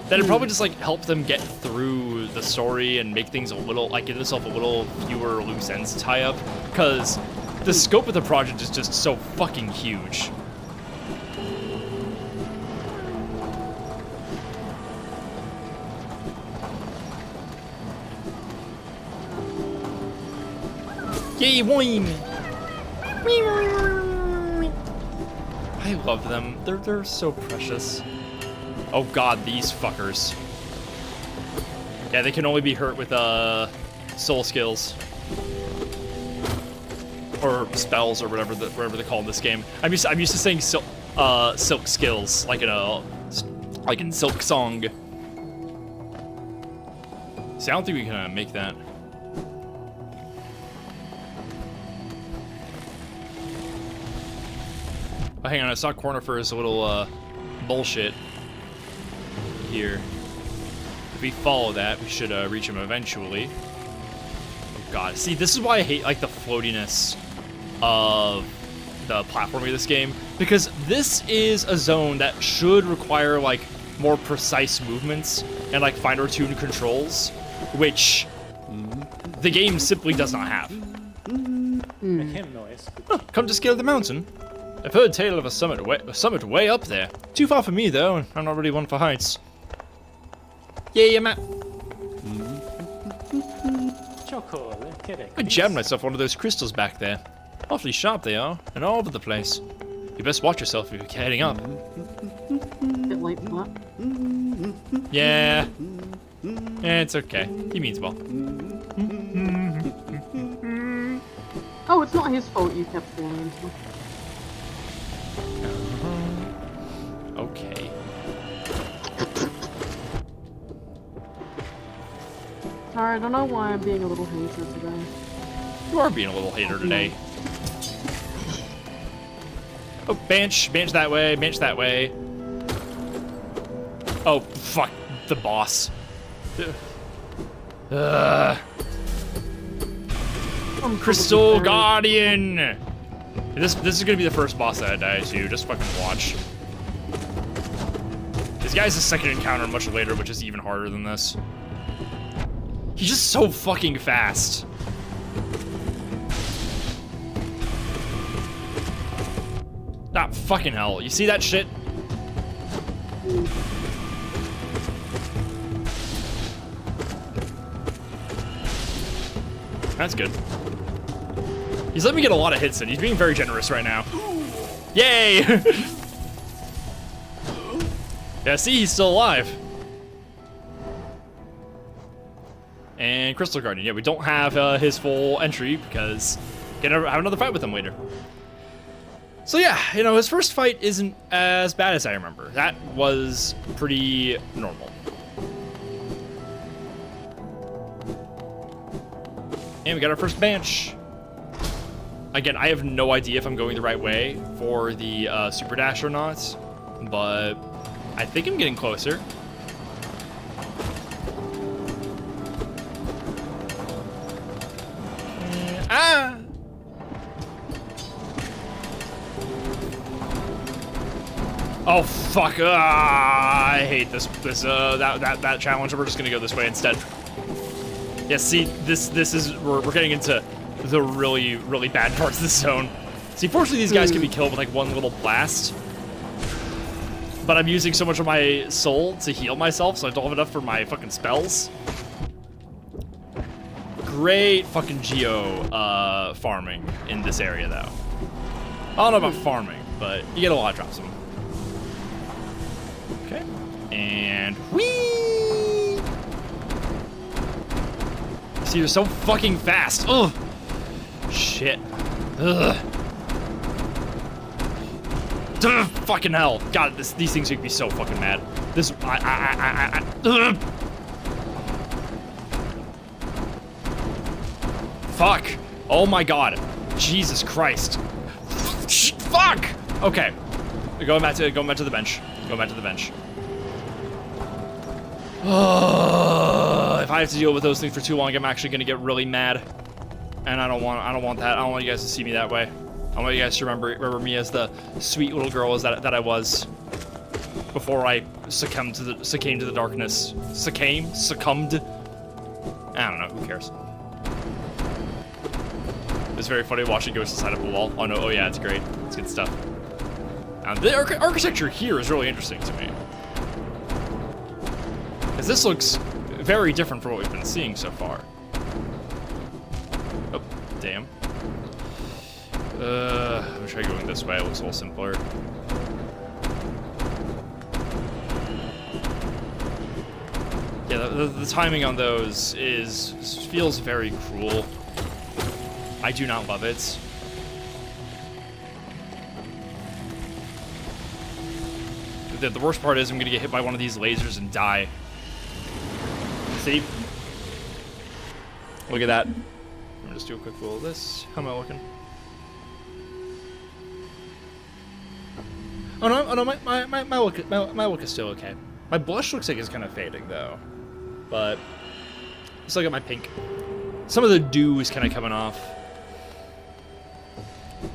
Speaker 1: That'd probably just like help them get through the story and make things a little like give themselves a little fewer loose ends to tie up, because the scope of the project is just so fucking huge. Yay, wine! I love them. They're so precious. Oh god, these fuckers. Yeah, they can only be hurt with soul skills. Or spells or whatever they call in this game. I'm used to saying silk skills, like in Silk Song. See, I don't think we can make that. Oh, hang on, I saw Cornifer's little bullshit here. If we follow that, we should reach him eventually. Oh god, see, this is why I hate like the floatiness of the platforming of this game, because this is a zone that should require like more precise movements and like finer tuned controls, which the game simply does not have. Oh, come to scale the mountain. I've heard tale of a summit way up there. Too far for me though, and I'm not really one for heights. Yeah, Matt. I jammed myself onto those crystals back there. Awfully sharp they are, and all over the place. You best watch yourself if you're heading up.
Speaker 3: Bit late for that.
Speaker 1: Yeah. It's okay. He means well.
Speaker 3: Oh, it's not his fault you kept falling into them.
Speaker 1: Okay.
Speaker 3: Sorry, I don't know why I'm being a little hater today.
Speaker 1: You are being a little hater today. Oh, bench that way, bench that way. Oh, fuck, the boss. Crystal Guardian! This is gonna be the first boss that I die to, just fucking watch. This guy's a second encounter much later, which is even harder than this. He's just so fucking fast. Ah, fucking hell. You see that shit? That's good. He's letting me get a lot of hits in. He's being very generous right now. Yay! Yeah, see, he's still alive. And Crystal Guardian. Yeah, we don't have his full entry because we're gonna have another fight with him later. So yeah, you know, his first fight isn't as bad as I remember. That was pretty normal. And we got our first bench. Again, I have no idea if I'm going the right way for the super dash or not, but I think I'm getting closer. Ah! Oh fuck! I hate this that challenge. We're just gonna go this way instead. Yeah, see, this is we're getting into the really bad parts of the zone. See, fortunately these guys can be killed with like one little blast, but I'm using so much of my soul to heal myself, so I don't have enough for my fucking spells. great fucking geo farming in this area, though. I don't know about farming, but you get a lot of drops of them. Okay. And whee! See, you're so fucking fast. Ugh. Shit. Ugh. Ugh. Fucking hell. God, these things make me so fucking mad. This, ugh. Fuck. Oh my god. Jesus Christ. Fuck. Okay. Going back to the bench. Going back to the bench. If I have to deal with those things for too long, I'm actually gonna get really mad. And I don't want that. I don't want you guys to see me that way. I want you guys to remember me as the sweet little girl that I was before I succumbed to the darkness. Succumbed. I don't know. Who cares? It's very funny watching ghosts inside of a wall. Oh no! Oh yeah, it's great. It's good stuff. The architecture here is really interesting to me, because this looks very different from what we've been seeing so far. Oh, damn. I'm gonna try going this way. It looks a little simpler. Yeah, the timing on those feels very cruel. I do not love it. The worst part is I'm gonna get hit by one of these lasers and die. See? Look at that. I'm gonna just do a quick roll of this. How am I looking? Oh no, my look is still okay. My blush looks like it's kind of fading though. But still got my pink. Some of the dew is kind of coming off.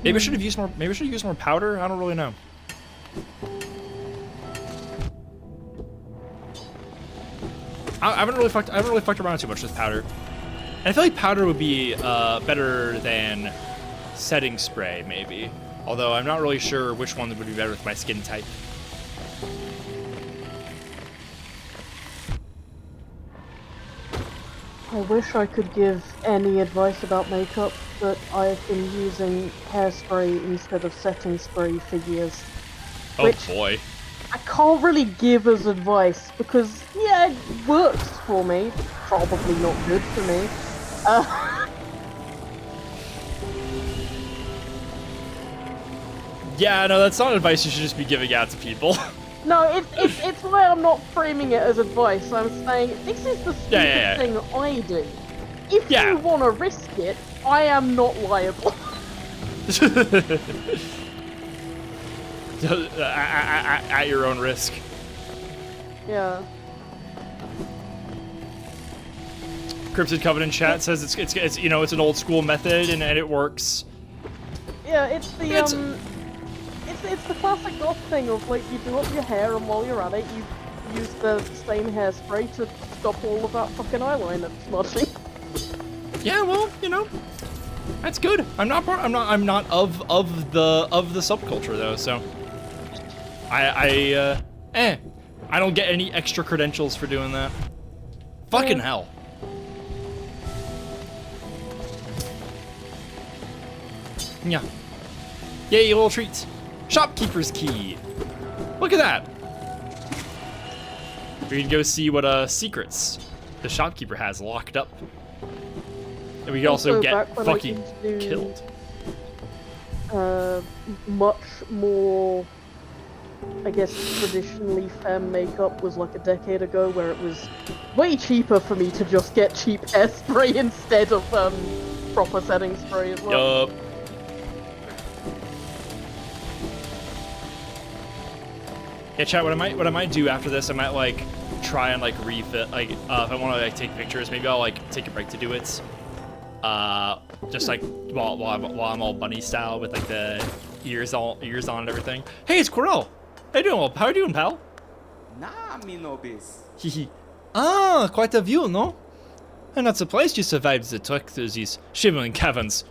Speaker 1: Maybe I should have used more. Maybe I should have used more powder. I don't really know. I haven't really fucked around too much with powder. And I feel like powder would be better than setting spray, maybe. Although I'm not really sure which one would be better with my skin type.
Speaker 3: I wish I could give any advice about makeup, but I've been using hairspray instead of setting spray for years.
Speaker 1: Oh boy.
Speaker 3: I can't really give as advice because, yeah, it works for me. Probably not good for me.
Speaker 1: Yeah, no, that's not advice you should just be giving out to people.
Speaker 3: No, it's why I'm not framing it as advice. I'm saying this is the stupid thing I do. If you want to risk it, I am not liable.
Speaker 1: At your own risk.
Speaker 3: Yeah.
Speaker 1: Cryptid Covenant chat says it's you know, it's an old school method and it works.
Speaker 3: Yeah, it's the it's the classic goth thing of like you do up your hair and while you're at it you use the same hairspray to stop all of that fucking eyeliner smudging.
Speaker 1: Yeah, well, you know, that's good. I'm not of the subculture though, so I don't get any extra credentials for doing that. Fucking hell. Yeah. Yay, little treats. Shopkeeper's key. Look at that. We can go see what secrets the shopkeeper has locked up. And we can also get fucking killed.
Speaker 3: Much more, I guess, traditionally femme makeup was like a decade ago, where it was way cheaper for me to just get cheap hairspray instead of proper setting spray as well.
Speaker 1: Yup. Yeah, chat. What I might do after this, I might like try and like refit. Like, if I want to like take pictures, maybe I'll like take a break to do it. Just like while I'm all bunny style with like the ears on and everything. Hey, it's Corel. How you doing, How you doing, pal?
Speaker 7: Nah, me nobis.
Speaker 1: Hehe. Ah, quite a view, no? I'm not surprised you survived the trek through these shimmering caverns.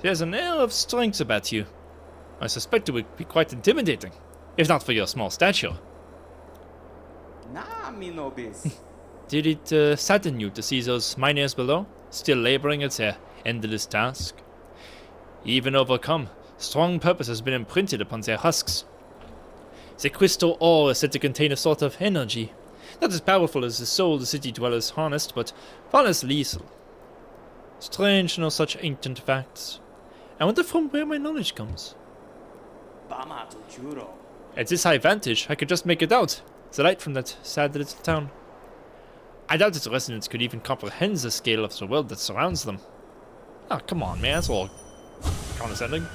Speaker 1: There's an air of strength about you. I suspect it would be quite intimidating, if not for your small stature.
Speaker 7: Nah, me nobis.
Speaker 8: Did it sadden you to see those miners below, still laboring at their endless task? Even overcome, strong purpose has been imprinted upon their husks. The crystal ore is said to contain a sort of energy, not as powerful as the soul the city dwellers harnessed, but far less lethal. Strange to know such ancient facts. I wonder from where my knowledge comes. At this high vantage, I could just make it out. The light from that sad little town. I doubt its residents could even comprehend the scale of the world that surrounds them. Oh, come on, man. That's all condescending.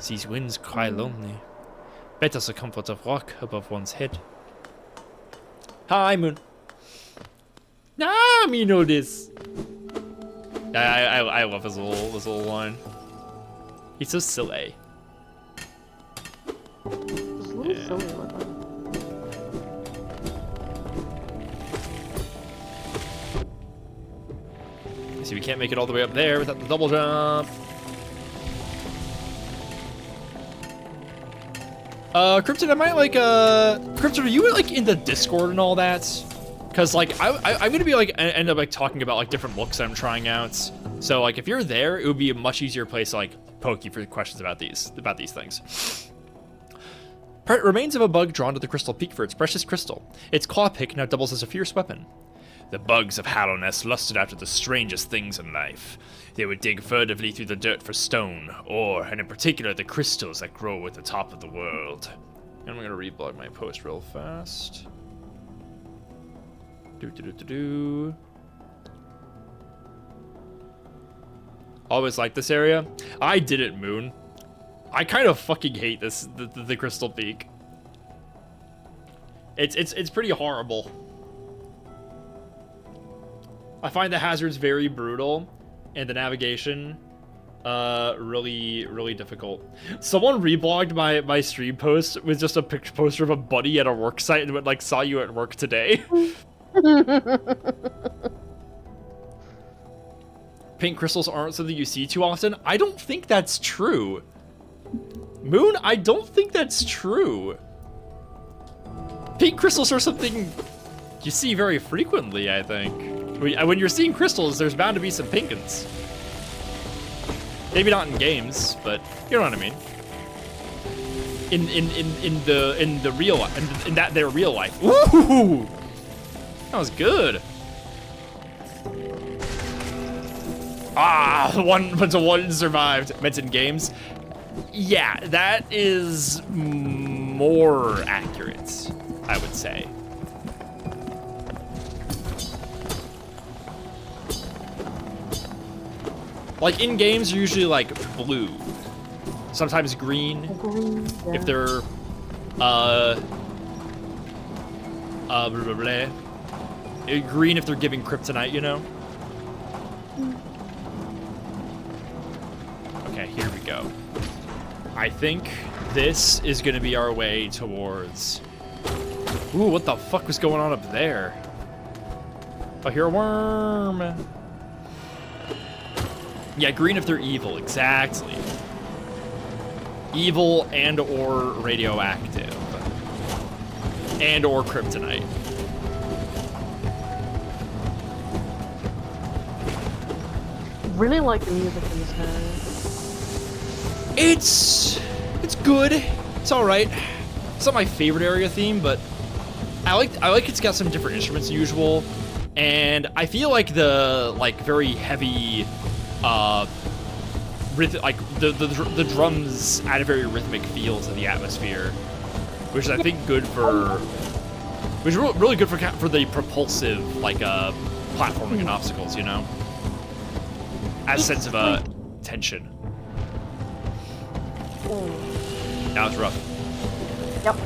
Speaker 8: These winds cry lonely. Better the comfort of rock above one's head. Hi, Moon. Ah, me know this. I love his little line. He's so silly.
Speaker 3: It's a little silly like that.
Speaker 8: See, we can't make it all the way up there without the double jump. Cryptid, I might like, Cryptid, are you like in the Discord and all that? Cause like, I'm gonna be like, end up like talking about like different looks I'm trying out. So like, if you're there, it would be a much easier place to like poke you for questions about these things. Remains of a bug drawn to the Crystal Peak for its precious crystal. Its claw pick now doubles as a fierce weapon. The bugs of Hallownest lusted after the strangest things in life. They would dig furtively through the dirt for stone, ore, and in particular the crystals that grow at the top of the world. And I'm gonna reblog my post real fast. Always like this area. I didn't, Moon. I kind of fucking hate this, the Crystal Peak. It's pretty horrible. I find the hazards very brutal, and the navigation, really difficult. Someone reblogged my stream post with just a picture poster of a buddy at a work site and went like, saw you at work today. Pink crystals aren't something you see too often. I don't think that's true. Moon, I don't think that's true. Pink crystals are something you see very frequently, I think. When you're seeing crystals, there's bound to be some pink ones. Maybe not in games, but you know what I mean. In the real life, in their real life. Woo! That was good. Ah, one survived. Meant in games. Yeah, that is more accurate, I would say. Like in games, you're usually like blue, sometimes green,
Speaker 3: Yeah.
Speaker 8: if they're green if they're giving kryptonite, you know. Okay, here we go. I think this is gonna be our way towards. Ooh, what the fuck was going on up there? I hear a worm. Yeah, green if they're evil, exactly. Evil and or radioactive. And or kryptonite.
Speaker 3: Really like the music in this area.
Speaker 8: It's good. It's all right. It's not my favorite area theme, but I like it's got some different instruments than usual, and I feel like the very heavy the drums add a very rhythmic feel to the atmosphere, which is I think good for, which is really good for the propulsive platforming and obstacles, you know, as a sense of tension. That was rough.
Speaker 3: Yep.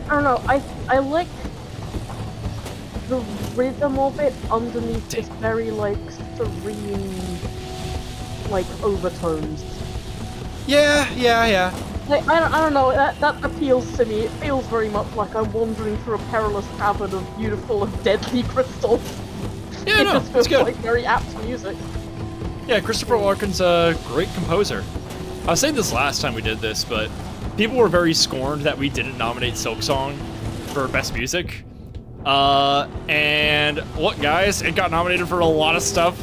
Speaker 3: I don't know, I like the rhythm of it underneath this very serene overtones.
Speaker 8: Yeah.
Speaker 3: Like, I don't know, that appeals to me. It feels very much like I'm wandering through a perilous cavern of beautiful and deadly crystals.
Speaker 8: Yeah, no,
Speaker 3: It just
Speaker 8: it's
Speaker 3: feels
Speaker 8: good.
Speaker 3: like very apt music.
Speaker 8: Yeah, Christopher Larkin's a great composer. I was saying this last time we did this, but people were very scorned that we didn't nominate Silksong for Best Music. And look, guys, it got nominated for a lot of stuff.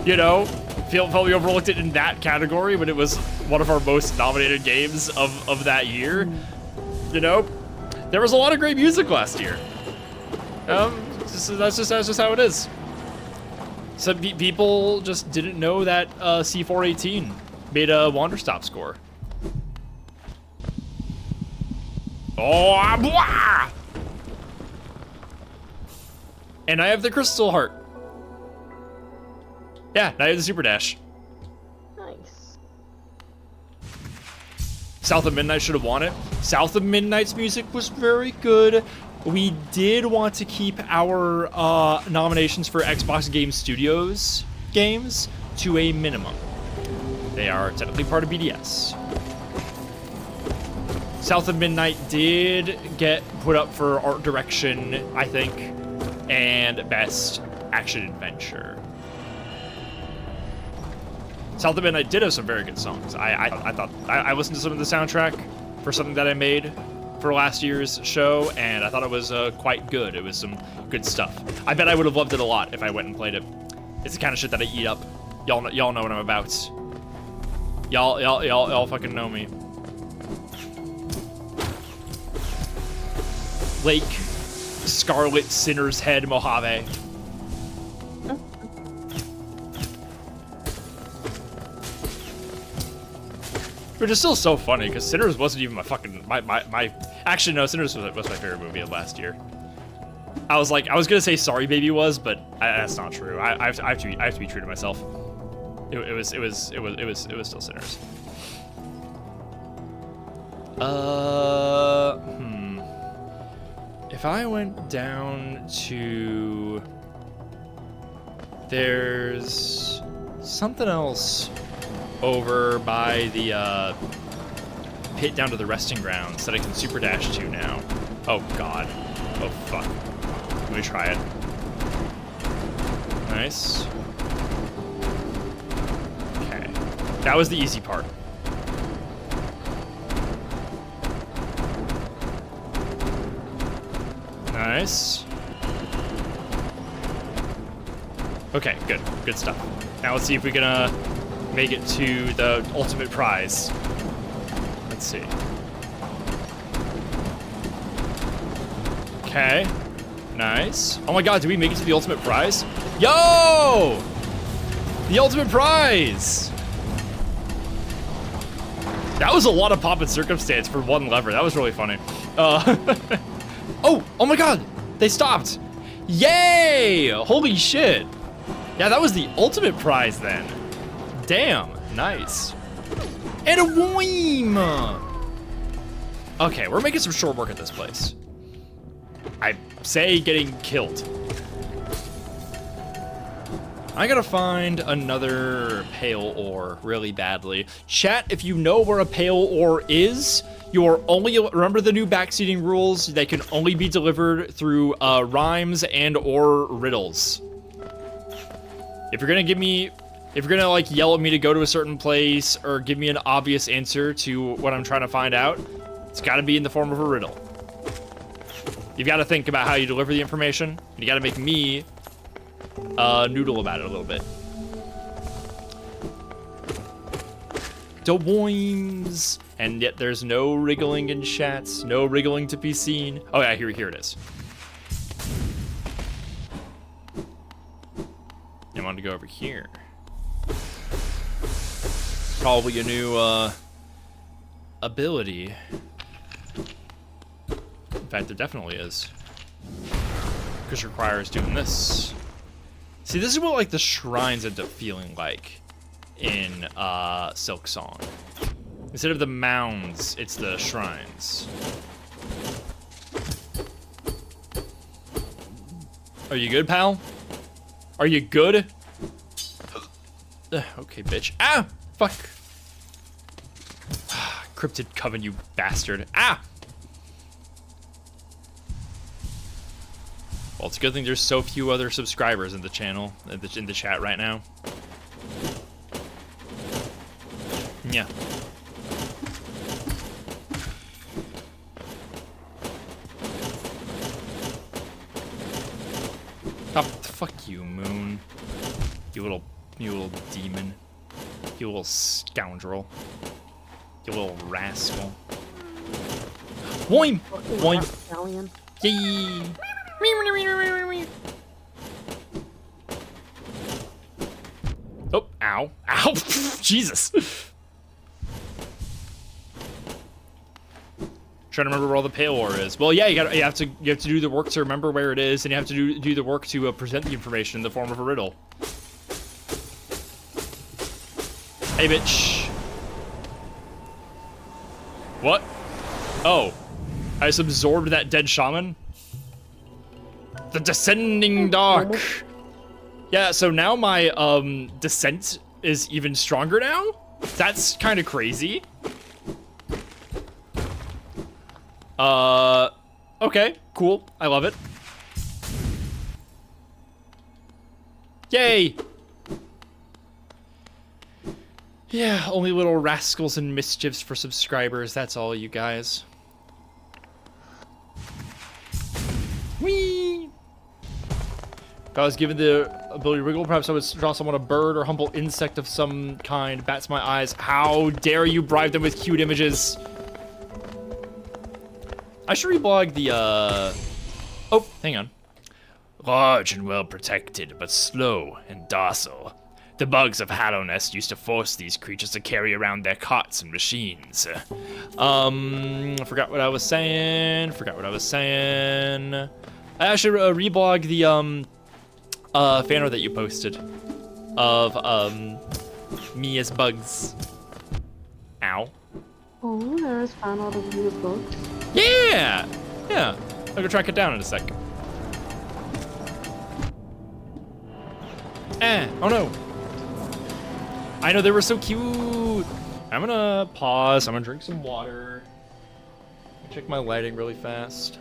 Speaker 8: You know, felt we overlooked it in that category, but it was one of our most nominated games of that year. You know, there was a lot of great music last year. That's just how it is. Some people just didn't know that C418 made a Wanderstop score. Oh, blah! And I have the Crystal Heart. Yeah, now I have the Super Dash.
Speaker 3: Nice.
Speaker 8: South of Midnight should have won it. South of Midnight's music was very good. We did want to keep our nominations for Xbox Game Studios games to a minimum. They are technically part of BDS. South of Midnight did get put up for art direction, I think, and best action adventure. South of Midnight did have some very good songs. I listened to some of the soundtrack for something that I made for last year's show, and I thought it was quite good. It was some good stuff. I bet I would have loved it a lot if I went and played it. It's the kind of shit that I eat up. Y'all know what I'm about. Y'all fucking know me. Lake, Scarlet, Sinner's Head, Mojave. Which is still so funny, because Sinners wasn't even actually, no, Sinners was my favorite movie of last year. I was gonna say Sorry Baby was, but that's not true. I have to be true to myself. It was still Sinners. If I went down to... There's something else over by the pit down to the resting grounds that I can super dash to now. Oh god. Oh fuck. Let me try it. Nice. Okay. That was the easy part. Nice. Okay, good. Good stuff. Now let's see if we can make it to the ultimate prize. Let's see. Okay. Nice. Oh my god, did we make it to the ultimate prize? Yo! The ultimate prize! That was a lot of pop and circumstance for one lever. That was really funny. Oh my god! They stopped! Yay! Holy shit! Yeah, that was the ultimate prize then. Damn, nice. And a Woim! Okay, we're making some short work at this place. I say getting killed. I gotta find another pale ore really badly. Chat, if you know where a pale ore is, you're only, remember the new backseating rules? They can only be delivered through rhymes and or riddles. If you're gonna like yell at me to go to a certain place or give me an obvious answer to what I'm trying to find out, it's gotta be in the form of a riddle. You've gotta think about how you deliver the information, and you gotta make me noodle about it a little bit. Doboings! And yet there's no wriggling in chats, no wriggling to be seen. Oh yeah, here it is. I wanted to go over here. Probably a new ability. In fact, there definitely is. Because it requires doing this. See, this is what like the shrines end up feeling like in Silk Song. Instead of the mounds, it's the shrines. Are you good, pal? Are you good? Okay, bitch. Ah! Fuck. Cryptid Coven, you bastard. Ah! Well, it's a good thing there's so few other subscribers in the channel, in the chat right now. Yeah. fuck you, Moon. You little demon. You little scoundrel. You little rascal. Boing! Boing!
Speaker 3: Stallion.
Speaker 8: Yay! Oh, ow. Ow! Jesus! Trying to remember where all the pale ore is. Well, yeah, you have to do the work to remember where it is, and you have to do the work to present the information in the form of a riddle. Hey, bitch. What? Oh, I just absorbed that dead shaman. The descending dark. Yeah, so now my descent is even stronger now. That's kind of crazy. Okay, cool. I love it. Yay! Yeah, only little rascals and mischiefs for subscribers. That's all, you guys. Whee! If I was given the ability to wriggle, perhaps I would draw someone a bird or humble insect of some kind. Bats my eyes. How dare you bribe them with cute images? I should reblog the, Oh, hang on.
Speaker 2: Large and well protected, but slow and docile. The bugs of Hallownest used to force these creatures to carry around their carts and machines.
Speaker 8: I forgot what I was saying. I should reblog the, fan art that you posted of, me as bugs. Ow.
Speaker 3: Oh, there's fan art of you as bugs.
Speaker 8: Yeah! Yeah. I'll go track it down in a sec. Oh no. I know, they were so cute. I'm gonna pause. I'm gonna drink some water. Check my lighting really fast.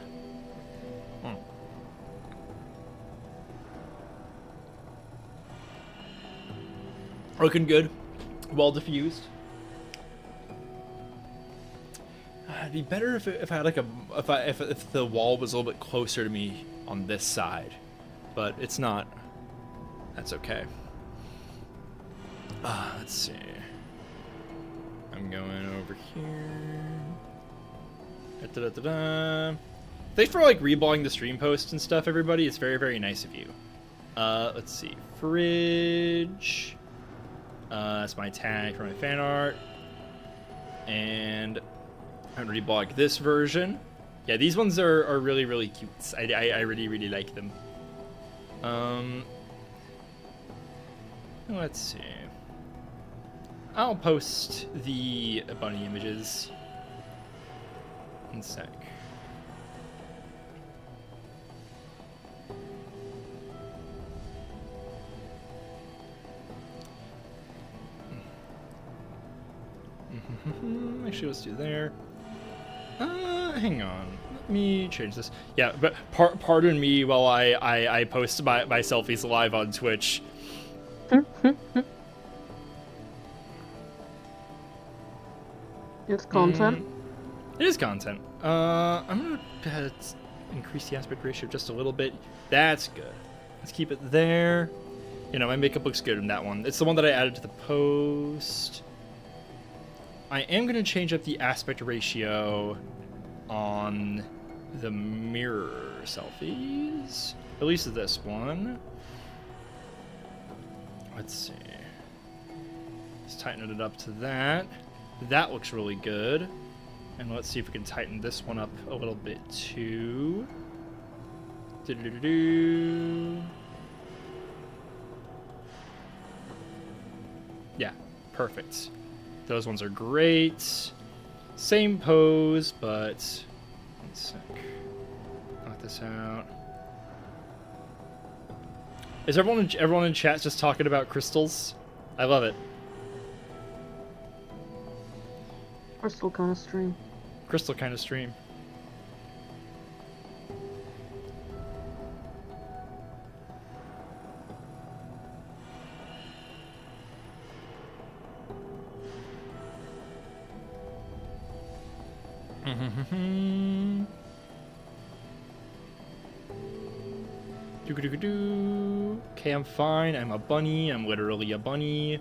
Speaker 8: Looking good. Well diffused. It'd be better if I had like if the wall was a little bit closer to me on this side, but it's not. That's okay. Let's see. I'm going over here. Da-da-da-da. Thanks for like reblogging the stream posts and stuff, everybody. It's very, very nice of you. Let's see. Fridge. That's my tag for my fan art. And I'm gonna reblog this version. Yeah, these ones are really, really cute. I really, really like them. Let's see. I'll post the bunny images in a sec. Actually, let's do there. Hang on. Let me change this. Yeah, but pardon me while I post my selfies live on Twitch.
Speaker 3: It's content.
Speaker 8: It is content. I'm gonna increase the aspect ratio just a little bit. That's good. Let's keep it there. You know, my makeup looks good in that one. It's the one that I added to the post. I am gonna change up the aspect ratio on the mirror selfies. At least this one. Let's see. Let's tighten it up to that. That looks really good. And let's see if we can tighten this one up a little bit too. Yeah, perfect. Those ones are great. Same pose, but one sec. Knock this out. Is everyone in chat just talking about crystals? I love it.
Speaker 3: Crystal kind of stream.
Speaker 8: Crystal kind of stream. Do-do-do-do.
Speaker 1: Okay, I'm fine. I'm a bunny. I'm literally a bunny.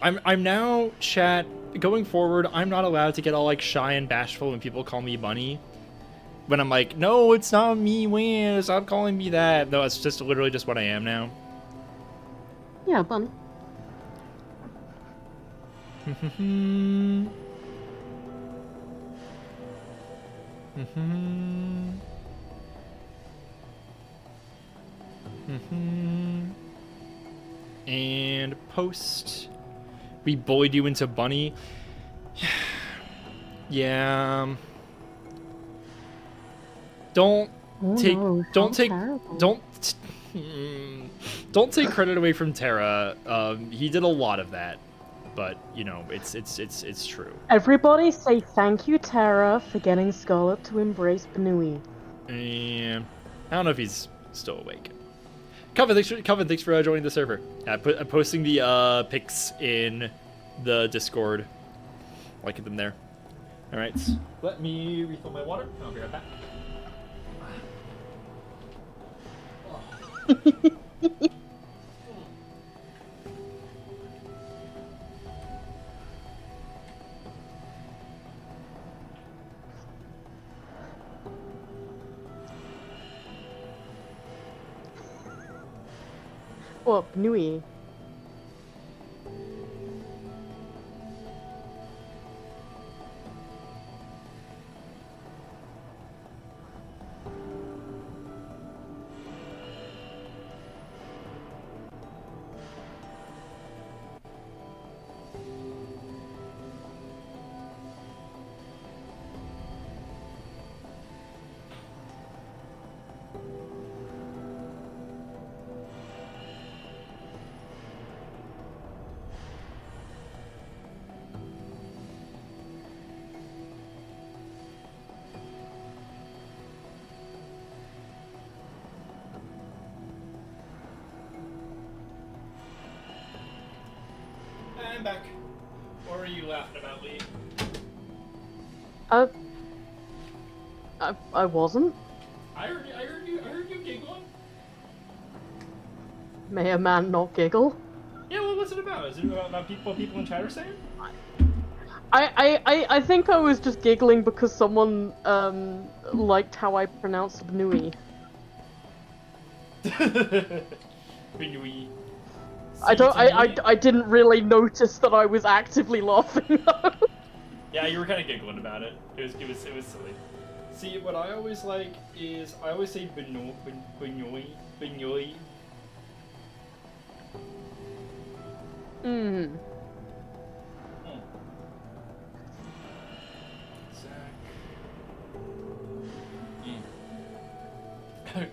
Speaker 1: I'm now, chat, going forward, I'm not allowed to get all like shy and bashful when people call me bunny. When I'm like, no, it's not me, Win. Stop calling me that. No, it's just literally just what I am now.
Speaker 3: Yeah, bunny.
Speaker 1: And post. We bullied you into bunny. Yeah. Don't take credit away from Terra. He did a lot of that, but you know, it's true.
Speaker 3: Everybody say thank you, Terra, for getting Scarlet to embrace Benui.
Speaker 1: And I don't know if he's still awake. Coven, thanks for joining the server. I'm posting the pics in the Discord. I'll get them there. All right, let me refill my water. I'll be right back.
Speaker 3: Well, Benui.
Speaker 1: I'm back. What are you laughing about, Lee?
Speaker 3: I wasn't.
Speaker 1: I heard you giggling.
Speaker 3: May a man not giggle?
Speaker 1: Yeah, well, what's it about? Is it about what people in chat are saying?
Speaker 3: I think I was just giggling because someone liked how I pronounced Benui.
Speaker 1: Benui.
Speaker 3: I didn't really notice that I was actively laughing though.
Speaker 1: Yeah, you were kind of giggling about it. It was silly. See, what I always like is I always say Benoi.
Speaker 3: Hmm.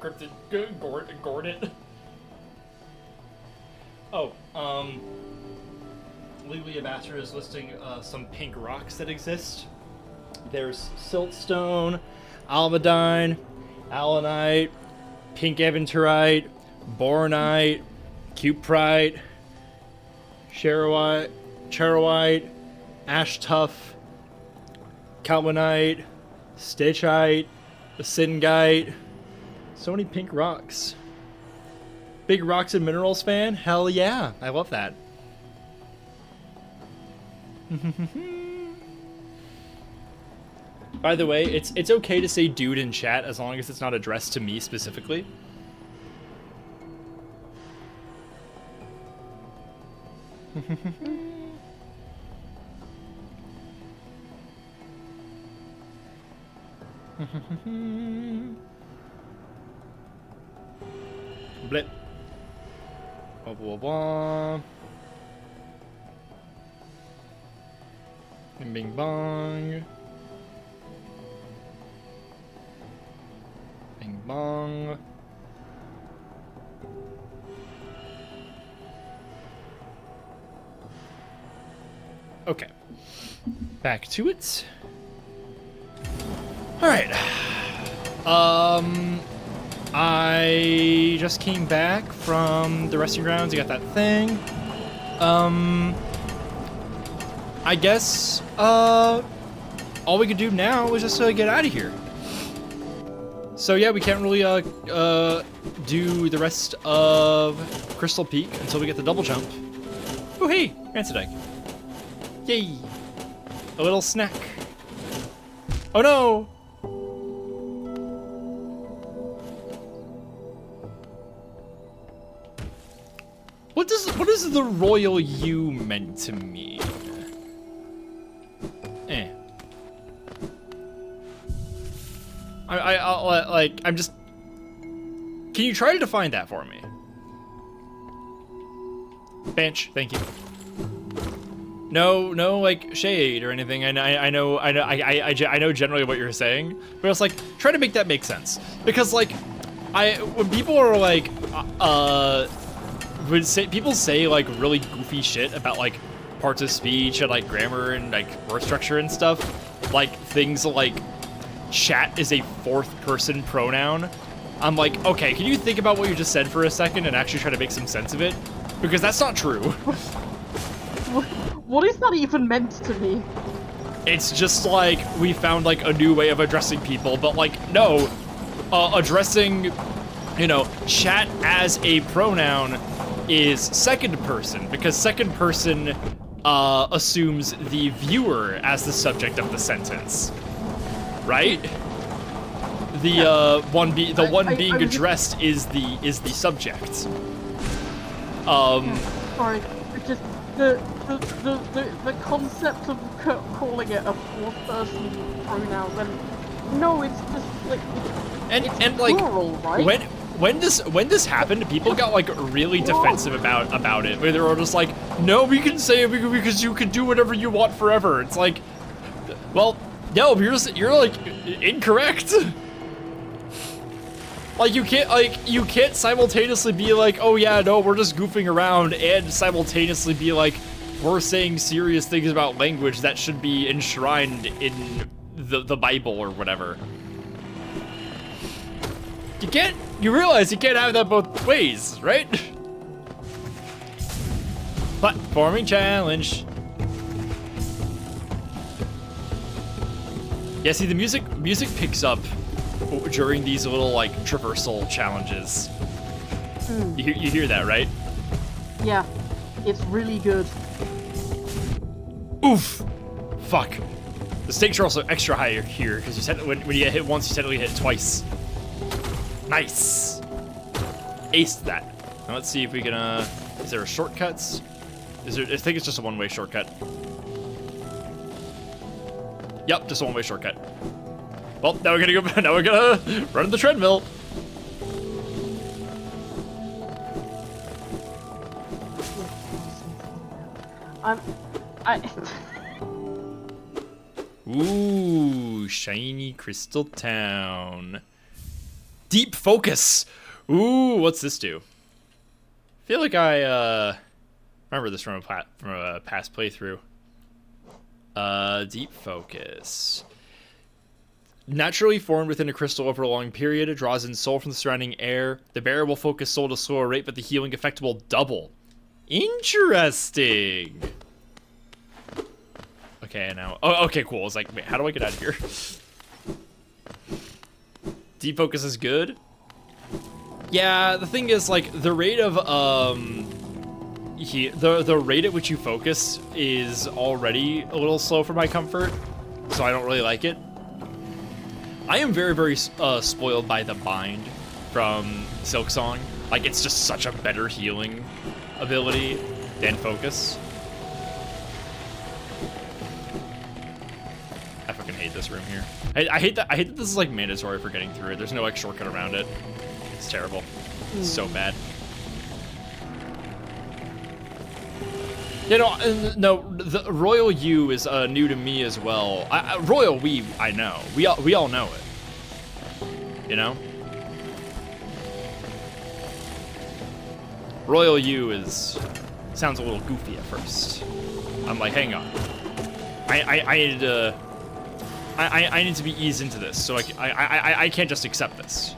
Speaker 1: Cryptid, gourd it. Oh, Legally Ambassador is listing some pink rocks that exist. There's siltstone, almandine, allanite, pink aventurite, boronite, cuprite, charoite, ash tuff, calwanite, stitchite, basingite. So many pink rocks. Big Rocks and Minerals fan? Hell yeah, I love that. By the way, it's okay to say dude in chat as long as it's not addressed to me specifically. Blip. Blah, blah, blah. Bing, bing, bong. Bing, bong. Okay. Back to it. Alright. I just came back from the resting grounds. I got that thing. I guess, all we could do now is just get out of here.
Speaker 8: So yeah, we can't really do the rest of Crystal Peak until we get the double jump. Oh hey, Rancid Egg. Yay! A little snack. Oh no! What is the royal you meant to mean? Eh. I'm just. Can you try to define that for me? Bench, thank you. No, like shade or anything. I know generally what you're saying, but it's like try to make that make sense because like, when people are like, people say like really goofy shit about like parts of speech and like grammar and like word structure and stuff, like things like chat is a fourth person pronoun. I'm like, okay, can you think about what you just said for a second and actually try to make some sense of it? Because that's not true.
Speaker 3: What is that even meant to me?
Speaker 8: It's just like we found like a new way of addressing people, but like no, addressing, you know, chat as a pronoun is second person because second person assumes the viewer as the subject of the sentence, right? The one being addressed is the subject.
Speaker 3: Sorry, just the concept of calling it a fourth person pronoun, and no, it's just like it's
Speaker 8: like
Speaker 3: plural, right?
Speaker 8: when this happened, people got like really defensive about it. Where they were just like, no, we can say it because you can do whatever you want forever. It's like, well, no, you're like incorrect. Like you can't simultaneously be like, oh yeah, no, we're just goofing around, and simultaneously be like, we're saying serious things about language that should be enshrined in the Bible or whatever. You realize you can't have that both ways, right? Platforming challenge. Yeah, see, the music picks up during these little like traversal challenges. You hear that, right?
Speaker 3: Yeah, it's really good.
Speaker 8: Oof! Fuck. The stakes are also extra higher here because you said when you get hit once, you technically hit twice. Nice. Aced that. Now let's see if we can. Is there a shortcuts? I think it's just a one-way shortcut. Yep, just a one-way shortcut. Well, now we're gonna go. Now we're gonna run the treadmill. Ooh, shiny Crystal Town. Deep focus. Ooh, what's this do? I feel like I remember this from a past playthrough. Deep focus. Naturally formed within a crystal over a long period, it draws in soul from the surrounding air. The bearer will focus soul at a slower rate, but the healing effect will double. Interesting. Okay, now. Oh, okay, cool. I was like, wait, how do I get out of here? Deep focus is good. Yeah, the thing is, like, the rate of the rate at which you focus is already a little slow for my comfort, so I don't really like it. I am very, very spoiled by the bind from Silksong. Like, it's just such a better healing ability than focus. I fucking hate this room here. I hate that this is like mandatory for getting through it. There's no like shortcut around it. It's terrible. It's so bad. You know, no, the Royal U is new to me as well. Royal We, I know. We all know it. You know? Royal U sounds a little goofy at first. I'm like, hang on. I need to be eased into this, so I can't just accept this.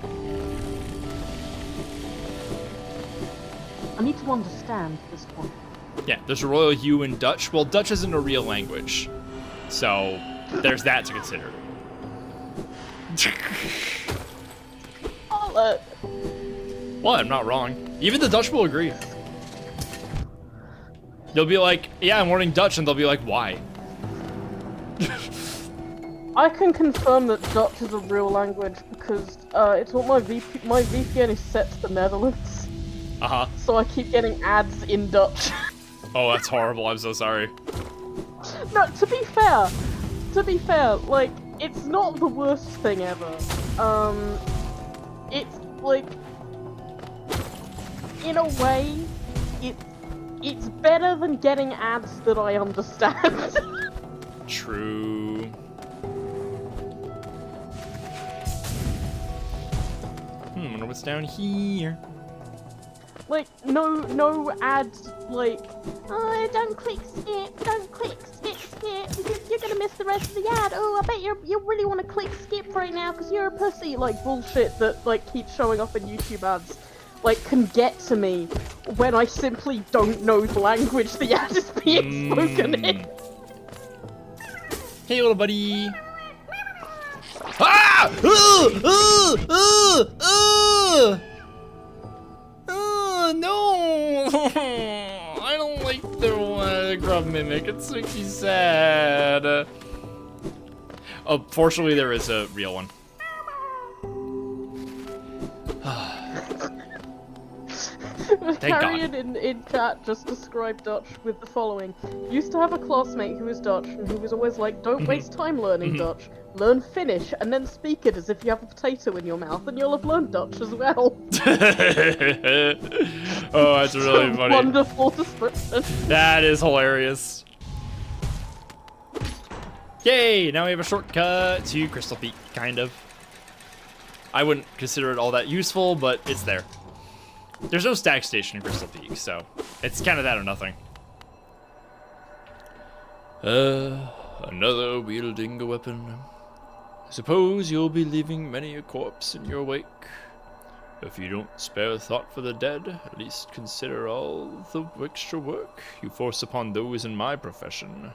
Speaker 3: I need to understand this one.
Speaker 8: Yeah, there's a Royal U in Dutch. Well, Dutch isn't a real language, so there's that to consider.
Speaker 3: Charlotte.
Speaker 8: Well, I'm not wrong. Even the Dutch will agree. They'll be like, yeah, I'm learning Dutch, and they'll be like, why?
Speaker 3: I can confirm that Dutch is a real language because it's what my VPN is set to the Netherlands.
Speaker 8: Uh-huh.
Speaker 3: So I keep getting ads in Dutch.
Speaker 8: Oh, that's horrible. I'm so sorry.
Speaker 3: No, to be fair, like, it's not the worst thing ever. It's like, in a way, it's better than getting ads that I understand.
Speaker 8: True. I wonder what's down here.
Speaker 3: Like, no ads, like, oh, don't click skip, you're gonna miss the rest of the ad, oh, I bet you really want to click skip right now because you're a pussy, like, bullshit that, like, keeps showing up in YouTube ads, like, can get to me when I simply don't know the language the ad is being spoken in.
Speaker 8: Hey, little buddy. Ah! No! I don't like the grub mimic. It's makes me sad. Oh, fortunately, there is a real one.
Speaker 3: Carrion in chat just described Dutch with the following. Used to have a classmate who was Dutch and who was always like, don't waste time learning Dutch. Learn Finnish and then speak it as if you have a potato in your mouth and you'll have learned Dutch as well.
Speaker 8: Oh, that's really funny.
Speaker 3: Wonderful description.
Speaker 8: That is hilarious. Yay! Now we have a shortcut to Crystal Peak, kind of. I wouldn't consider it all that useful, but it's there. There's no stack station in Crystal Peak, so it's kind of that or nothing. Another wielding a weapon. I suppose you'll be leaving many a corpse in your wake. If you don't spare thought for the dead, at least consider all the extra work you force upon those in my profession.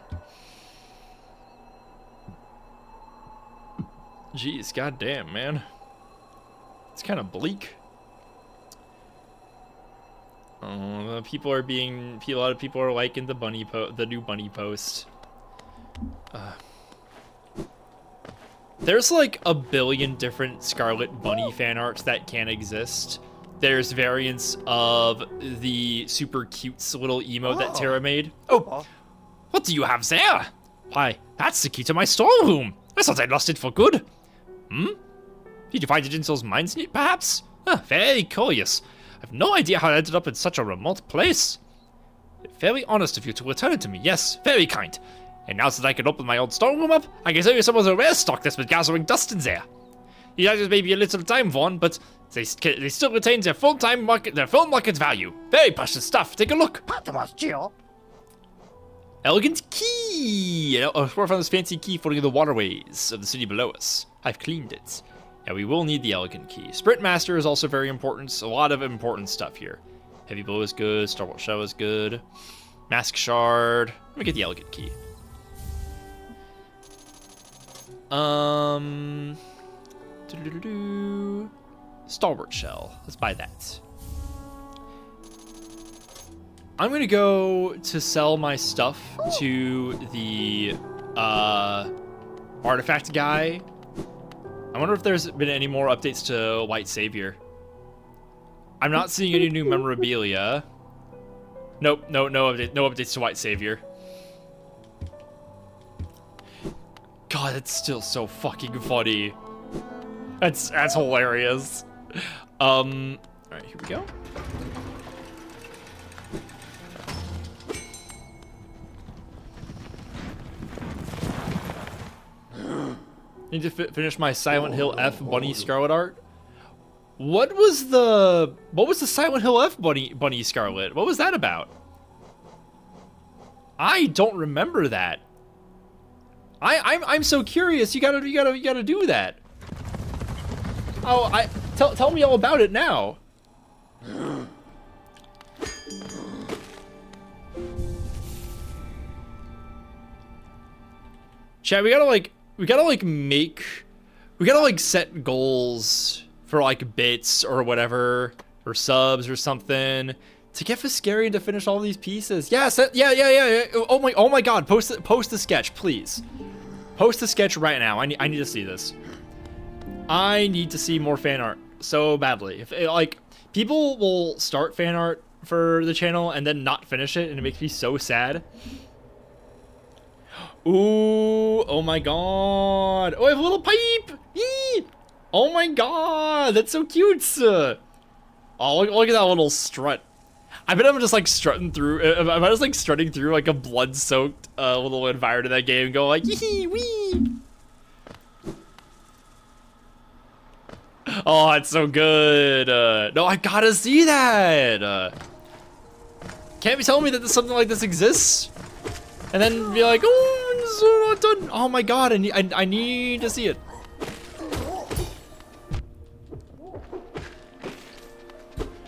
Speaker 8: Jeez, goddamn, man. It's kind of bleak. A lot of people are liking the the new bunny post. There's like a billion different Scarlet Bunny fan arts that can exist. There's variants of the super cute little emote that Terra made. Oh, what do you have there? Why, that's the key to my storeroom. I thought I'd lost it for good. Did you find it in those mines, perhaps? Very curious. I have no idea how I ended up in such a remote place. Very honest of you to return it to me. Yes, very kind. And now that I can open my old storeroom up, I can tell you some of the rare stock that's been gathering dust in there. The items may be a little time-worn, but they still retain their full market value. Very precious stuff. Take a look. Elegant key! We're found this fancy key floating in the waterways of the city below us. I've cleaned it. Yeah, we will need the elegant key. Sprint Master is also very important. A lot of important stuff here. Heavy Blow is good. Starbolt Shell is good. Mask Shard. Let me get the elegant key. Starbolt Shell. Let's buy that. I'm gonna go to sell my stuff to the artifact guy. I wonder if there's been any more updates to White Savior. I'm not seeing any new memorabilia. Nope, no updates to White Savior. God, that's still so fucking funny. That's hilarious. All right, here we go. Need to finish my Silent Hill F Bunny Scarlet art. What was the Silent Hill F Bunny Scarlet? What was that about? I don't remember that. I'm so curious. You gotta do that. Oh, tell me all about it now. Chad, we gotta set goals for like bits or whatever, or subs or something, to get Fiscarian to finish all these pieces. Yes, yeah. Oh my God, post the sketch, please. Post the sketch right now. I need to see this. I need to see more fan art so badly. If like people will start fan art for the channel and then not finish it, and it makes me so sad. Ooh, oh my God. Oh, I have a little pipe. Eee! Oh my God, that's so cute. Oh, look at that little strut. I bet I'm just like strutting through. I'm just like strutting through like a blood-soaked little environment in that game, and go like yee wee. Oh, it's so good. No, I gotta see that. Can't be telling me that something like this exists, and then be like, oh, it's not done. Oh my God, I need to see it.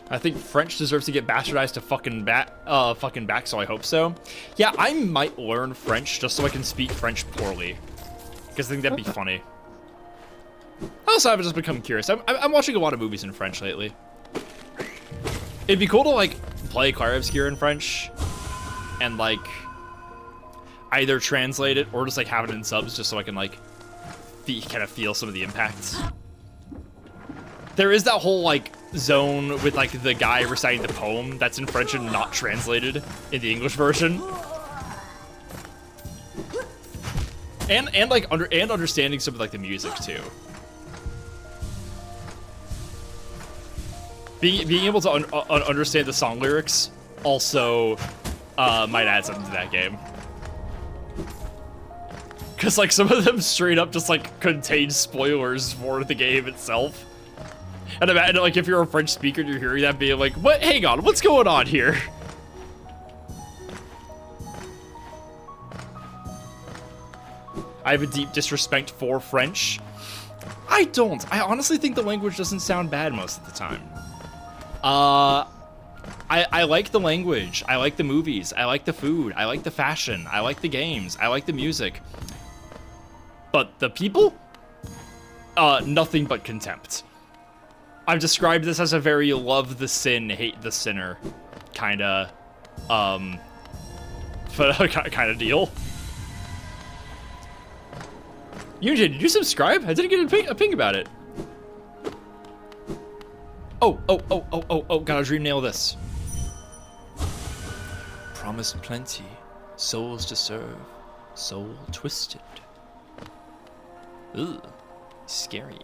Speaker 8: I think French deserves to get bastardized to fucking back, so I hope so. Yeah, I might learn French just so I can speak French poorly, because I think that'd be funny. Also, I've just become curious. I'm watching a lot of movies in French lately. It'd be cool to like play Clair Obscur in French, and like either translate it or just like have it in subs, just so I can like kind of feel some of the impacts. There is that whole like zone with like the guy reciting the poem that's in French and not translated in the English version, and like understanding some of like the music too. Being able to understand the song lyrics also might add something to that game. Because like some of them straight up just like contain spoilers for the game itself. And imagine like if you're a French speaker and you're hearing that being like, what? Hang on, what's going on here? I have a deep disrespect for French. I don't. I honestly think the language doesn't sound bad most of the time. I like the language. I like the movies. I like the food. I like the fashion. I like the games. I like the music. But the people? Nothing but contempt. I've described this as a very love the sin, hate the sinner kind of deal. Yunjin, did you subscribe? I didn't get a ping about it. Oh, gotta dream nail this. Promised plenty, souls to serve, soul twisted. Ugh, scary.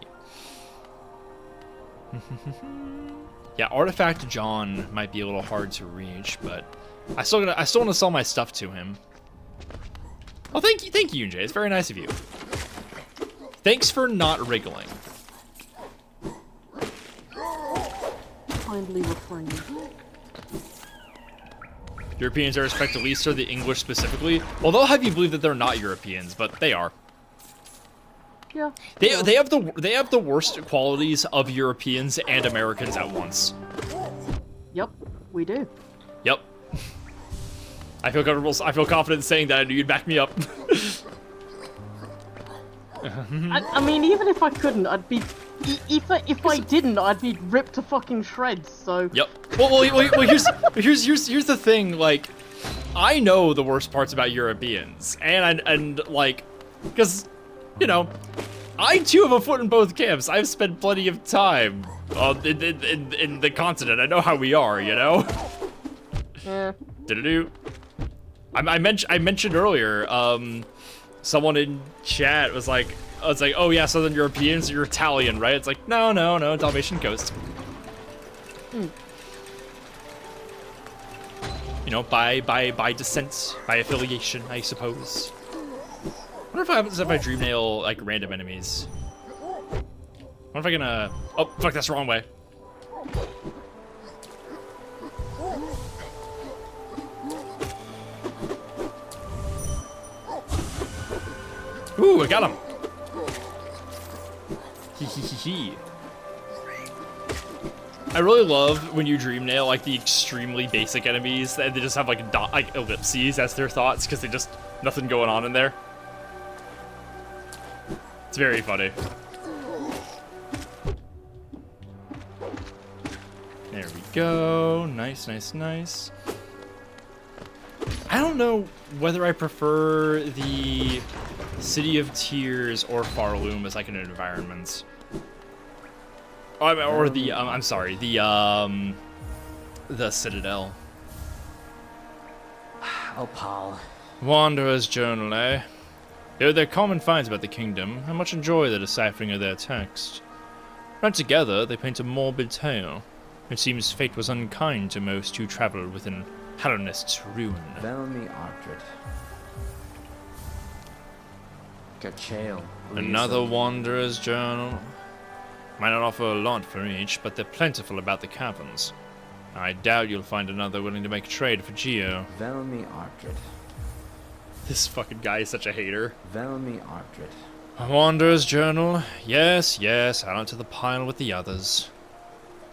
Speaker 8: Yeah, Artifact John might be a little hard to reach, but I still want to sell my stuff to him. Oh, thank you, Yunjay. It's very nice of you. Thanks for not wriggling.
Speaker 3: Kindly refrain.
Speaker 8: Europeans I respect the least are the English specifically. Well, they'll have you believe that they're not Europeans, but they are.
Speaker 3: Yeah.
Speaker 8: They have the worst qualities of Europeans and Americans at once.
Speaker 3: Yep, we do.
Speaker 8: Yep. I feel confident saying that. I knew you'd back me up.
Speaker 3: I mean, even if I couldn't, I'd be. If I didn't, I'd be ripped to fucking shreds. So.
Speaker 8: Yep. Well, here's the thing. Like, I know the worst parts about Europeans, and like, because, you know, I too have a foot in both camps. I've spent plenty of time in the continent. I know how we are, you know.
Speaker 3: Yeah.
Speaker 8: I mentioned earlier. Someone in chat was like, oh yeah, Southern Europeans, you're Italian, right? It's like, no, Dalmatian coast. You know, by descent, by affiliation, I suppose. I wonder if happens if I dream nail like random enemies. I wonder if I can oh fuck, that's the wrong way. Ooh, I got him. Hee. I really love when you dream nail like the extremely basic enemies and they just have like ellipses as their thoughts because they just nothing going on in there. It's very funny. There we go. Nice, nice, nice. I don't know whether I prefer the City of Tears or Farloom as like an environment. Or the I'm sorry, the Citadel.
Speaker 9: Oh, Paul.
Speaker 8: Wanderer's Journal, eh? Though they're common finds about the kingdom, I much enjoy the deciphering of their text. Read together, they paint a morbid tale. It seems fate was unkind to most who travelled within Hallownest's ruin.
Speaker 9: Velmi Ardred. Gachael.
Speaker 8: Another Wanderer's Journal. Might not offer a lot for each, but they're plentiful about the caverns. I doubt you'll find another willing to make a trade for Geo.
Speaker 9: Velmi Ardred.
Speaker 8: This fucking guy is such a hater.
Speaker 9: Velmi Ardred.
Speaker 8: A Wanderer's Journal. Yes, yes, add it to the pile with the others.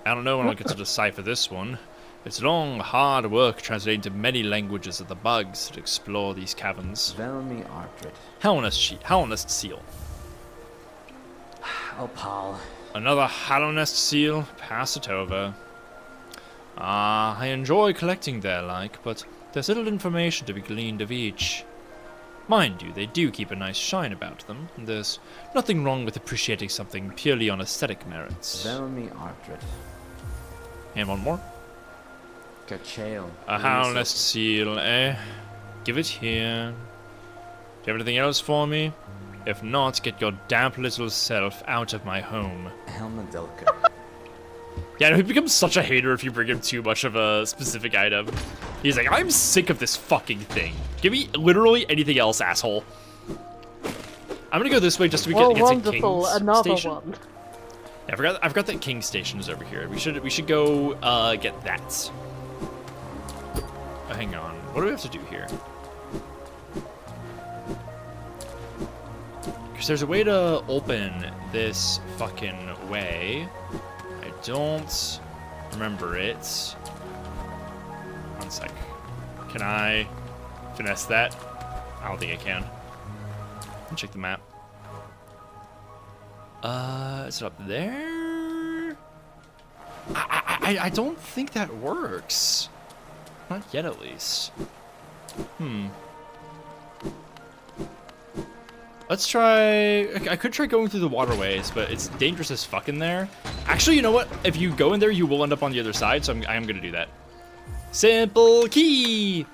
Speaker 8: I don't know when I'll get to decipher this one. It's long, hard work translating to many languages of the bugs to explore these caverns.
Speaker 9: Velmi Ardred.
Speaker 8: Hallownest seal.
Speaker 9: Oh, Paul.
Speaker 8: Another Hallownest seal. Pass it over. I enjoy collecting their like, but there's little information to be gleaned of each. Mind you, they do keep a nice shine about them, and there's nothing wrong with appreciating something purely on aesthetic merits.
Speaker 9: Velmi Ardred.
Speaker 8: And one more.
Speaker 9: Gachael.
Speaker 8: A Hallownest seal, eh? Give it here. Do you have anything else for me? If not, get your damp little self out of my home.
Speaker 9: Helmadilka.
Speaker 8: Yeah, no, he becomes such a hater if you bring him too much of a specific item. He's like, I'm sick of this fucking thing. Give me literally anything else, asshole. I'm gonna go this way just so we can get to King's
Speaker 3: another
Speaker 8: Station.
Speaker 3: one.
Speaker 8: Yeah, I forgot that King Station is over here. We should go get that. Hang on. What do we have to do here? Because there's a way to open this fucking way. I don't remember it. One sec. Can I finesse that? I don't think I can. Let me check the map. Is it up there? I don't think that works. Not yet, at least. Let's try... I could try going through the waterways, but it's dangerous as fuck in there. Actually, you know what? If you go in there, you will end up on the other side, so I am going to do that. Simple key!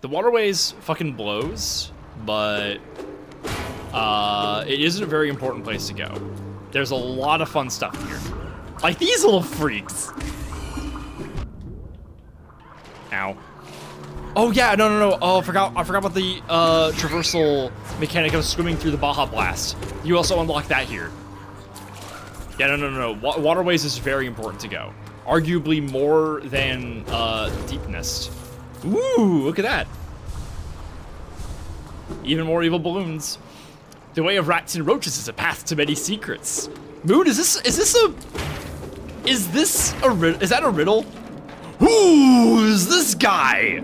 Speaker 8: The waterways fucking blows, but... it isn't a very important place to go. There's a lot of fun stuff here. Like these little freaks. Ow. Oh yeah, no. Oh, I forgot about the traversal mechanic of swimming through the Baja Blast. You also unlock that here. Yeah, no. Waterways is very important to go. Arguably more than Deep Nest. Ooh, look at that. Even more evil balloons. The way of rats and roaches is a path to many secrets. Moon, is that a riddle? Who's this guy?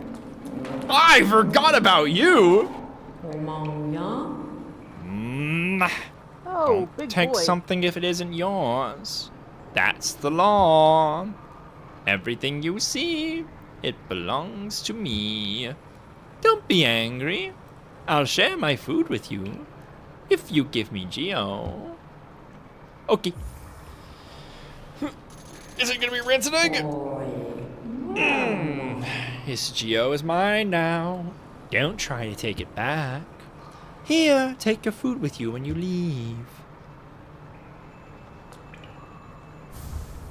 Speaker 8: I forgot about you.
Speaker 3: Oh, big
Speaker 8: Take
Speaker 3: boy.
Speaker 8: something if it isn't yours. That's the law. Everything you see, it belongs to me. Don't be angry. I'll share my food with you if you give me Geo. Okay. Is it gonna be rancid egg? His Geo is mine now. Don't try to take it back. Here, take your food with you when you leave.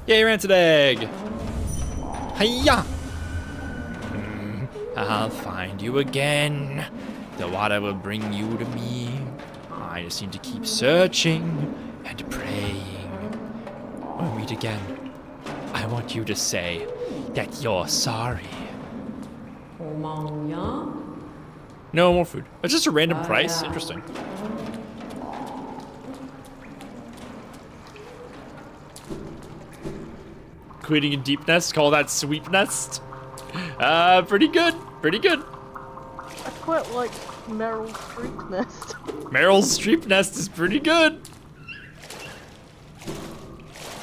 Speaker 8: Yay, rancid egg! Hiya! I'll find you again. The water will bring you to me. I just need to keep searching and praying. When we meet again, I want you to say that you're sorry. No more food. It's just a random price? Interesting. Cleaning a deep nest, call that sweep nest. Pretty good. Pretty good.
Speaker 3: I quite like Meryl Streep Nest.
Speaker 8: Meryl's Streep Nest is pretty good.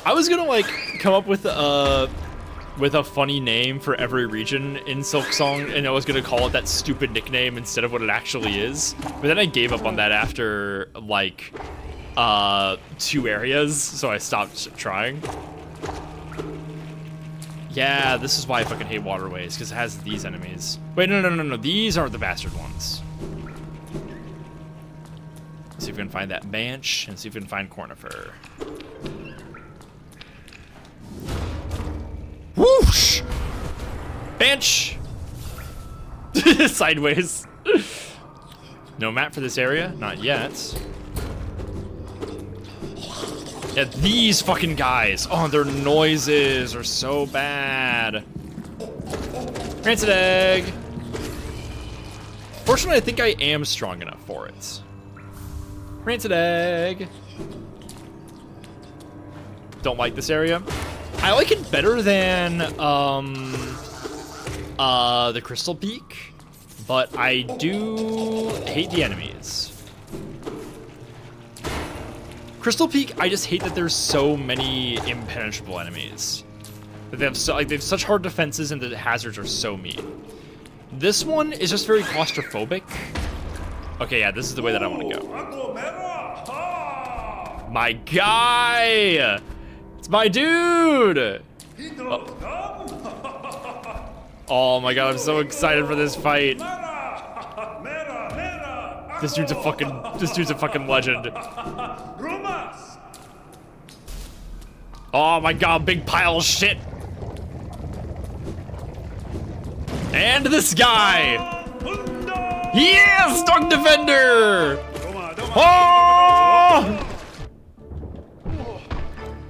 Speaker 8: I was gonna like come up with a funny name for every region in Silksong, and I was gonna call it that stupid nickname instead of what it actually is. But then I gave up on that after like 2 areas, so I stopped trying. Yeah, this is why I fucking hate Waterways, because it has these enemies. Wait, no. These aren't the bastard ones. Let's see if we can find that bench, and see if we can find Cornifer. Whoosh! Bench! Sideways. No map for this area? Not yet. Yeah, these fucking guys. Oh, their noises are so bad. Rancid egg. Fortunately, I think I am strong enough for it. Rancid egg. Don't like this area. I like it better than the Crystal Peak, but I do hate the enemies. Crystal Peak, I just hate that there's so many impenetrable enemies. That they have such hard defenses and the hazards are so mean. This one is just very claustrophobic. Okay, yeah, this is the way that I want to go. My guy! It's my dude! Oh my god, I'm so excited for this fight. This dude's a fucking legend. Oh my god, big pile of shit. And this guy. Yes, Dog Defender. Oh!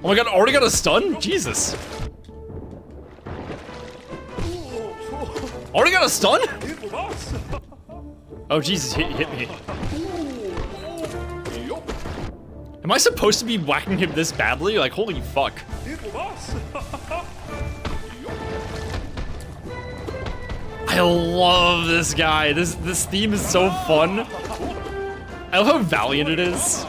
Speaker 8: Oh my god, already got a stun? Jesus. Already got a stun? Oh Jesus, hit me. Am I supposed to be whacking him this badly? Like, holy fuck. I love this guy. This theme is so fun. I love how valiant it is.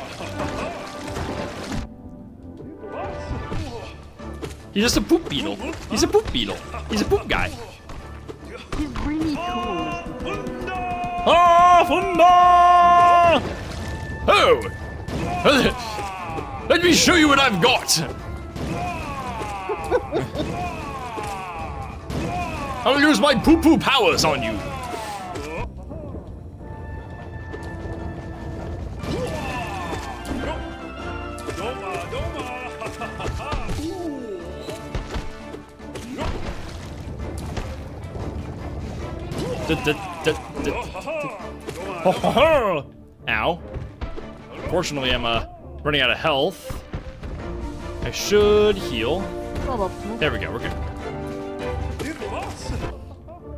Speaker 8: He's just a poop beetle. He's a poop beetle. He's a poop guy.
Speaker 3: He's really cool.
Speaker 8: Ah, Funda! Oh! Let me show you what I've got! I'll use my poo-poo powers on you! Ow. Fortunately, I'm running out of health. I should heal. There we go, we're good.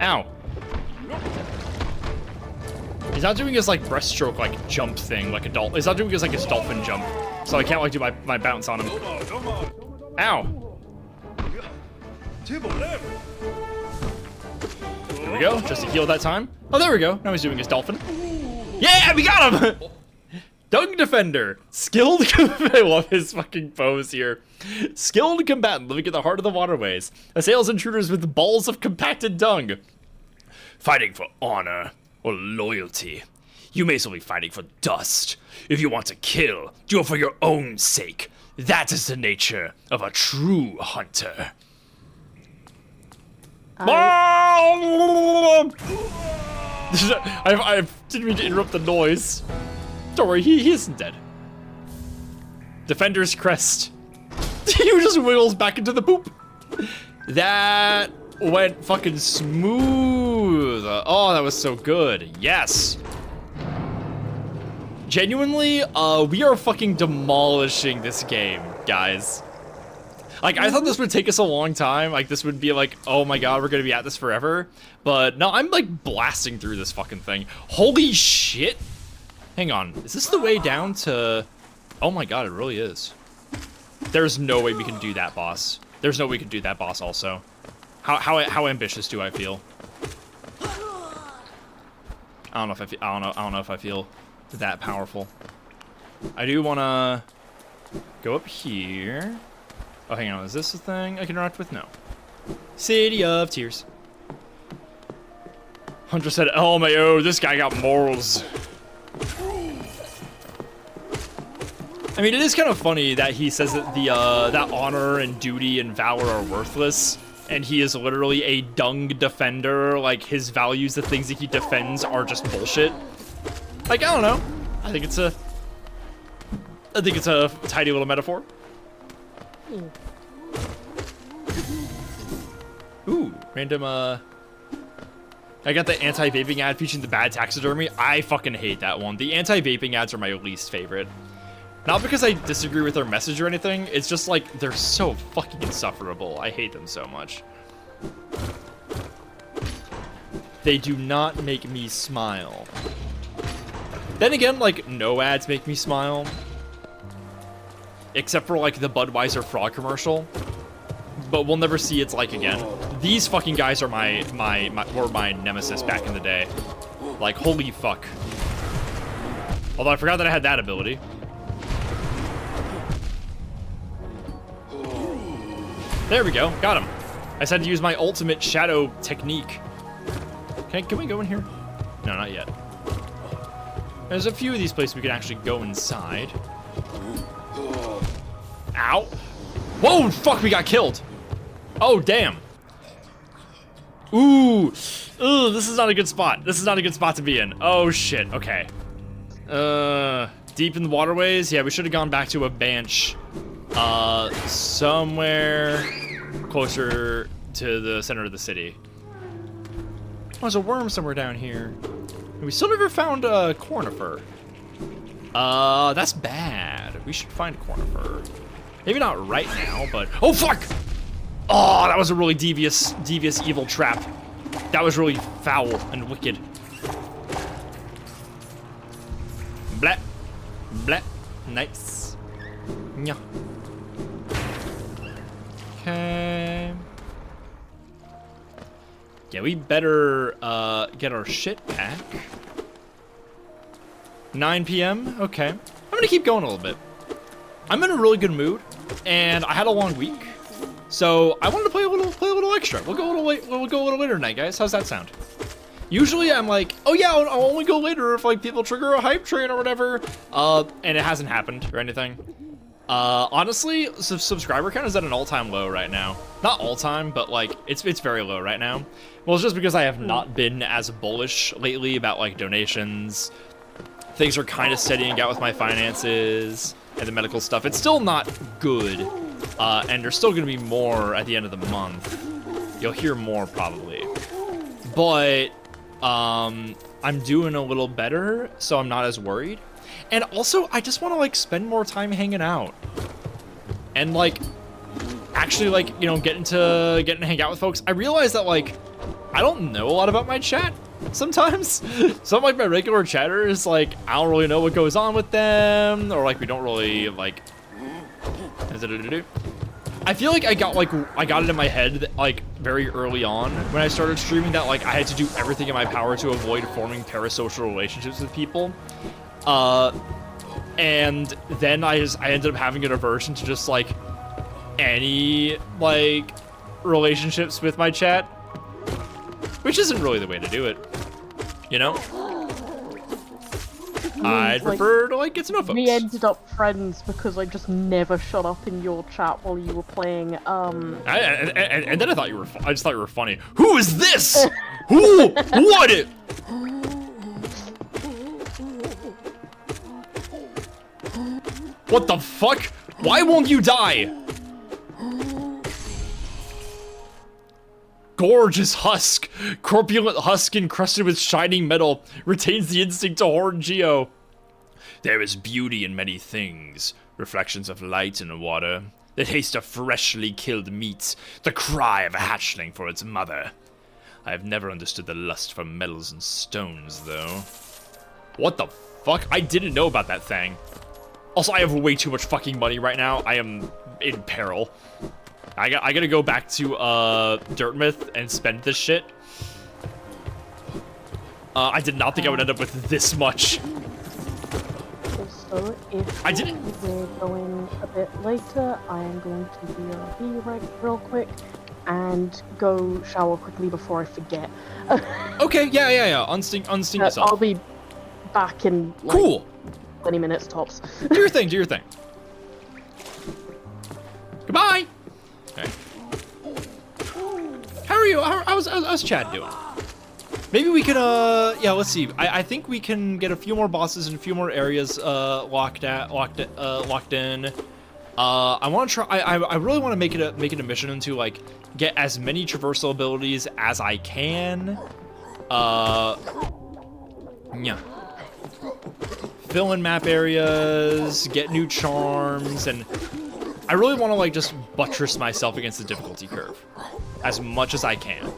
Speaker 8: Ow. He's not doing his like breaststroke like jump thing like a dolphin. He's not doing his like his dolphin jump. So I can't like do my bounce on him. Ow. There we go, just to heal that time. Oh, there we go. Now he's doing his dolphin. Yeah, we got him! Dung Defender. Skilled I love his fucking pose here. Skilled combatant living in the heart of the waterways. Assails intruders with balls of compacted dung. Fighting for honor or loyalty. You may as well be fighting for dust. If you want to kill, do it for your own sake. That is the nature of a true hunter. I didn't mean to interrupt the noise. Don't worry, he isn't dead. Defender's crest. He just wiggles back into the poop. That went fucking smooth. Oh, that was so good. Yes. Genuinely, we are fucking demolishing this game, guys. Like, I thought this would take us a long time. Like, this would be like, oh my god, we're gonna be at this forever. But no, I'm like blasting through this fucking thing. Holy shit. Hang on, is this the way down to... Oh my god, it really is. There's no way we can do that, boss. There's no way we can do that, boss, also. How ambitious do I feel? I don't know if I feel, I don't know if I feel that powerful. I do wanna go up here. Oh, hang on. Is this a thing I can interact with? No. City of Tears. Hunter said, LMAO, this guy got morals. I mean, it is kind of funny that he says that that honor and duty and valor are worthless, and he is literally a dung defender. Like, his values, the things that he defends, are just bullshit. Like, I don't know. I think it's a tidy little metaphor. Ooh, random, I got the anti-vaping ad featuring the bad taxidermy. I fucking hate that one. The anti-vaping ads are my least favorite. Not because I disagree with their message or anything, it's just like, they're so fucking insufferable. I hate them so much. They do not make me smile. Then again, like, no ads make me smile. Except for, like, the Budweiser frog commercial. But we'll never see its like again. These fucking guys are were my nemesis back in the day. Like, holy fuck. Although I forgot that I had that ability. There we go, got him. I just had to use my ultimate shadow technique. Can we go in here? No, not yet. There's a few of these places we can actually go inside. Ow. Whoa, fuck, we got killed. Oh, damn. Ooh. Ooh, this is not a good spot. This is not a good spot to be in. Oh, shit, okay. Deep in the waterways? Yeah, we should have gone back to a bench. Somewhere closer to the center of the city. Oh, there's a worm somewhere down here. We still never found a Cornifer. That's bad. We should find a Cornifer. Maybe not right now, but... Oh, fuck! Oh, that was a really devious, evil trap. That was really foul and wicked. Blah. Blah. Nice. Yeah. Okay. Yeah, we better get our shit back. 9 p.m. Okay. I'm gonna keep going a little bit. I'm in a really good mood, and I had a long week, so I wanted to play a little extra. We'll go a little later tonight, guys. How's that sound? Usually I'm like, oh yeah, I'll only go later if like people trigger a hype train or whatever, and it hasn't happened or anything. Honestly, subscriber count is at an all-time low right now. Not all-time, but like it's very low right now. Well, it's just because I have not been as bullish lately about like donations. Things are kind of steadying out with my finances and the medical stuff. It's still not good, and there's still gonna be more at the end of the month. You'll hear more probably, but I'm doing a little better, so I'm not as worried. And also, I just want to like spend more time hanging out, and like actually like, you know, getting to hang out with folks. I realize that like I don't know a lot about my chat sometimes. Some like my regular chatters, like I don't really know what goes on with them, or like we don't really like. I feel like I got it in my head that, like very early on when I started streaming, that like I had to do everything in my power to avoid forming parasocial relationships with people. And then I ended up having an aversion to just like any like relationships with my chat, which isn't really the way to do it, you know? I'd prefer to like get to know folks.
Speaker 3: We ended up friends because I just never shut up in your chat while you were playing.
Speaker 8: And then I thought you were. I just thought you were funny. Who is this? Who? What? It? What the fuck? Why won't you die? Gorgeous husk. Corpulent husk encrusted with shining metal. Retains the instinct to hoard geo. There is beauty in many things. Reflections of light in the water. The taste of freshly killed meat. The cry of a hatchling for its mother. I have never understood the lust for metals and stones, though. What the fuck? I didn't know about that thing. Also, I have way too much fucking money right now. I am in peril. I gotta go back to Dirtmouth and spend this shit. I did not think I would end up with this much.
Speaker 3: Also, if
Speaker 8: I didn't.
Speaker 3: we're going a bit later, I am going to BRB right real quick and go shower quickly before I forget.
Speaker 8: Okay, yeah. Unsting yourself.
Speaker 3: I'll be back in like
Speaker 8: Cool.
Speaker 3: 20 minutes tops.
Speaker 8: Do your thing. Goodbye. Okay. How are you? How's Chad doing? Maybe we could, yeah, let's see. I think we can get a few more bosses and a few more areas, locked in. I want to try, I really want to make it a mission to, like, get as many traversal abilities as I can. Yeah. Fill in map areas, get new charms, and I really want to, like, just buttress myself against the difficulty curve as much as I can.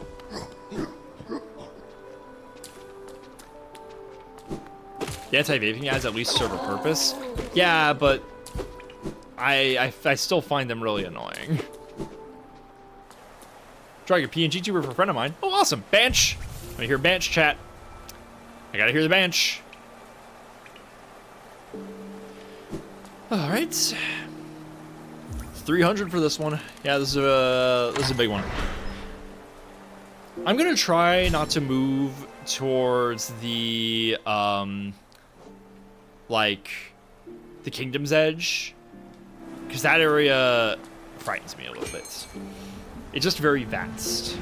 Speaker 8: The anti-vaping ads at least serve a purpose. Yeah, but I still find them really annoying. Try your PNG tuber for a friend of mine. Oh, awesome. Bench. Let me hear bench chat. I gotta hear the bench. All right. 300 for this one. Yeah, this is a big one. I'm gonna try not to move towards the like the Kingdom's Edge, because that area frightens me a little bit. It's just very vast.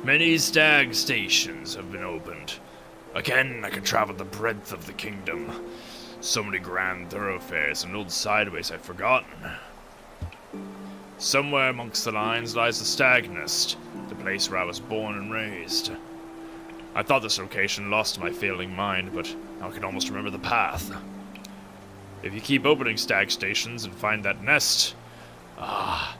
Speaker 2: Many stag stations have been opened. Again, I can travel the breadth of the kingdom. So many grand thoroughfares and old sideways I've forgotten. Somewhere amongst the lines lies the Stag Nest, the place where I was born and raised. I thought this location lost to my failing mind, but now I can almost remember the path. If you keep opening stag stations and find that nest, I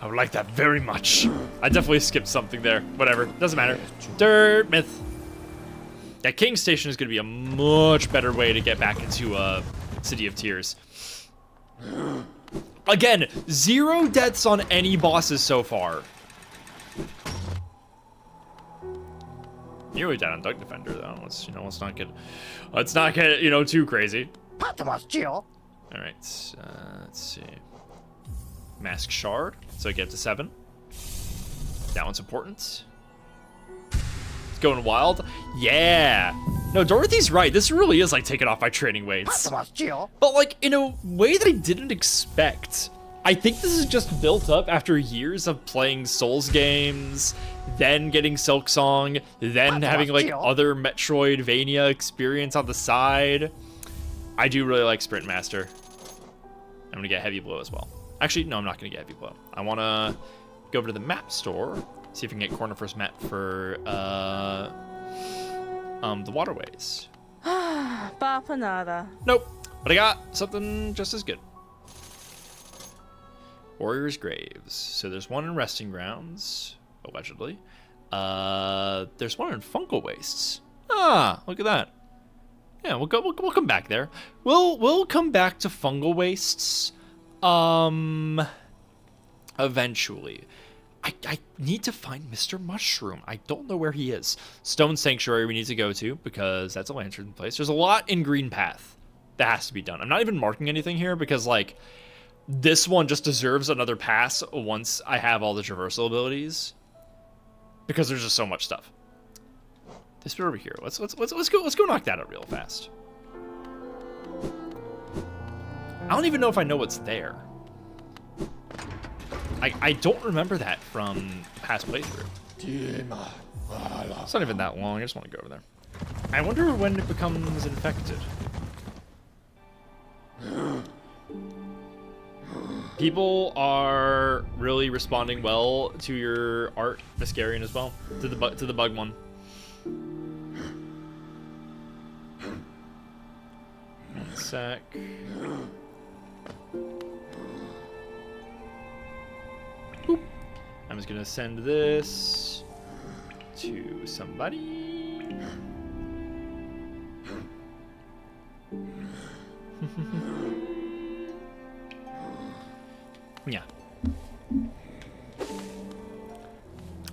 Speaker 2: would like that very much.
Speaker 8: I definitely skipped something there. Whatever, doesn't matter. Dirt myth. Yeah, King Station is going to be a much better way to get back into City of Tears. Again, 0 deaths on any bosses so far. Nearly dead on Dark Defender though. Let's not get too crazy. All right, let's see. Mask Shard, so I get to 7. That one's important. It's going wild. Yeah. No, Dorothy's right. This really is like taking off my training weights. But like in a way that I didn't expect. I think this is just built up after years of playing Souls games, then getting Silksong, then having like other Metroidvania experience on the side. I do really like Sprint Master. I'm gonna get Heavy Blow as well. Actually, no, I'm not gonna get Heavy Blow. I wanna go over to the map store, see if I can get Corner First map for the waterways.
Speaker 4: Bapanada.
Speaker 8: Nope, but I got something just as good. Warrior's Graves. So there's one in Resting Grounds, allegedly. There's one in Fungal Wastes. Ah, look at that. Yeah, we'll come back there. We'll come back to Fungal Wastes, eventually. I need to find Mr. Mushroom. I don't know where he is. Stone Sanctuary we need to go to because that's a lantern place. There's a lot in Green Path that has to be done. I'm not even marking anything here because like this one just deserves another pass once I have all the traversal abilities because there's just so much stuff. This bit over here. Let's go knock that out real fast. I don't even know if I know what's there. I don't remember that from past playthrough. It's not even that long. I just want to go over there. I wonder when it becomes infected. People are really responding well to your art, Mascarian, as well. To the bug one. One sec. Boop. I'm just gonna send this to somebody. Yeah.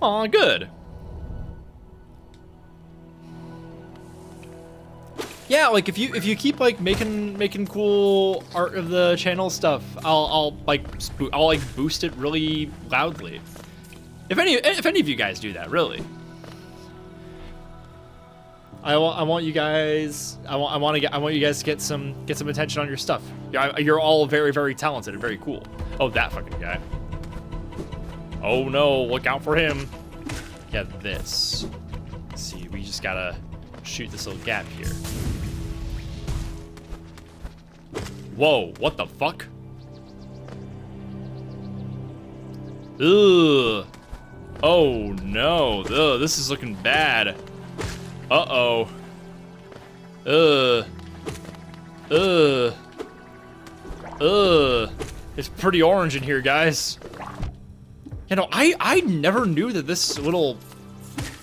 Speaker 8: Aw, good. yeah, like if you keep like making cool art of the channel stuff, I'll boost it really loudly. If any of you guys do that, really. I want you guys to get some attention on your stuff. You're all very, very talented and very cool. Oh, that fucking guy. Oh no, look out for him. Yeah, this. Let's see, we just gotta shoot this little gap here. Whoa, what the fuck? Ugh. Oh no, ugh, this is looking bad. Uh-oh. It's pretty orange in here, guys. You know, I never knew that this little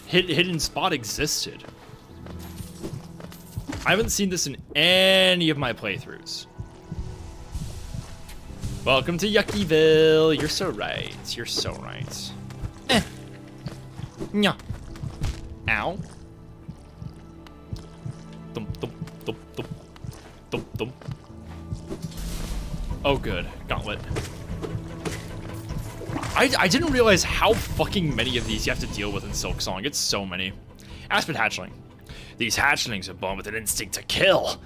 Speaker 8: hidden spot existed. I haven't seen this in any of my playthroughs. Welcome to Yuckyville. You're so right. You're so right. Nya. Ow. Thump, thump, thump, thump, thump, thump. Oh, good. Gauntlet. I didn't realize how fucking many of these you have to deal with in Silksong. It's so many. Aspen hatchling. These hatchlings are born with an instinct to kill.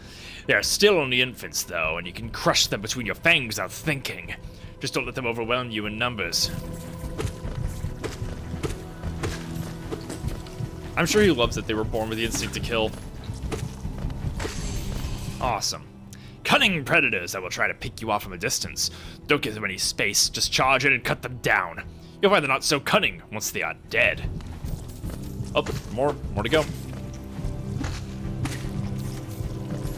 Speaker 8: They are still only infants, though, and you can crush them between your fangs without thinking. Just don't let them overwhelm you in numbers. I'm sure he loves that they were born with the instinct to kill. Awesome. Cunning predators that will try to pick you off from a distance. Don't give them any space, just charge in and cut them down. You'll find they're not so cunning once they are dead. Oh, more to go.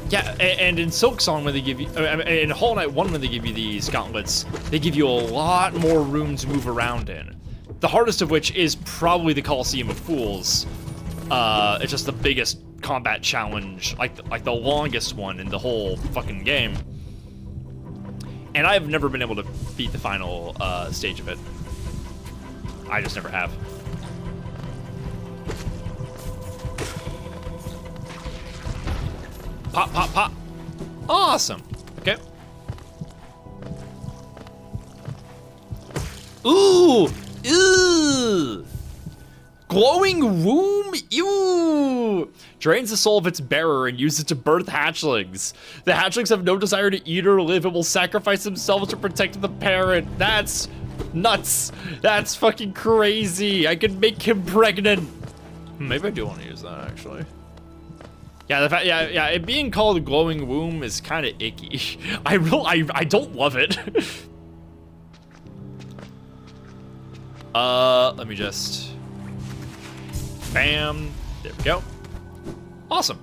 Speaker 8: Yeah, and in Silksong, when they give you, in Hollow Knight 1, when they give you these gauntlets, they give you a lot more room to move around in. The hardest of which is probably the Coliseum of Fools. It's just the biggest combat challenge, like the longest one in the whole fucking game. And I've never been able to beat the final stage of it. I just never have. Pop, pop, pop. Awesome. Okay. Ooh! Ew! Glowing womb? Ew! Drains the soul of its bearer and uses it to birth hatchlings. The hatchlings have no desire to eat or live and will sacrifice themselves to protect the parent. That's nuts. That's fucking crazy. I could make him pregnant. Maybe I do want to use that, actually. Yeah, the fact, yeah, it being called a glowing womb is kind of icky. I don't love it. Let me just... Bam. There we go. Awesome.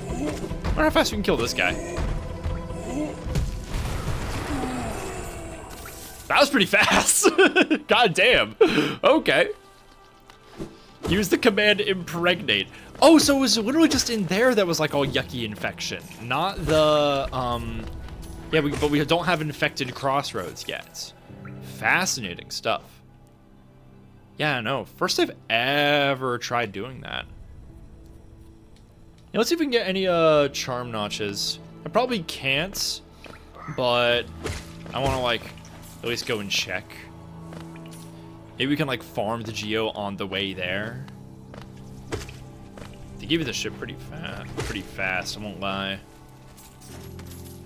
Speaker 8: Wonder how fast we can kill this guy. That was pretty fast. God damn. Okay. Use the command impregnate. Oh, so it was literally just in there that was like all yucky infection, not the yeah, but we don't have infected crossroads yet. Fascinating stuff. Yeah, no, first I've ever tried doing that. Now, let's see if we can get any charm notches. I probably can't, but I want to like at least go and check. Maybe we can like farm the Geo on the way there. They give you the ship pretty fast, I won't lie.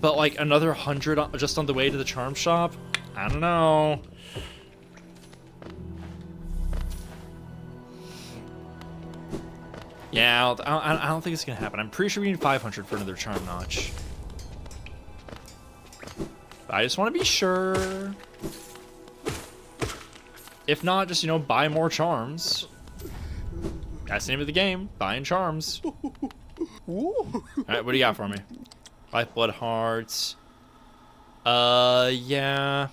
Speaker 8: But like another 100 just on the way to the charm shop? I don't know. Yeah, I don't think it's gonna happen. I'm pretty sure we need 500 for another charm notch. But I just want to be sure. If not, just, you know, buy more charms. That's the name of the game. Buying charms. Alright, what do you got for me? Lifeblood hearts. Yeah.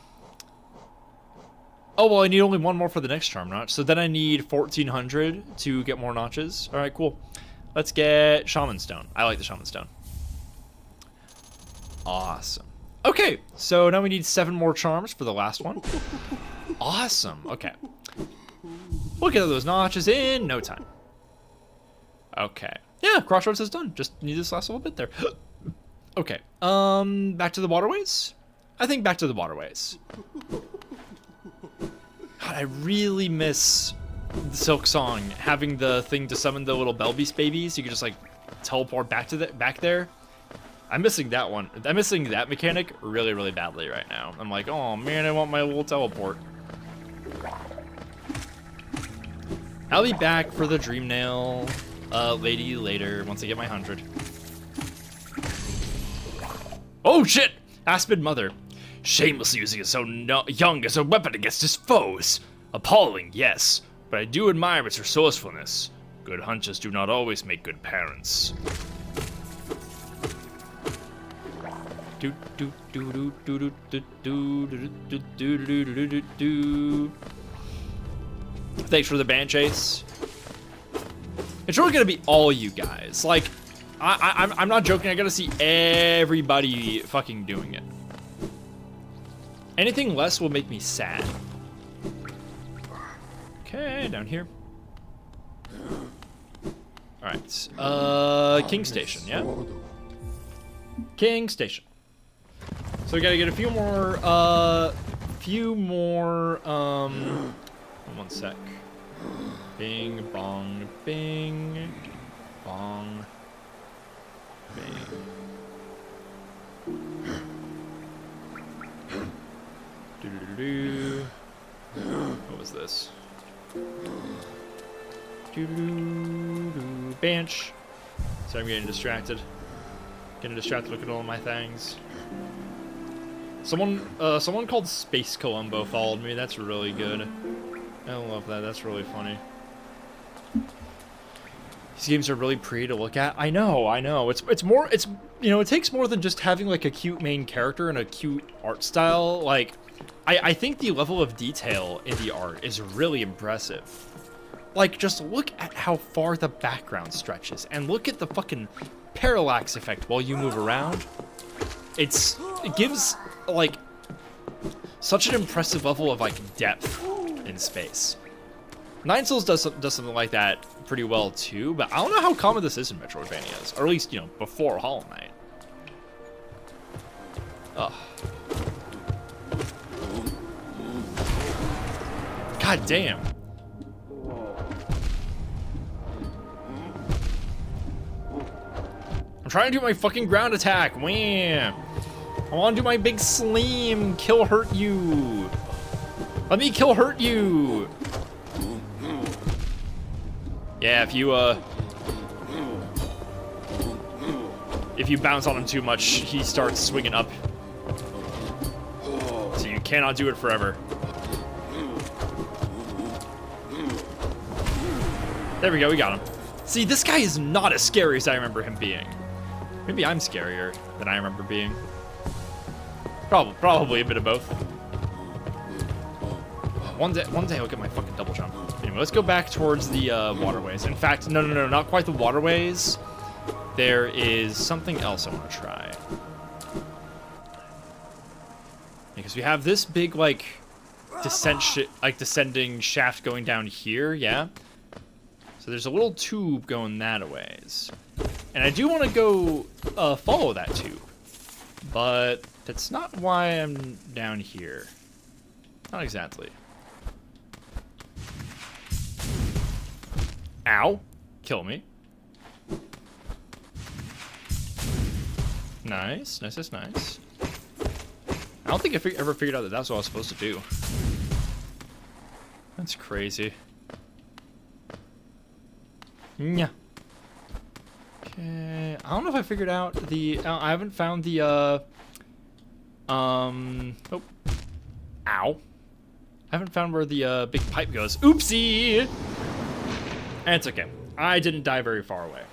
Speaker 8: Oh, well, I need only one more for the next charm notch. So then I need 1,400 to get more notches. Alright, cool. Let's get Shaman Stone. I like the Shaman Stone. Awesome. Okay, so now we need 7 more charms for the last one. Awesome. Okay. We'll get those notches in no time. Okay. Yeah, Crossroads is done. Just need this last little bit there. Okay. Back to the waterways? I think back to the waterways. God, I really miss the Silk Song, having the thing to summon the little Belbeast babies. You could just like teleport back to back there. I'm missing that one. I'm missing that mechanic really, really badly right now. I'm like, oh man, I want my little teleport. I'll be back for the Dreamnail lady later once I get my 100. Oh shit! Aspen Mother. Shamelessly using so young as a weapon against his foes. Appalling, yes, but I do admire its resourcefulness. Good hunches do not always make good parents. Thanks for the band chase. It's really gonna be all you guys. Like, I'm not joking. I gotta see everybody fucking doing it. Anything less will make me sad. Okay, down here. All right, King Station, yeah. King Station. So we gotta get a few more, one sec. Bing, bong, bing, bong, bing. Doo-doo-doo-doo. What was this? Doo-doo-doo-doo. Bench. Sorry, I'm getting distracted. Look at all my things. Someone called Space Columbo followed me. That's really good. I love that. That's really funny. These games are really pretty to look at. I know. It's more, you know, it takes more than just having like a cute main character and a cute art style. Like, I think the level of detail in the art is really impressive. Like, just look at how far the background stretches, and look at the fucking parallax effect while you move around. It gives like such an impressive level of like depth in space. Nine Souls does something like that pretty well too, but I don't know how common this is in Metroidvanias, or at least, you know, before Hollow Knight. Ugh. God damn. I'm trying to do my fucking ground attack. Wham! I want to do my big slam. Kill hurt you. Let me kill hurt you. Yeah, if you bounce on him too much, he starts swinging up. So you cannot do it forever. There we go, we got him. See, this guy is not as scary as I remember him being. Maybe I'm scarier than I remember being. Probably a bit of both. One day I'll get my fucking double jump. Anyway, let's go back towards the waterways. In fact, no, not quite the waterways. There is something else I want to try. Because we have this big like descending shaft going down here, yeah. So there's a little tube going that a ways. And I do want to go follow that tube. But that's not why I'm down here. Not exactly. Ow. Kill me. Nice. I don't think I ever figured out that that's what I was supposed to do. That's crazy. Yeah. Okay. I don't know if I figured out the... I haven't found the, Oh. Ow. I haven't found where the, big pipe goes. Oopsie! And it's okay. I didn't die very far away.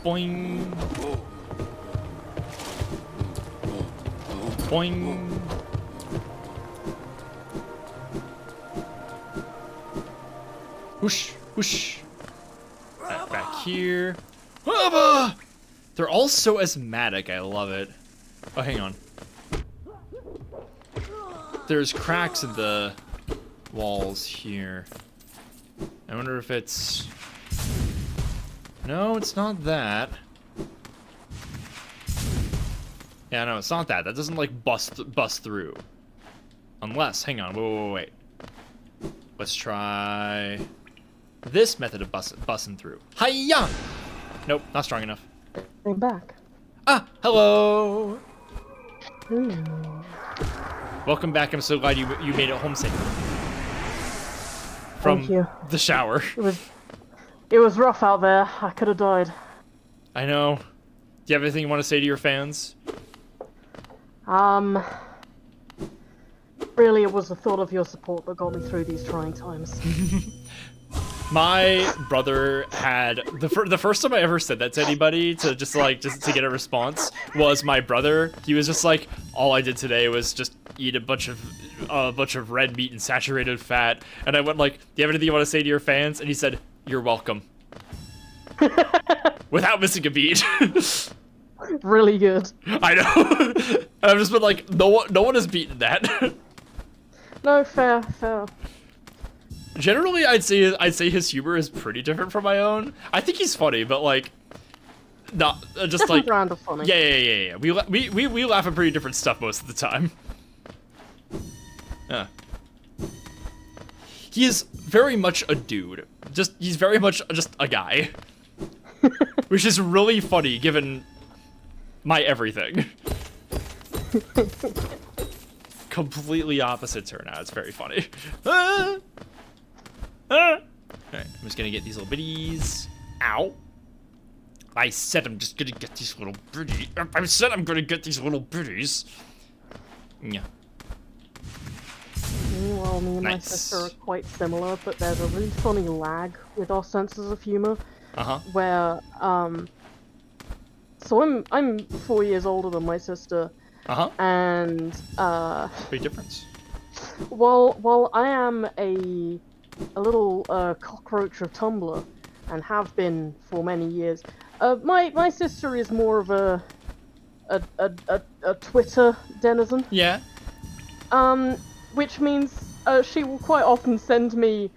Speaker 8: Boing. Boing. Whoosh, whoosh. Back here. Hubba! They're all so asthmatic. I love it. Oh, hang on. There's cracks in the walls here. I wonder if it's... No, it's not that. Yeah, no, it's not that. That doesn't, like, bust through. Unless, hang on, wait. Let's try this method of busting through. Hiya! Nope, not strong enough.
Speaker 3: I'm back.
Speaker 8: Ah, hello!
Speaker 3: Hello.
Speaker 8: Welcome back. I'm so glad you made it home safe. From
Speaker 3: Thank you.
Speaker 8: the shower.
Speaker 3: It was rough out there. I could have died.
Speaker 8: I know. Do you have anything you want to say to your fans?
Speaker 3: Really, it was the thought of your support that got me through these trying times.
Speaker 8: My brother had the first time I ever said that to anybody to just to get a response was my brother. He was just like, all I did today was just eat a bunch of red meat and saturated fat, and I went like, do you have anything you want to say to your fans? And he said, you're welcome. Without missing a beat.
Speaker 3: Really good.
Speaker 8: I know. And I've just been like, no one has beaten that.
Speaker 3: No, fair.
Speaker 8: Generally, I'd say his humor is pretty different from my own. I think he's funny, but like, not just
Speaker 3: Different
Speaker 8: like
Speaker 3: brand of funny.
Speaker 8: Yeah. We laugh at pretty different stuff most of the time. Yeah. He is very much a dude. He's very much just a guy, which is really funny given my everything. Completely opposite turnout. It's very funny. Alright, I'm just gonna get these little bitties. Ow. I said I'm just gonna get these little bitties. I said I'm gonna get these little bitties. Yeah.
Speaker 3: Well, me and my
Speaker 8: Nice.
Speaker 3: sister are quite similar, but there's a really funny lag with our senses of humor. Where, so I'm 4 years older than my sister, and,
Speaker 8: Big difference.
Speaker 3: while I am a little, cockroach of Tumblr, and have been for many years, my sister is more of a Twitter denizen.
Speaker 8: Yeah.
Speaker 3: Which means she will quite often send me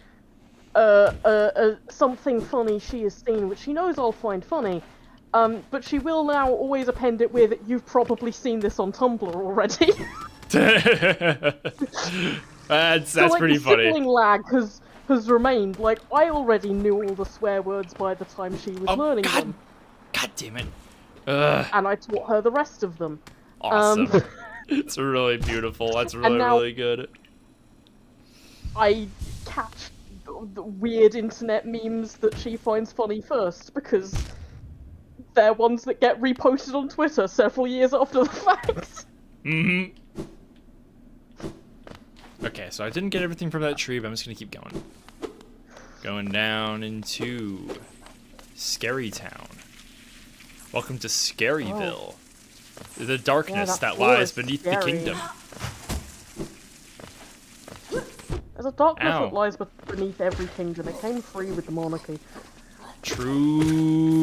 Speaker 3: something funny she has seen, which she knows I'll find funny. But she will now always append it with, "You've probably seen this on Tumblr already."
Speaker 8: That's
Speaker 3: So, like,
Speaker 8: pretty
Speaker 3: the
Speaker 8: funny.
Speaker 3: sibling lag has remained. Like, I already knew all the swear words by the time she was learning them,
Speaker 8: God damn it. Ugh.
Speaker 3: and I taught her the rest of them.
Speaker 8: Awesome. It's really beautiful. That's really,
Speaker 3: now-
Speaker 8: really good.
Speaker 3: I catch the weird internet memes that she finds funny first, because they're ones that get reposted on Twitter several years after the fact.
Speaker 8: Mm-hmm. Okay, so I didn't get everything from that tree, but I'm just gonna keep going. Going down into Scary Town. Welcome to Scaryville. The darkness that
Speaker 3: floor
Speaker 8: lies
Speaker 3: is
Speaker 8: beneath the
Speaker 3: scary.
Speaker 8: kingdom.
Speaker 3: There's a darkness
Speaker 8: Ow.
Speaker 3: that lies beneath every kingdom. It came free with the monarchy.
Speaker 8: True.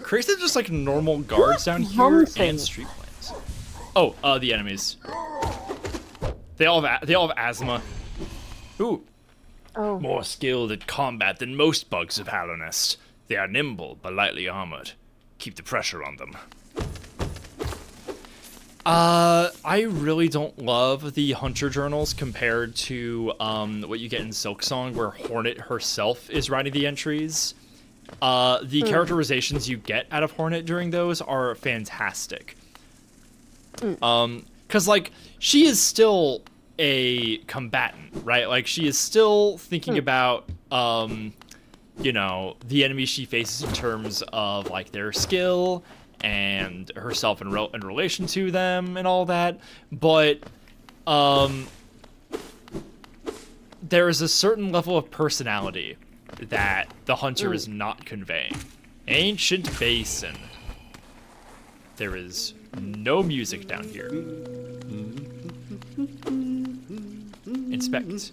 Speaker 8: Crazy, just like normal guards down here
Speaker 3: hunting?
Speaker 8: and street planes. Oh, the enemies. They all have asthma. Ooh.
Speaker 3: Oh,
Speaker 2: More skilled at combat than most bugs of Hallownest. They are nimble but lightly armored. Keep the pressure on them.
Speaker 8: I really don't love the Hunter journals compared to what you get in Silksong, where Hornet herself is writing the entries. The characterizations you get out of Hornet during those are fantastic. Because, like, she is still a combatant, right? Like, she is still thinking about, you know, the enemies she faces in terms of, like, their skill and herself in relation to them and all that. But, there is a certain level of personality that the Hunter is not conveying. Ancient Basin. There is No music down here. Inspect.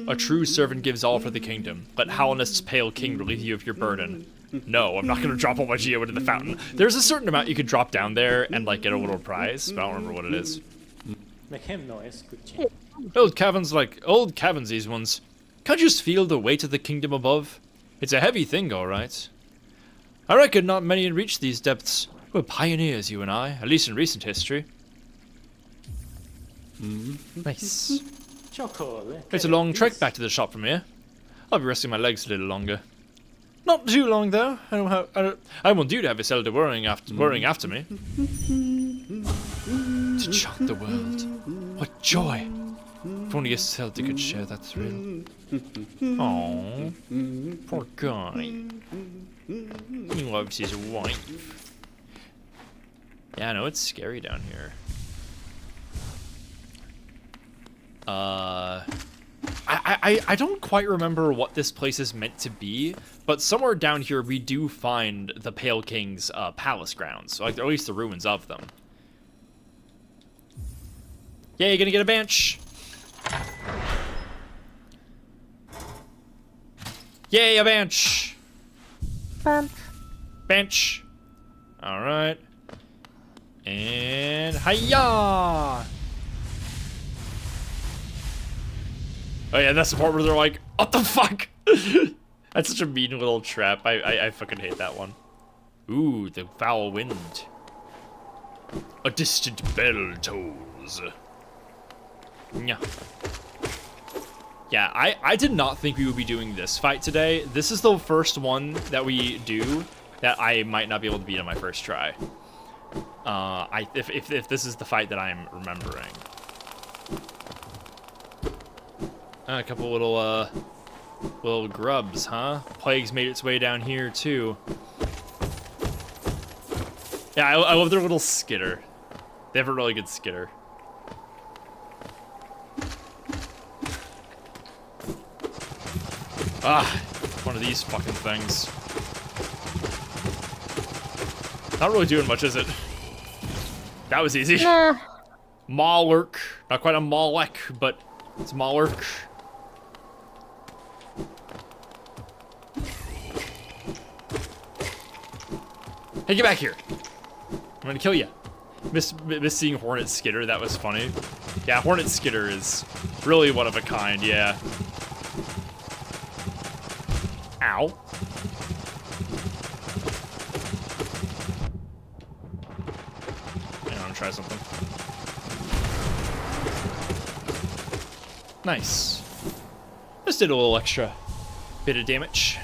Speaker 8: A true servant gives all for the kingdom. Let Hallinist's pale king relieve you of your burden. No, I'm not gonna drop all my geo into the fountain. There's a certain amount you could drop down there and like get a little prize, but I don't remember what it is.
Speaker 10: Make him noise, good change.
Speaker 8: Old caverns these ones. Can't you just feel the weight of the kingdom above? It's a heavy thing, alright. I reckon not many reach these depths. We're pioneers, you and I, at least in recent history. Nice.
Speaker 10: Chocolate.
Speaker 8: It's a long trek back to the shop from here. I'll be resting my legs a little longer. Not too long though. I want you to have yourself to worrying after me. To shock the world. What joy! If only a Celtic could share that thrill. Aww. Poor guy. He loves his wife. Yeah, I know it's scary down here. I don't quite remember what this place is meant to be, but somewhere down here we do find the Pale King's palace grounds, like, or at least the ruins of them. Yeah, you're gonna get a bench. Yay, a bench. Bench. All right. And hiya! Oh yeah, that's the part where they're like, what the fuck? That's such a mean little trap. I fucking hate that one. Ooh, the foul wind. A distant bell tolls. Yeah, I did not think we would be doing this fight today. This is the first one that we do that I might not be able to beat on my first try. If this is the fight that I'm remembering. A couple little grubs, huh? Plague's made its way down here too. Yeah, I love their little skitter. They have a really good skitter. Ah, one of these fucking things. Not really doing much, is it? That was easy.
Speaker 3: Nah.
Speaker 8: Malark. Not quite a Malek, but it's Malark. Hey, get back here. I'm gonna kill you. Miss seeing Hornet Skitter, that was funny. Yeah, Hornet Skitter is really one of a kind, yeah. Ow. Hang on, try something. Nice. Just did a little extra bit of damage.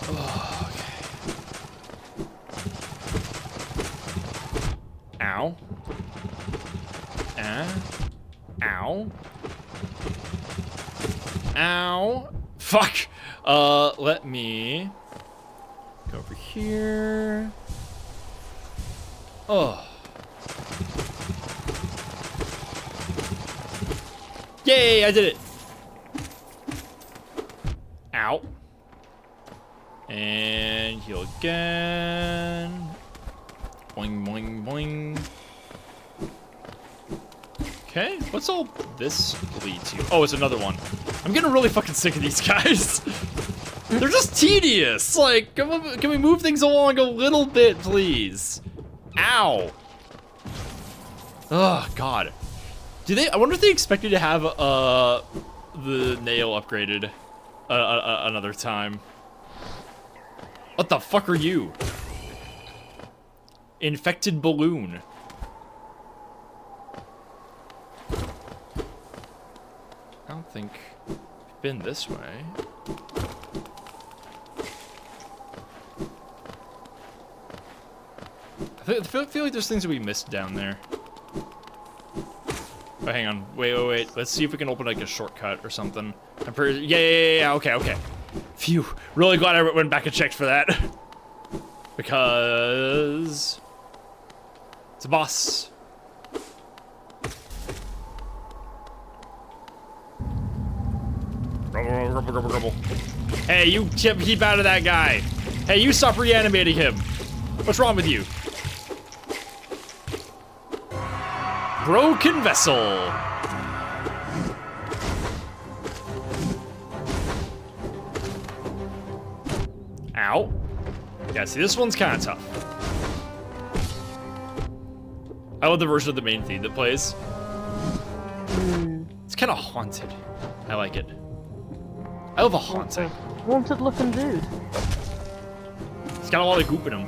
Speaker 8: Oh, okay. Ow. Ow. Ow. Fuck. Let me go over here. Oh. Yay, I did it. Ow. And heal again. Boing, boing, boing. Okay, what's all this lead to? Oh, it's another one. I'm getting really fucking sick of these guys. They're just tedious. Like, can we move things along a little bit, please? Ow. Oh, God. I wonder if they expected to have the nail upgraded another time. What the fuck are you? Infected balloon. I don't think we've been this way. I feel like there's things that we missed down there. Oh, hang on. Wait. Let's see if we can open like a shortcut or something. I'm pretty. Yeah. Okay. Phew. Really glad I went back and checked for that. Because it's a boss. Rubble. Hey, you keep out of that guy. Hey, you stop reanimating him. What's wrong with you? Broken vessel. Ow. Yeah, see, this one's kind of tough. I love the version of the main theme that plays. It's kind of haunted. I like it. I love a haunting.
Speaker 3: Haunted looking dude.
Speaker 8: It's got a lot of goop in him.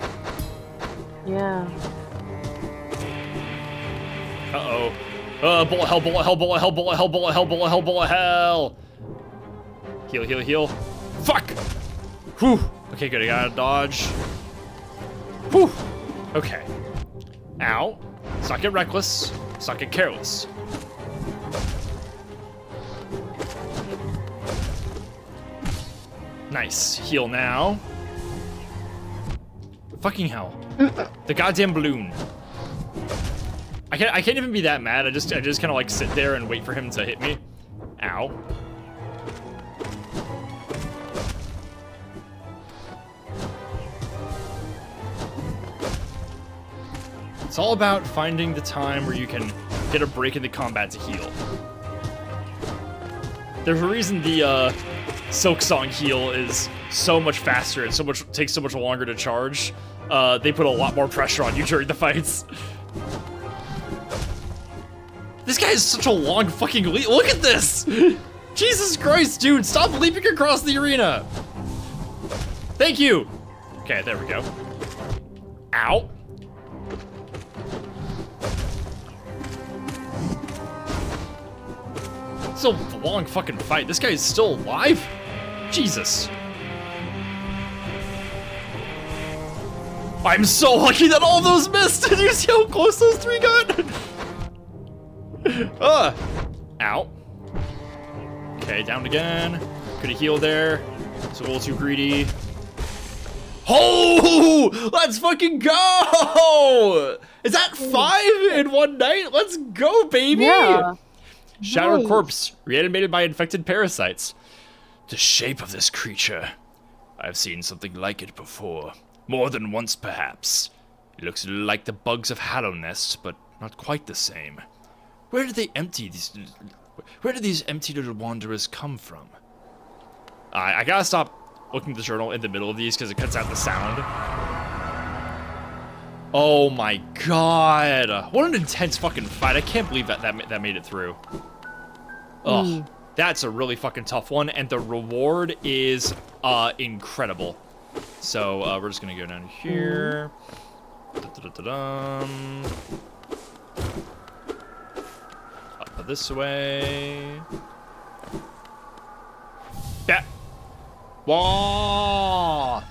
Speaker 3: Yeah.
Speaker 8: Uh-oh. Bullet hell, bullet hell, bullet hell, bullet hell, bullet hell, bullet hell, bullet hell. Heal, heal, heal. Fuck! Whew. Okay, good, I gotta dodge. Whew. Okay. Ow. Let's not get reckless. Let's not get careless. Nice. Heal now. Fucking hell. The goddamn balloon. I can't even be that mad. I just kind of like sit there and wait for him to hit me. Ow. It's all about finding the time where you can get a break in the combat to heal. There's a reason the Silk Song heal is so much faster and takes so much longer to charge. They put a lot more pressure on you during the fights. This guy has such a long fucking leap. Look at this! Jesus Christ, dude, stop leaping across the arena! Thank you! Okay, there we go. Ow. It's a long fucking fight. This guy is still alive? Jesus. I'm so lucky that all those missed! Did you see how close those three got? Ow. Okay, down again. Could've healed there. It's a little too greedy. Oh! Let's fucking go! Is that 5 in one night? Let's go, baby!
Speaker 3: Yeah.
Speaker 8: Shattered
Speaker 3: Nice.
Speaker 8: corpse, reanimated by infected parasites. The shape of this creature. I've seen something like it before. More than once, perhaps. It looks like the bugs of Hallow Nest, but not quite the same. Where did these empty little wanderers come from? I gotta stop looking at the journal in the middle of these because it cuts out the sound. Oh my god. What an intense fucking fight. I can't believe that made it through. Ugh. That's a really fucking tough one, and the reward is incredible. So we're just gonna go down here. Da-da-da-da-dum. Up this way. Yeah. Whoa!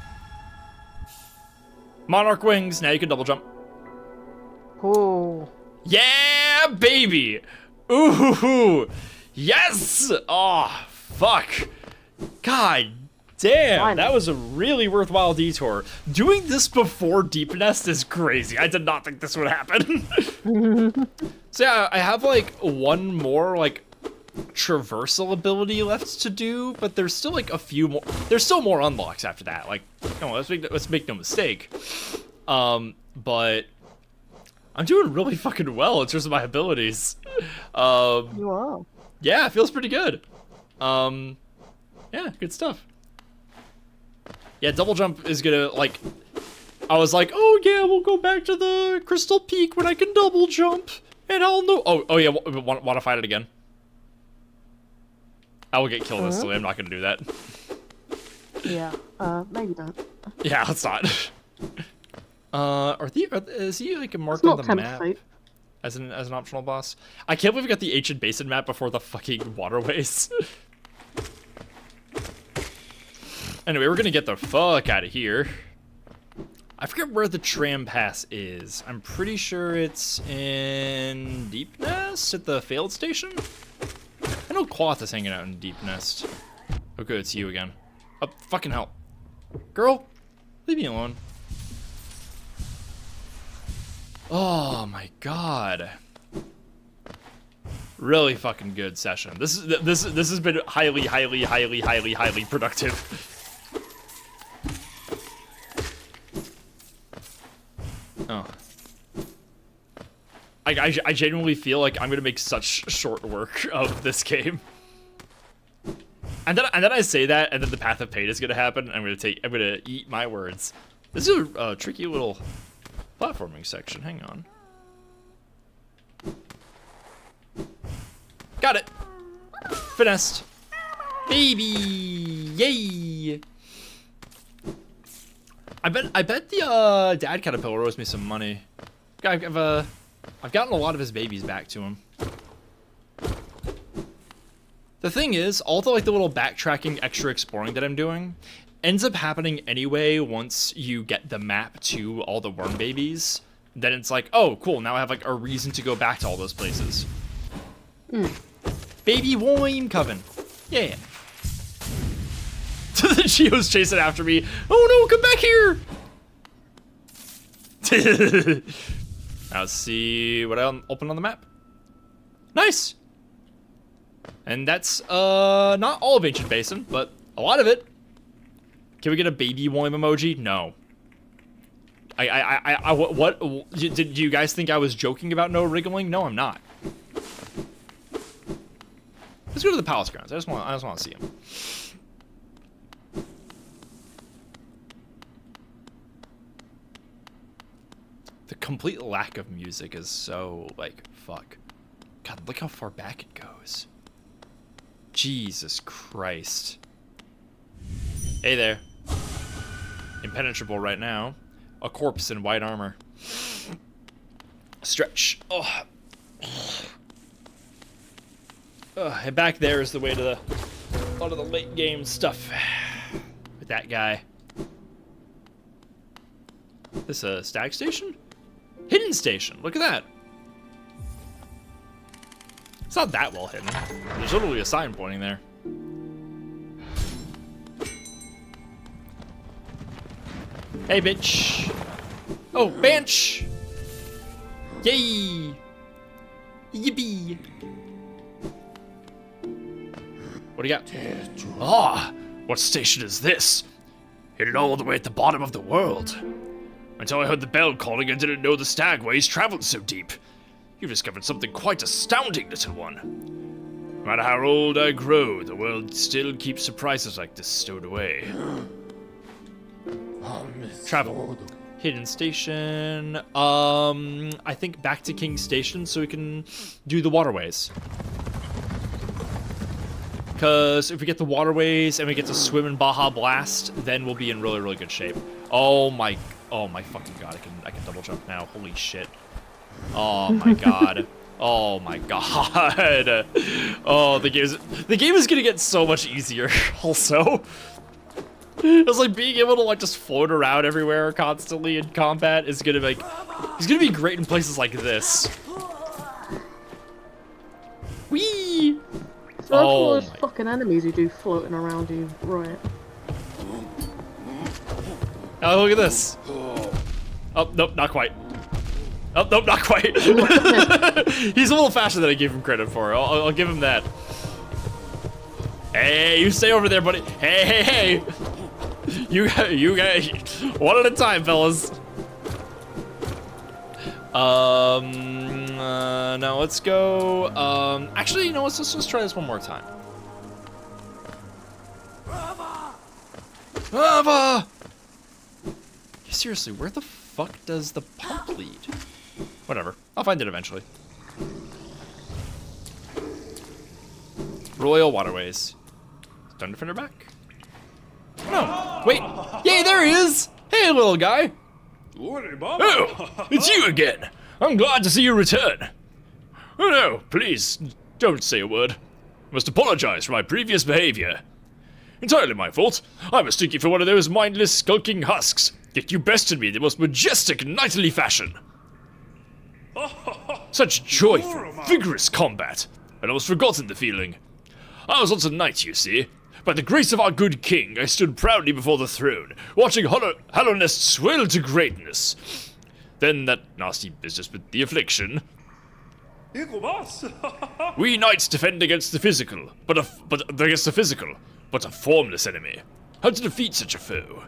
Speaker 8: Monarch wings. Now you can double jump.
Speaker 3: Oh.
Speaker 8: Yeah, baby. Ooh. Yes. Oh, fuck. God damn.
Speaker 3: Fine.
Speaker 8: That was a really worthwhile detour. Doing this before Deep Nest is crazy. I did not think this would happen. So yeah, I have like one more like traversal ability left to do, but there's still like a few more. There's still more unlocks after that. Like, no, let's make no mistake. But I'm doing really fucking well in terms of my abilities.
Speaker 3: You are.
Speaker 8: Yeah, it feels pretty good. Yeah, good stuff. Yeah, double jump is gonna like. I was like, oh yeah, we'll go back to the Crystal Peak when I can double jump, and I'll know. Oh yeah, want to fight it again? I will get killed instantly. I'm not gonna do that.
Speaker 3: Yeah. Maybe don't.
Speaker 8: Yeah, let's not. Is he like marked
Speaker 3: It's
Speaker 8: on
Speaker 3: not
Speaker 8: the
Speaker 3: tempt
Speaker 8: map
Speaker 3: fate.
Speaker 8: as an optional boss? I can't believe we got the ancient basin map before the fucking waterways. Anyway, we're gonna get the fuck out of here. I forget where the tram pass is. I'm pretty sure it's in Deep Nest at the failed station. I know Quoth is hanging out in Deep Nest. Okay, it's you again. Oh, fucking hell. Girl, leave me alone. Oh my god. Really fucking good session. This has been highly productive. Oh. I genuinely feel like I'm gonna make such short work of this game. And then I say that, and then the Path of Pain is gonna happen. I'm gonna eat my words. This is a tricky little platforming section. Hang on. Got it. Finessed. Baby, yay! I bet the dad caterpillar owes me some money. I've gotten a lot of his babies back to him. The thing is, all the little backtracking, extra exploring that I'm doing ends up happening anyway once you get the map to all the worm babies. Then it's like, oh, cool, now I have like a reason to go back to all those places. Baby worm coven. Yeah. The Geo's chasing after me. Oh no, come back here! Now let's see what I open on the map. Nice! And that's not all of Ancient Basin, but a lot of it. Can we get a baby worm emoji? No. What? Do you guys think I was joking about no wriggling? No, I'm not. Let's go to the palace grounds. I just want to see him. The complete lack of music is so, like, fuck. God, look how far back it goes. Jesus Christ. Hey there. Impenetrable right now. A corpse in white armor. Stretch. Oh. And back there is the way to a lot of the late game stuff. With that guy. This a stag station? Hidden station. Look at that. It's not that well hidden. There's literally a sign pointing there. Hey, bitch. Oh, bench. Yay. Yippee. What do you got?
Speaker 2: Ah, what station is this? Hidden all the way at the bottom of the world. Until I heard the bell calling, I didn't know the stagways traveled so deep. You've discovered something quite astounding, little one. No matter how old I grow, the world still keeps surprises like this stowed away.
Speaker 8: Travel. Hidden station. I think back to King Station so we can do the waterways. Because if we get the waterways and we get to swim in Baja Blast, then we'll be in really, really good shape. Oh my fucking god! I can double jump now. Holy shit! Oh my god! Oh my god! Oh, the game is gonna get so much easier. Also, it's like being able to like just float around everywhere constantly in combat is gonna be great in places like this. Whee!
Speaker 3: So that's all those fucking enemies who do floating around you, right?
Speaker 8: Oh, look at this. Oh, nope, not quite. Oh, nope, not quite. He's a little faster than I gave him credit for. I'll give him that. Hey, you stay over there, buddy. Hey. You guys, one at a time, fellas. No, let's go. Actually, you know, let's try this one more time. Lava! Seriously, where the fuck does the pump lead? Whatever, I'll find it eventually. Royal Waterways. Is Thunderfender back? No, wait. Yay, there he is! Hey, little guy.
Speaker 2: Oh, it's you again. I'm glad to see you return. Oh no, please, don't say a word. I must apologize for my previous behavior. Entirely my fault. I mistook you for one of those mindless, skulking husks. Yet you bested me in the most majestic, knightly fashion. Such joyful, vigorous combat. I'd almost forgotten the feeling. I was once a knight, you see. By the grace of our good king, I stood proudly before the throne, watching Hallownest swell to greatness. Then that nasty business with the affliction. We knights defend against the physical, but a formless enemy. How to defeat such a foe?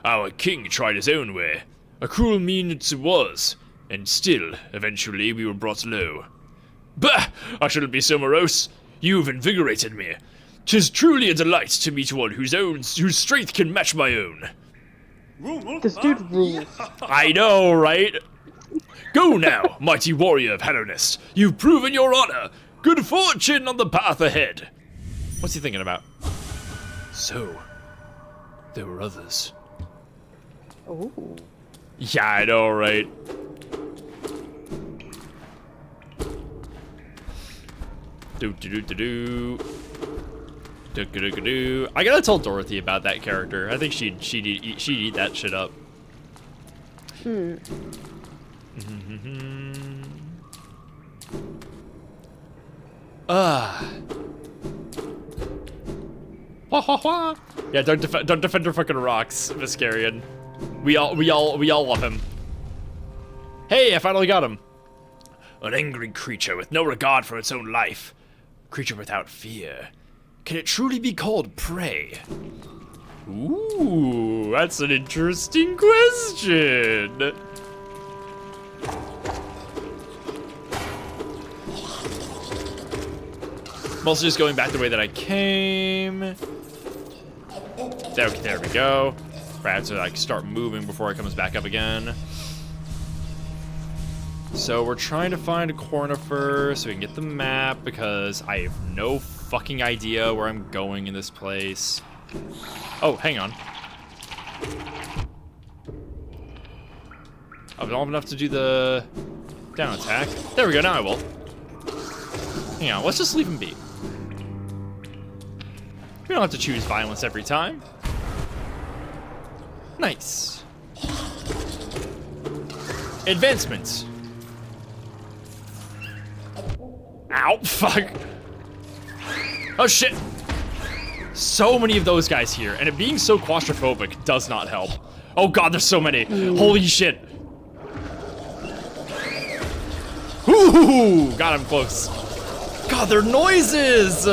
Speaker 2: Our king tried his own way. A cruel means it was, And still, eventually, we were brought low. Bah! I shouldn't be so morose. You've invigorated me. 'Tis truly a delight to meet one whose strength can match my own.
Speaker 3: This dude rules.
Speaker 2: I know, right? Go now, mighty warrior of Hallownest. You've proven your honor. Good fortune on the path ahead.
Speaker 8: What's he thinking about?
Speaker 2: So, there were others.
Speaker 3: Ooh.
Speaker 8: Yeah, I know, right? Do. I gotta tell Dorothy about that character. I think she'd eat that shit up. Yeah, don't defend her fucking rocks, Viscarian. We all love him. Hey, I finally got him.
Speaker 2: An angry creature with no regard for its own life. Creature without fear. Can it truly be called prey?
Speaker 8: Ooh, that's an interesting question. Mostly just going back the way that I came. There we go. I have to like start moving before it comes back up again. So we're trying to find a corner first so we can get the map because I have no fucking idea where I'm going in this place. Oh, hang on. I'm not enough to do the down attack. There we go, now I will. Hang on, let's just leave him be. We don't have to choose violence every time. Nice. Advancements. Ow, fuck. Oh shit. So many of those guys here, and it being so claustrophobic does not help. Oh god, there's so many. Holy shit. Ooh, got him close. God, their noises.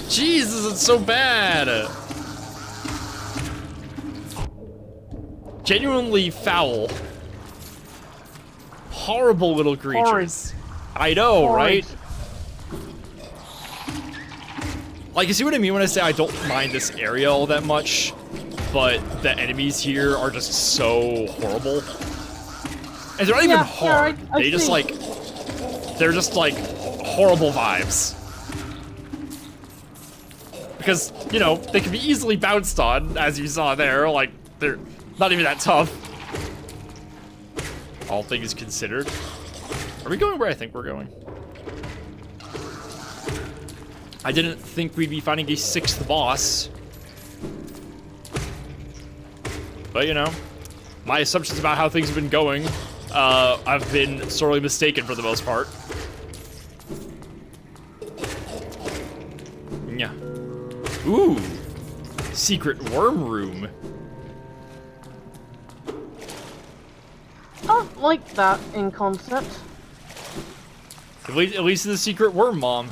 Speaker 8: Jesus, it's so bad. Genuinely foul. Horrible little creatures. I know, right? Like, you see what I mean when I say I don't mind this area all that much, but the enemies here are just so horrible. And they're not even hard. They just like, they're just like horrible vibes. Because, you know, they can be easily bounced on, as you saw there, like, they're not even that tough. All things considered. Are we going where I think we're going? I didn't think we'd be finding a 6th boss. But, you know, my assumptions about how things have been going, I've been sorely mistaken for the most part. Yeah. Ooh. Secret worm room.
Speaker 3: I like that in concept.
Speaker 8: At least the secret worm mom.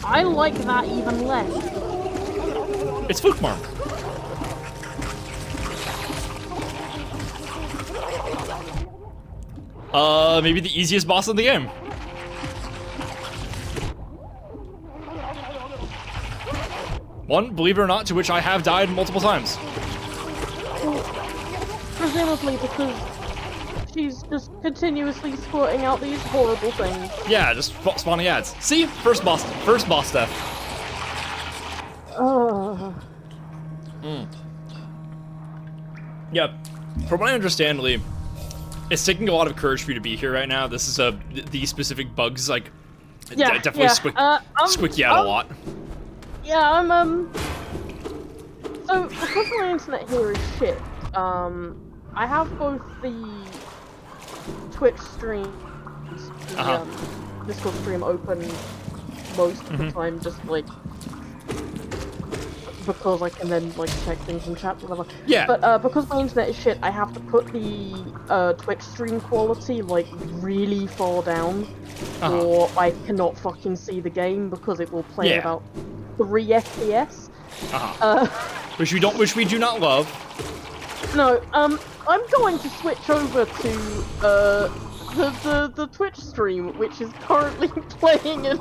Speaker 3: I like that even less.
Speaker 8: It's Fookmarm. Maybe the easiest boss in the game. One, believe it or not, to which I have died multiple times.
Speaker 3: Presumably because she's just continuously squirting out these horrible things.
Speaker 8: Yeah, just spawning ads. See? First boss death. Yep. From what I understand, Lee, it's taking a lot of courage for you to be here right now. This is these specific bugs, like, definitely squick you out a lot.
Speaker 3: Yeah, so, because my internet here is shit, I have both the Twitch stream, the Discord stream open most of the time, just, like, because I can then, like, check things in chat, whatever.
Speaker 8: Yeah.
Speaker 3: But, because my internet is shit, I have to put the, Twitch stream quality, like, really far down, or I cannot fucking see the game, because it will play about 3 FPS.
Speaker 8: Which we do not love.
Speaker 3: No, I'm going to switch over to the Twitch stream, which is currently playing in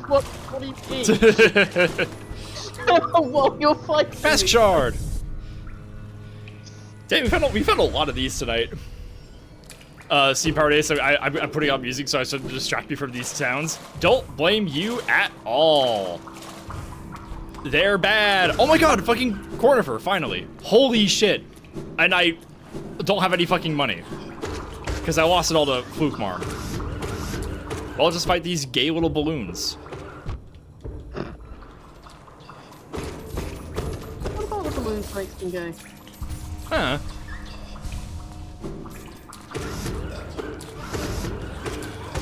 Speaker 3: what 40p. While you're fighting.
Speaker 8: Mask Shard. Damn, we found a lot of these tonight. Steam Power Day, so I'm putting on music so I should distract me from these sounds. Don't blame you at all. They're bad. Oh my god, fucking Cornifer, finally. Holy shit. And I don't have any fucking money. Because I lost it all to Flukemar. Well, I'll just fight these gay little balloons.
Speaker 3: What about the balloons makes me go?
Speaker 8: Huh.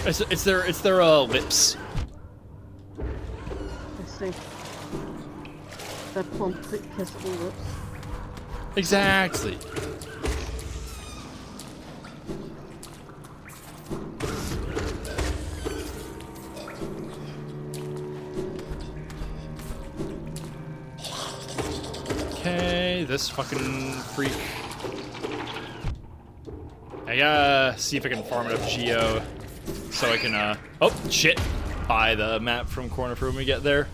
Speaker 8: It's their lips.
Speaker 3: I see. They're plump, kissable lips.
Speaker 8: Exactly. Okay, this fucking freak. I gotta see if I can farm enough Geo so I can, oh, shit, buy the map from Cornifer when we get there.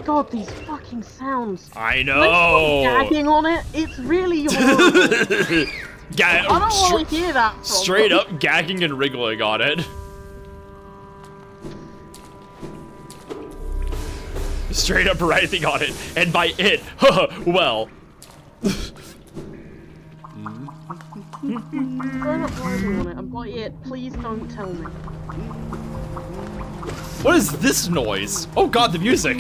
Speaker 3: God, these fucking sounds.
Speaker 8: I know.
Speaker 3: Gagging on it. It's really horrible.
Speaker 8: I
Speaker 3: don't want to hear that. From
Speaker 8: straight up gagging and wriggling on it. Straight up writhing on it, and by it, well.
Speaker 3: Straight up writhing on it, and by it, please don't tell me.
Speaker 8: What is this noise? Oh god, the music.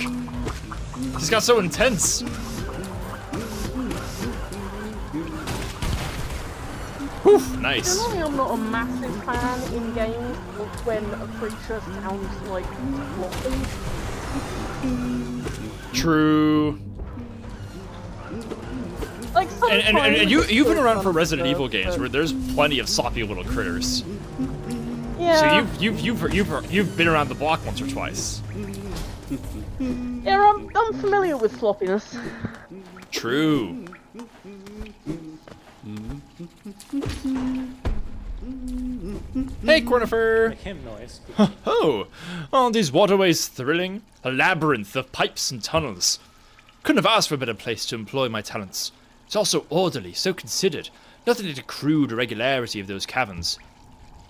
Speaker 8: This got so intense. Whew, nice.
Speaker 3: Generally, I'm not a massive fan in games of when a creature sounds like floppy.
Speaker 8: True.
Speaker 3: Like
Speaker 8: And you've been around for Resident Evil games where there's plenty of sloppy little critters.
Speaker 3: Yeah.
Speaker 8: So you've been around the block once or twice.
Speaker 3: Yeah, I'm familiar with floppiness.
Speaker 8: True. Hey, Cornifer!
Speaker 10: Make him noise.
Speaker 8: Oh, aren't these waterways thrilling? A labyrinth of pipes and tunnels. Couldn't have asked for a better place to employ my talents. It's also orderly, so considered. Nothing like the crude irregularity of those caverns.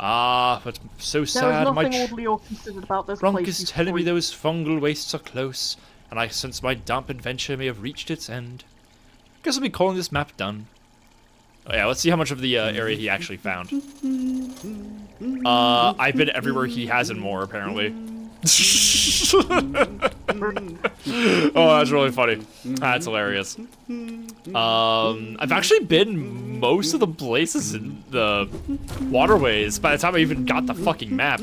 Speaker 8: Ah, but so sad.
Speaker 3: There is
Speaker 8: My
Speaker 3: nothing orderly or considered about this
Speaker 8: trunk
Speaker 3: place.
Speaker 8: is telling me those fungal wastes are close, and I sense my damp adventure may have reached its end. Guess I'll be calling this map done. Oh yeah, let's see how much of the area he actually found. I've been everywhere he has and more, apparently. Oh, that's really funny. That's hilarious. I've actually been most of the places in the waterways by the time I even got the fucking map.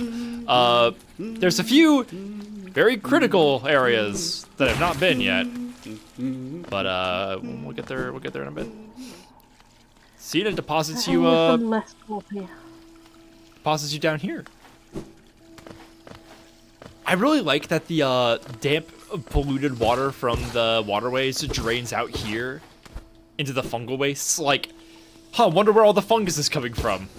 Speaker 8: There's a few very critical areas that I've not been yet. But we'll get there in a bit. See, it deposits you deposits you down here. I really like that the damp, polluted water from the waterways drains out here into the fungal wastes. Like, wonder where all the fungus is coming from.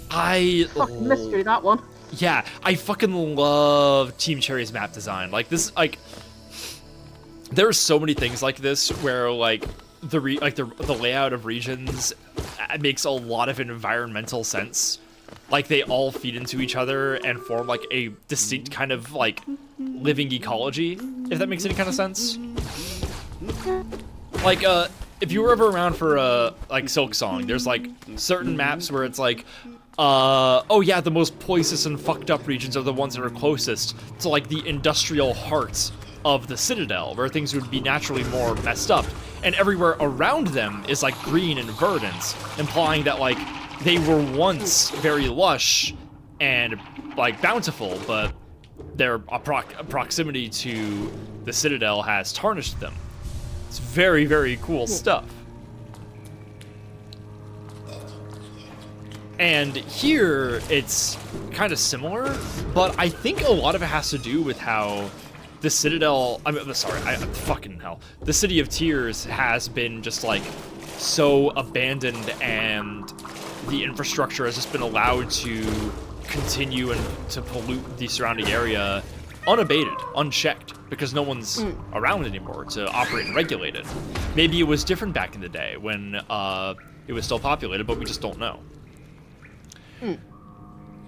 Speaker 3: Fucking mystery, that one.
Speaker 8: Yeah, I fucking love Team Cherry's map design. Like this, like there are so many things like this where like the layout of regions makes a lot of environmental sense. Like they all feed into each other and form like a distinct kind of like living ecology, if that makes any kind of sense. Like if you were ever around for like Silksong, there's like certain maps where it's like oh yeah, the most poisonous and fucked up regions are the ones that are closest to like the industrial heart of the Citadel, where things would be naturally more messed up, and everywhere around them is like green and verdant, implying that like they were once very lush and like bountiful, but their proximity to the Citadel has tarnished them. It's very, very cool stuff. And here, it's kind of similar, but I think a lot of it has to do with how the Citadel, fucking hell. The City of Tears has been just, like, so abandoned, and the infrastructure has just been allowed to continue and to pollute the surrounding area unabated, unchecked, because no one's around anymore to operate and regulate it. Maybe it was different back in the day when it was still populated, but we just don't know.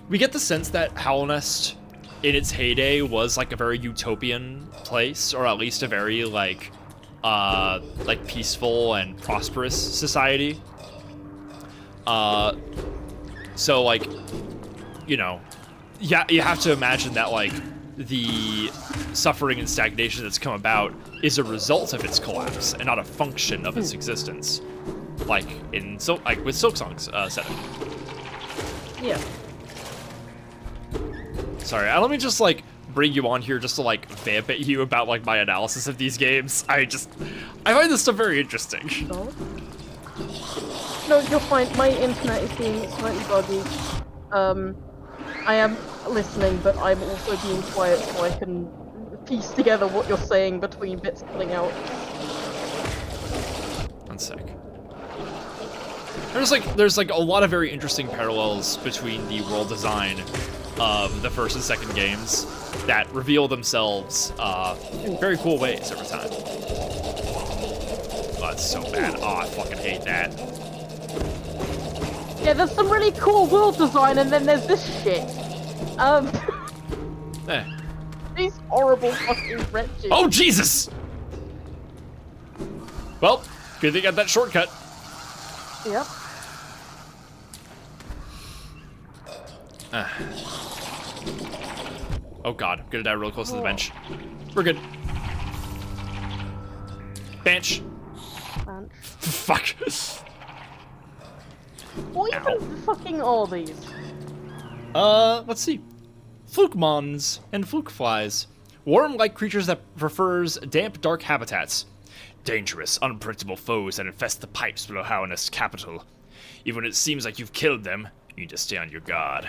Speaker 8: We get the sense that Halnest, in its heyday, was like a very utopian place, or at least a very like peaceful and prosperous society. So like, you know, yeah, you have to imagine that like the suffering and stagnation that's come about is a result of its collapse and not a function of its existence, like in with Silksong's setting.
Speaker 3: Yeah.
Speaker 8: Sorry, let me just like bring you on here just to like vamp at you about like my analysis of these games. I find this stuff very interesting.
Speaker 3: Oh. No, you're fine. My internet is being slightly buggy. I am listening, but I'm also being quiet so I can piece together what you're saying between bits pulling out.
Speaker 8: One sec. There's like a lot of very interesting parallels between the world design of the first and second games that reveal themselves in very cool ways over time. Oh, that's so bad. Oh, I fucking hate that.
Speaker 3: Yeah, there's some really cool world design, and then there's this shit. These horrible fucking wretches.
Speaker 8: Oh, Jesus! Well, good thing I got that shortcut.
Speaker 3: Yep.
Speaker 8: Oh god, I'm gonna die real close to the bench. We're good. Bench. Fuck.
Speaker 3: What even fucking are these?
Speaker 8: Let's see. Flukemons and flukeflies. Worm-like creatures that prefers damp, dark habitats. Dangerous, unpredictable foes that infest the pipes below Halnest's capital. Even when it seems like you've killed them, you need to stay on your guard.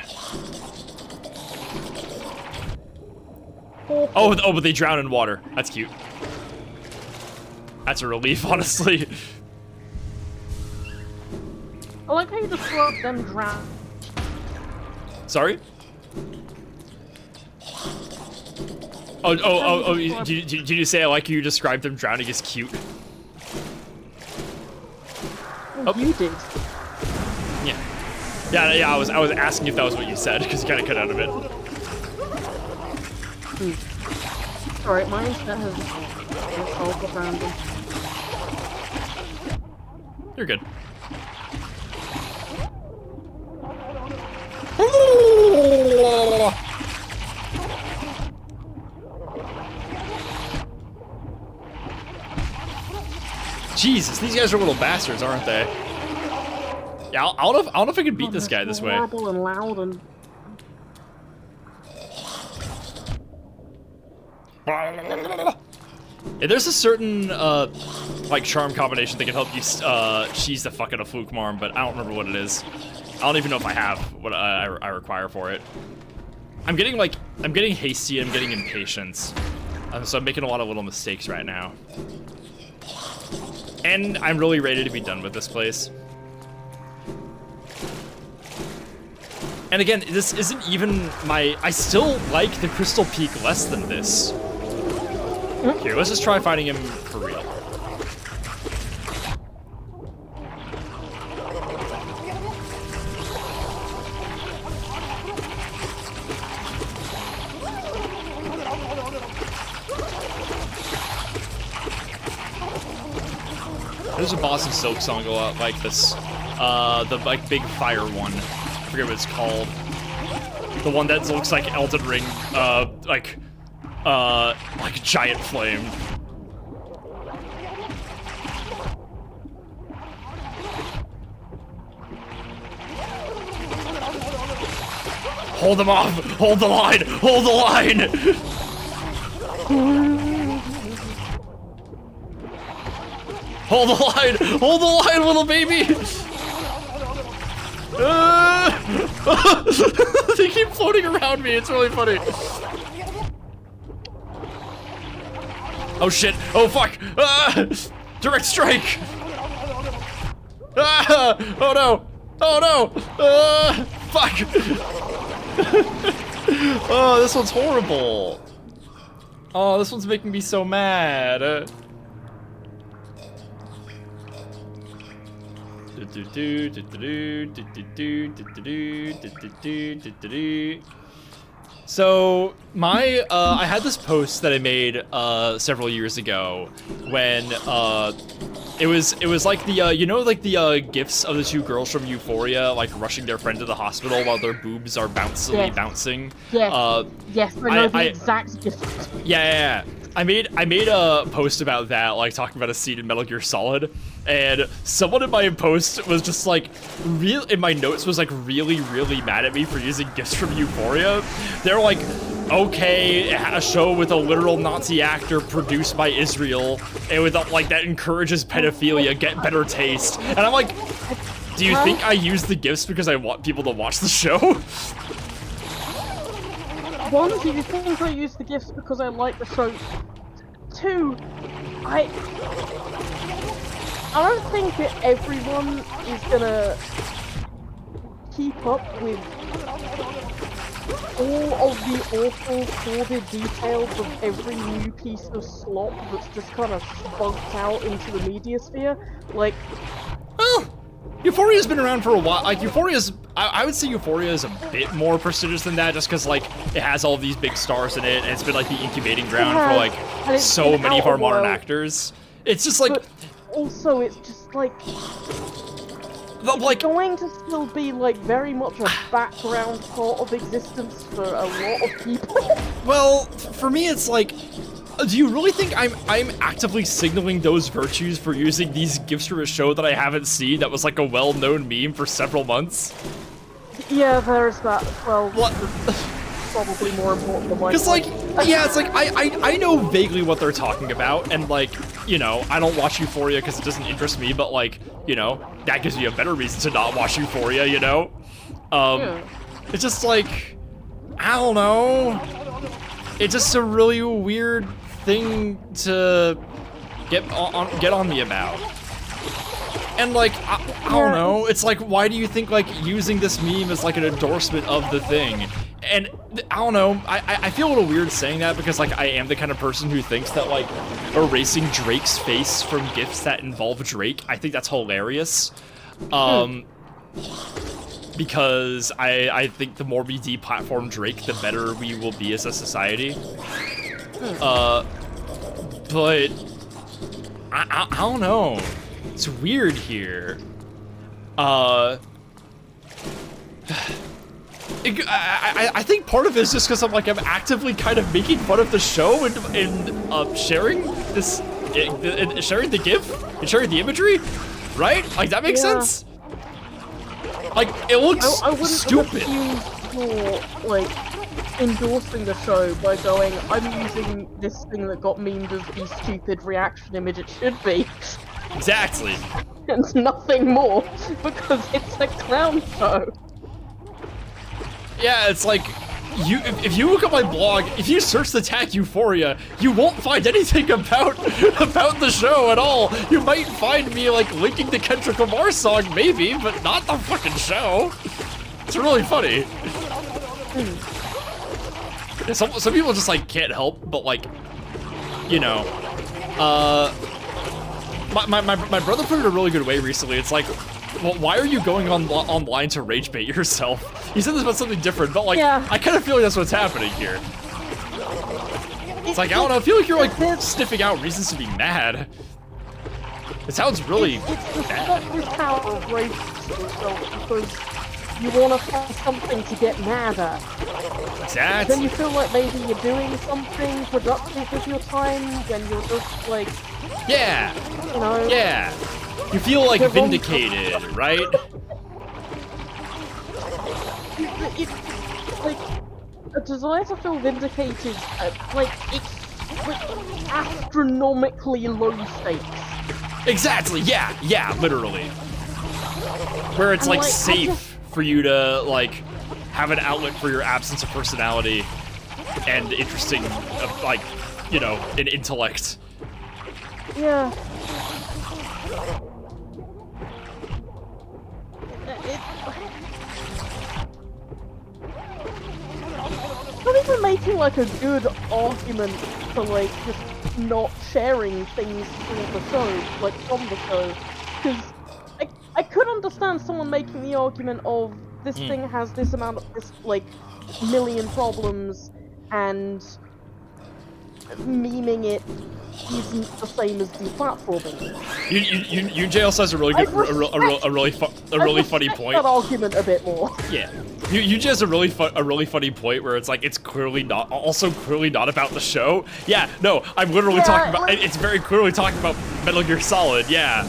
Speaker 8: Oh, but they drown in water. That's cute. That's a relief, honestly.
Speaker 3: I like how you describe them drown.
Speaker 8: Sorry? Oh, did you say I like you described them drowning as cute?
Speaker 3: Oh, you did.
Speaker 8: Yeah, I was asking if that was what you said, because you kind of cut out of it.
Speaker 3: Alright, my internet has solved the random.
Speaker 8: You're good. Jesus, these guys are little bastards, aren't they? Yeah, I don't know if I could beat this guy this way.
Speaker 3: Horrible and loud and...
Speaker 8: Yeah, there's a certain like charm combination that can help you cheese the fuck out of Flukemarm, but I don't remember what it is. I don't even know if I have what I require for it. I'm getting hasty, I'm getting impatient. So I'm making a lot of little mistakes right now. And I'm really ready to be done with this place. And again, this isn't even I still like the Crystal Peak less than this. Here, let's just try fighting him for real. There's a boss in Silksong a lot like this. The like big fire one. I forget what it's called. The one that looks like Elden Ring, like a giant flame. Hold them off! Hold the line! Hold the line! Hold the line! Hold the line, little baby! They keep floating around me. It's really funny. Oh shit! Oh fuck! Direct strike! Oh no! Oh no! Fuck! Oh, this one's horrible. Oh, this one's making me so mad. So my I had this post that I made several years ago when it was like the you know, like the gifs of the two girls from Euphoria like rushing their friend to the hospital while their boobs are bouncing.
Speaker 3: Yes. Yes, I know the exact difference.
Speaker 8: Yeah. I made a post about that, like talking about a scene in Metal Gear Solid, and someone in my post was just like, in my notes was like really mad at me for using gifs from Euphoria. They're like, okay, a show with a literal Nazi actor produced by Israel, and with like that encourages pedophilia, get better taste. And I'm like, do you think I use the gifs because I want people to watch the show?
Speaker 3: One, do you think I use the gifts because I like the show? Two, I don't think that everyone is gonna keep up with all of the awful, sordid details of every new piece of slop that's just kind of spunked out into the media sphere. Like,
Speaker 8: well, Euphoria's been around for a while. Like, Euphoria's, I would say Euphoria is a bit more prestigious than that, just because, like, it has all of these big stars in it, and it's been, like, the incubating ground for, like, so many of our modern actors. It's just, like...
Speaker 3: But also, it's just, like...
Speaker 8: Like,
Speaker 3: going to still be, like, very much a background part of existence for a lot of people.
Speaker 8: Well, for me, it's like... Do you really think I'm actively signaling those virtues for using these gifts from a show that I haven't seen that was like a well-known meme for several months?
Speaker 3: Yeah, there's that. Well,
Speaker 8: what?
Speaker 3: Probably more important than my.
Speaker 8: Because like, yeah, it's like I know vaguely what they're talking about, and like, you know, I don't watch Euphoria because it doesn't interest me, but like, you know, that gives me a better reason to not watch Euphoria, you know? It's just like, I don't know. It's just a really weird thing to get on me about. And like, I don't know, it's like, why do you think like using this meme is like an endorsement of the thing? And I don't know, I feel a little weird saying that because like I am the kind of person who thinks that like erasing Drake's face from GIFs that involve Drake, I think that's hilarious. Because I think the more we deplatform Drake, the better we will be as a society. But I don't know. It's weird here. I think part of it is just because I'm actively kind of making fun of the show and sharing this, sharing the GIF and sharing the imagery, right? Like that makes sense. Like it looks
Speaker 3: I wouldn't
Speaker 8: stupid.
Speaker 3: You're like endorsing the show by going, I'm using this thing that got memed as the stupid reaction image it should be.
Speaker 8: Exactly.
Speaker 3: And nothing more, because it's a clown show.
Speaker 8: Yeah, it's like, if you look at my blog, if you search the tag Euphoria, you won't find anything about the show at all. You might find me like linking the Kendrick Lamar song, maybe, but not the fucking show. It's really funny. Some people just like can't help but like, you know, my brother put it in a really good way recently. It's like, well, why are you going online to rage bait yourself? He said this about something different, but like, yeah. I kind of feel like that's what's happening here. It's like, I don't know, I feel like you're like sniffing out reasons to be mad. It sounds really bad.
Speaker 3: It's the power of rage yourself because you want to find something to get mad at.
Speaker 8: Exactly.
Speaker 3: Then you feel like maybe you're doing something productive with your time, then you're just like...
Speaker 8: Yeah!
Speaker 3: You know...
Speaker 8: Yeah! You feel like vindicated, right?
Speaker 3: It's like a desire to feel vindicated, like it's like astronomically low stakes.
Speaker 8: Exactly, yeah, literally. Where it's like safe for you to like have an outlet for your absence of personality and interesting, like, you know, an intellect.
Speaker 3: Yeah. Not even making like a good argument for like just not sharing things from the show, like from the show, because I could understand someone making the argument of this thing has this amount of this like million problems and memeing it isn't the same as deplatforming.
Speaker 8: UJ also has a really good, a really funny point.
Speaker 3: That argument a bit more.
Speaker 8: Yeah, UJ has a really funny point where it's like it's clearly not, also clearly not about the show. Yeah, no, I'm literally talking about.
Speaker 3: like,
Speaker 8: it's very clearly talking about Metal Gear Solid. Yeah.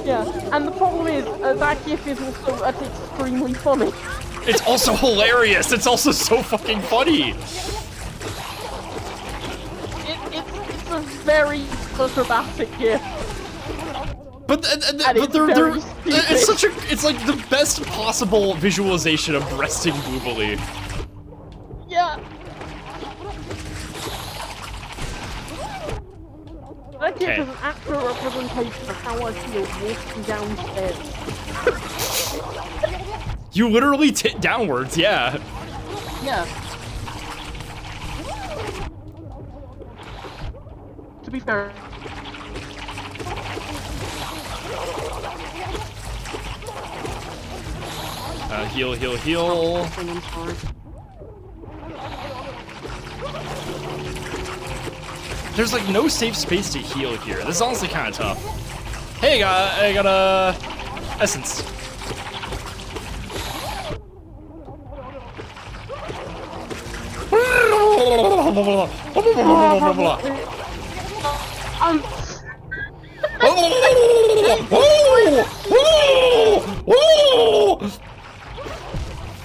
Speaker 3: Yeah, and the problem is that GIF is also extremely funny.
Speaker 8: It's also hilarious. It's also so fucking funny.
Speaker 3: It's a very acrobatic GIF.
Speaker 8: But it's such a, it's like the best possible visualization of breasting boobily.
Speaker 3: Yeah. That GIF is an accurate representation of how I feel walking downstairs.
Speaker 8: You literally tit downwards, yeah.
Speaker 3: Yeah. To be fair.
Speaker 8: Heal, heal, heal.
Speaker 3: I'm sorry.
Speaker 8: There's like no safe space to heal here. This is honestly kind of tough. Hey, I got a essence.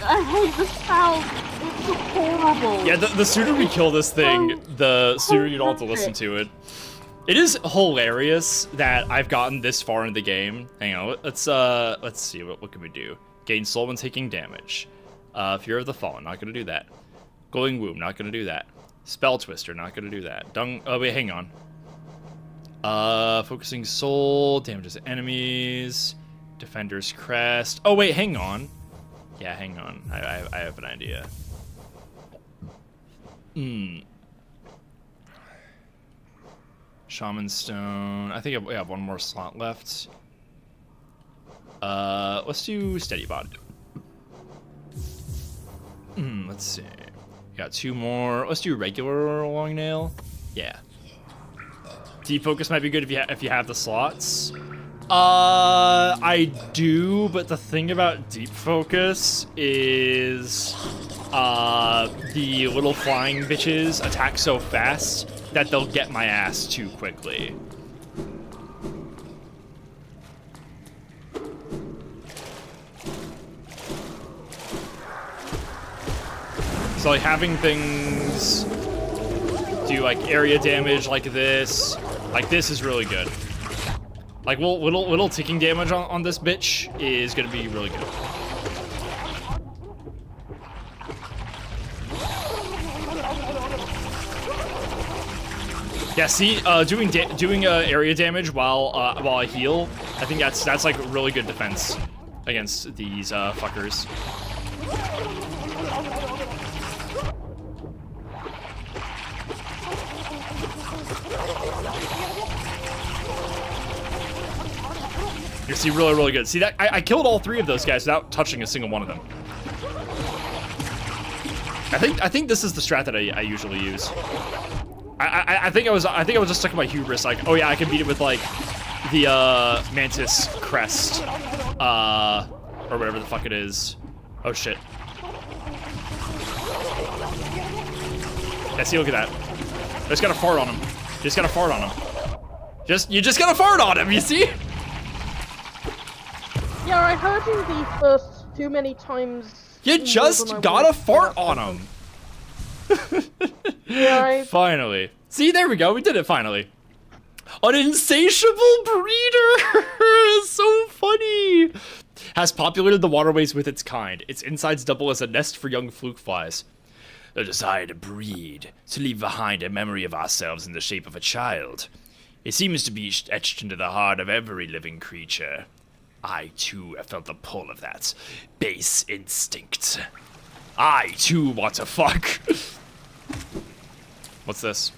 Speaker 3: I hate the sound. It's horrible.
Speaker 8: Yeah, the sooner we kill this thing, the sooner you don't have to listen to it. It is hilarious that I've gotten this far in the game. Hang on, let's see, what can we do? Gain soul when taking damage. Fear of the Fallen, not gonna do that. Glowing Womb, not gonna do that. Spell Twister, not gonna do that. Oh wait, hang on. Focusing soul, damages enemies. Defender's Crest. Oh wait, hang on. Yeah, hang on. I have an idea. Shaman Stone. I think we have one more slot left. Let's do Steady Body. Let's see. Got two more. Let's do regular Long Nail. Yeah. Defocus might be good if you have the slots. I do, but the thing about Deep Focus is the little flying bitches attack so fast that they'll get my ass too quickly. So like having things do like area damage like this is really good. Like little ticking damage on this bitch is gonna be really good. Yeah, see, doing area damage while I heal, I think that's like really good defense against these fuckers. You see, really good. See that? I killed all three of those guys without touching a single one of them. I think this is the strat that I usually use. I think I was just stuck in my hubris, like, oh yeah, I can beat it with like the Mantis crest, or whatever the fuck it is. Oh shit. Yeah, see, look at that. I just got a fart on him. Just got a fart on him. You just got a fart on him. You see?
Speaker 3: Yeah, I heard you the first too many times.
Speaker 8: You just got a fart on him.
Speaker 3: Yeah,
Speaker 8: Finally. See, there we go. We did it finally. An insatiable breeder. So funny. has populated the waterways with its kind. Its insides double as a nest for young fluke flies. The desire to breed, to leave behind a memory of ourselves in the shape of a child. It seems to be etched into the heart of every living creature. I, too, have felt the pull of that base instinct. I, too, want to fuck. What's this?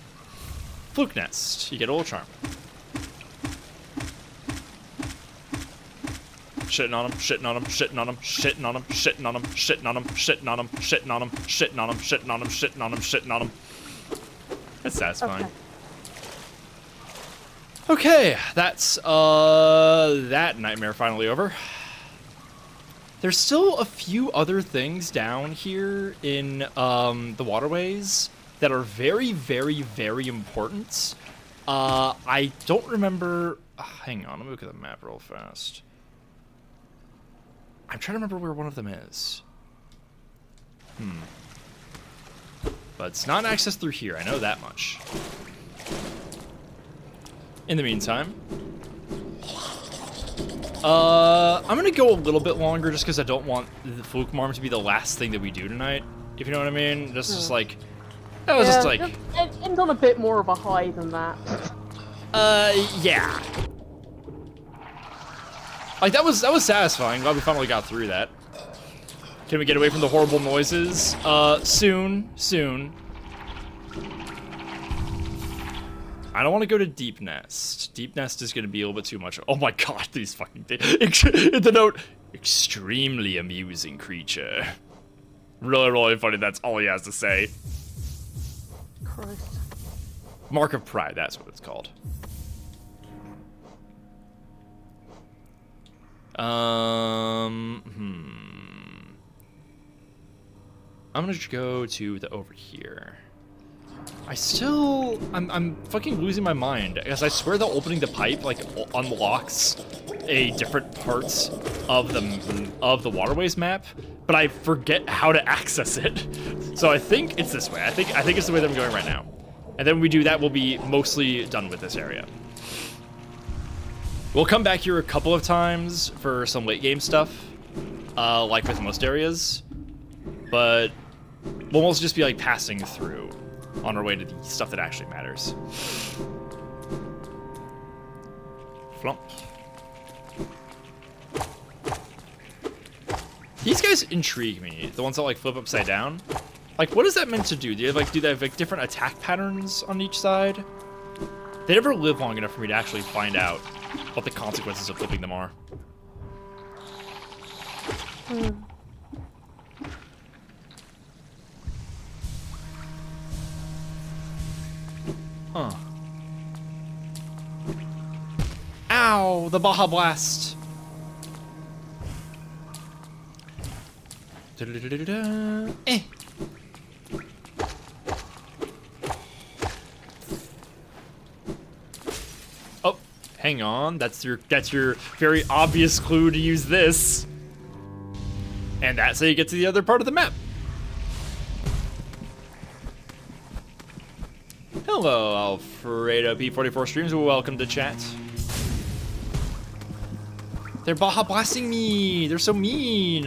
Speaker 8: Fluke nest. You get old charm. Shitting on him, shitting on him, shitting on him, shitting on him, shitting on him, shitting on him, shitting on him, shitting on him, shitting on him, shitting on him, shitting on him, shitting on him. That's satisfying. Okay, that's that nightmare finally over. There's still a few other things down here in the waterways that are very, very, very important. I don't remember. Hang on, let me look at the map real fast. I'm trying to remember where one of them is. But it's not accessed through here. I know that much. In the meantime, I'm gonna go a little bit longer just because I don't want the Fluke Marm to be the last thing that we do tonight. If you know what I mean. Just like that was just like
Speaker 3: end on a bit more of a high than that.
Speaker 8: Yeah. Like that was satisfying. Glad we finally got through that. Can we get away from the horrible noises? Soon. I don't want to go to Deep Nest. Deep Nest is going to be a little bit too much. Oh my god, these fucking things. The note, extremely amusing creature. Really, really funny. That's all he has to say.
Speaker 3: Christ.
Speaker 8: Mark of Pride, that's what it's called. I'm gonna go to the over here. I'm fucking losing my mind, because I swear that opening the pipe like unlocks a different parts of the waterways map, but I forget how to access it. So I think it's this way. I think it's the way that I'm going right now. And then when we do that, we'll be mostly done with this area. We'll come back here a couple of times for some late game stuff, like with most areas, but we'll mostly just be like passing through on our way to the stuff that actually matters. Flump. These guys intrigue me, the ones that like flip upside down. Like, what is that meant to do? Do they have like different attack patterns on each side? They never live long enough for me to actually find out what the consequences of flipping them are. Huh. Ow! The Baja Blast! Eh! Oh, hang on. That's your very obvious clue to use this. And that's how you get to the other part of the map. Hello, Alfredo P44 streams. Welcome to chat. They're Baja Blasting me. They're so mean.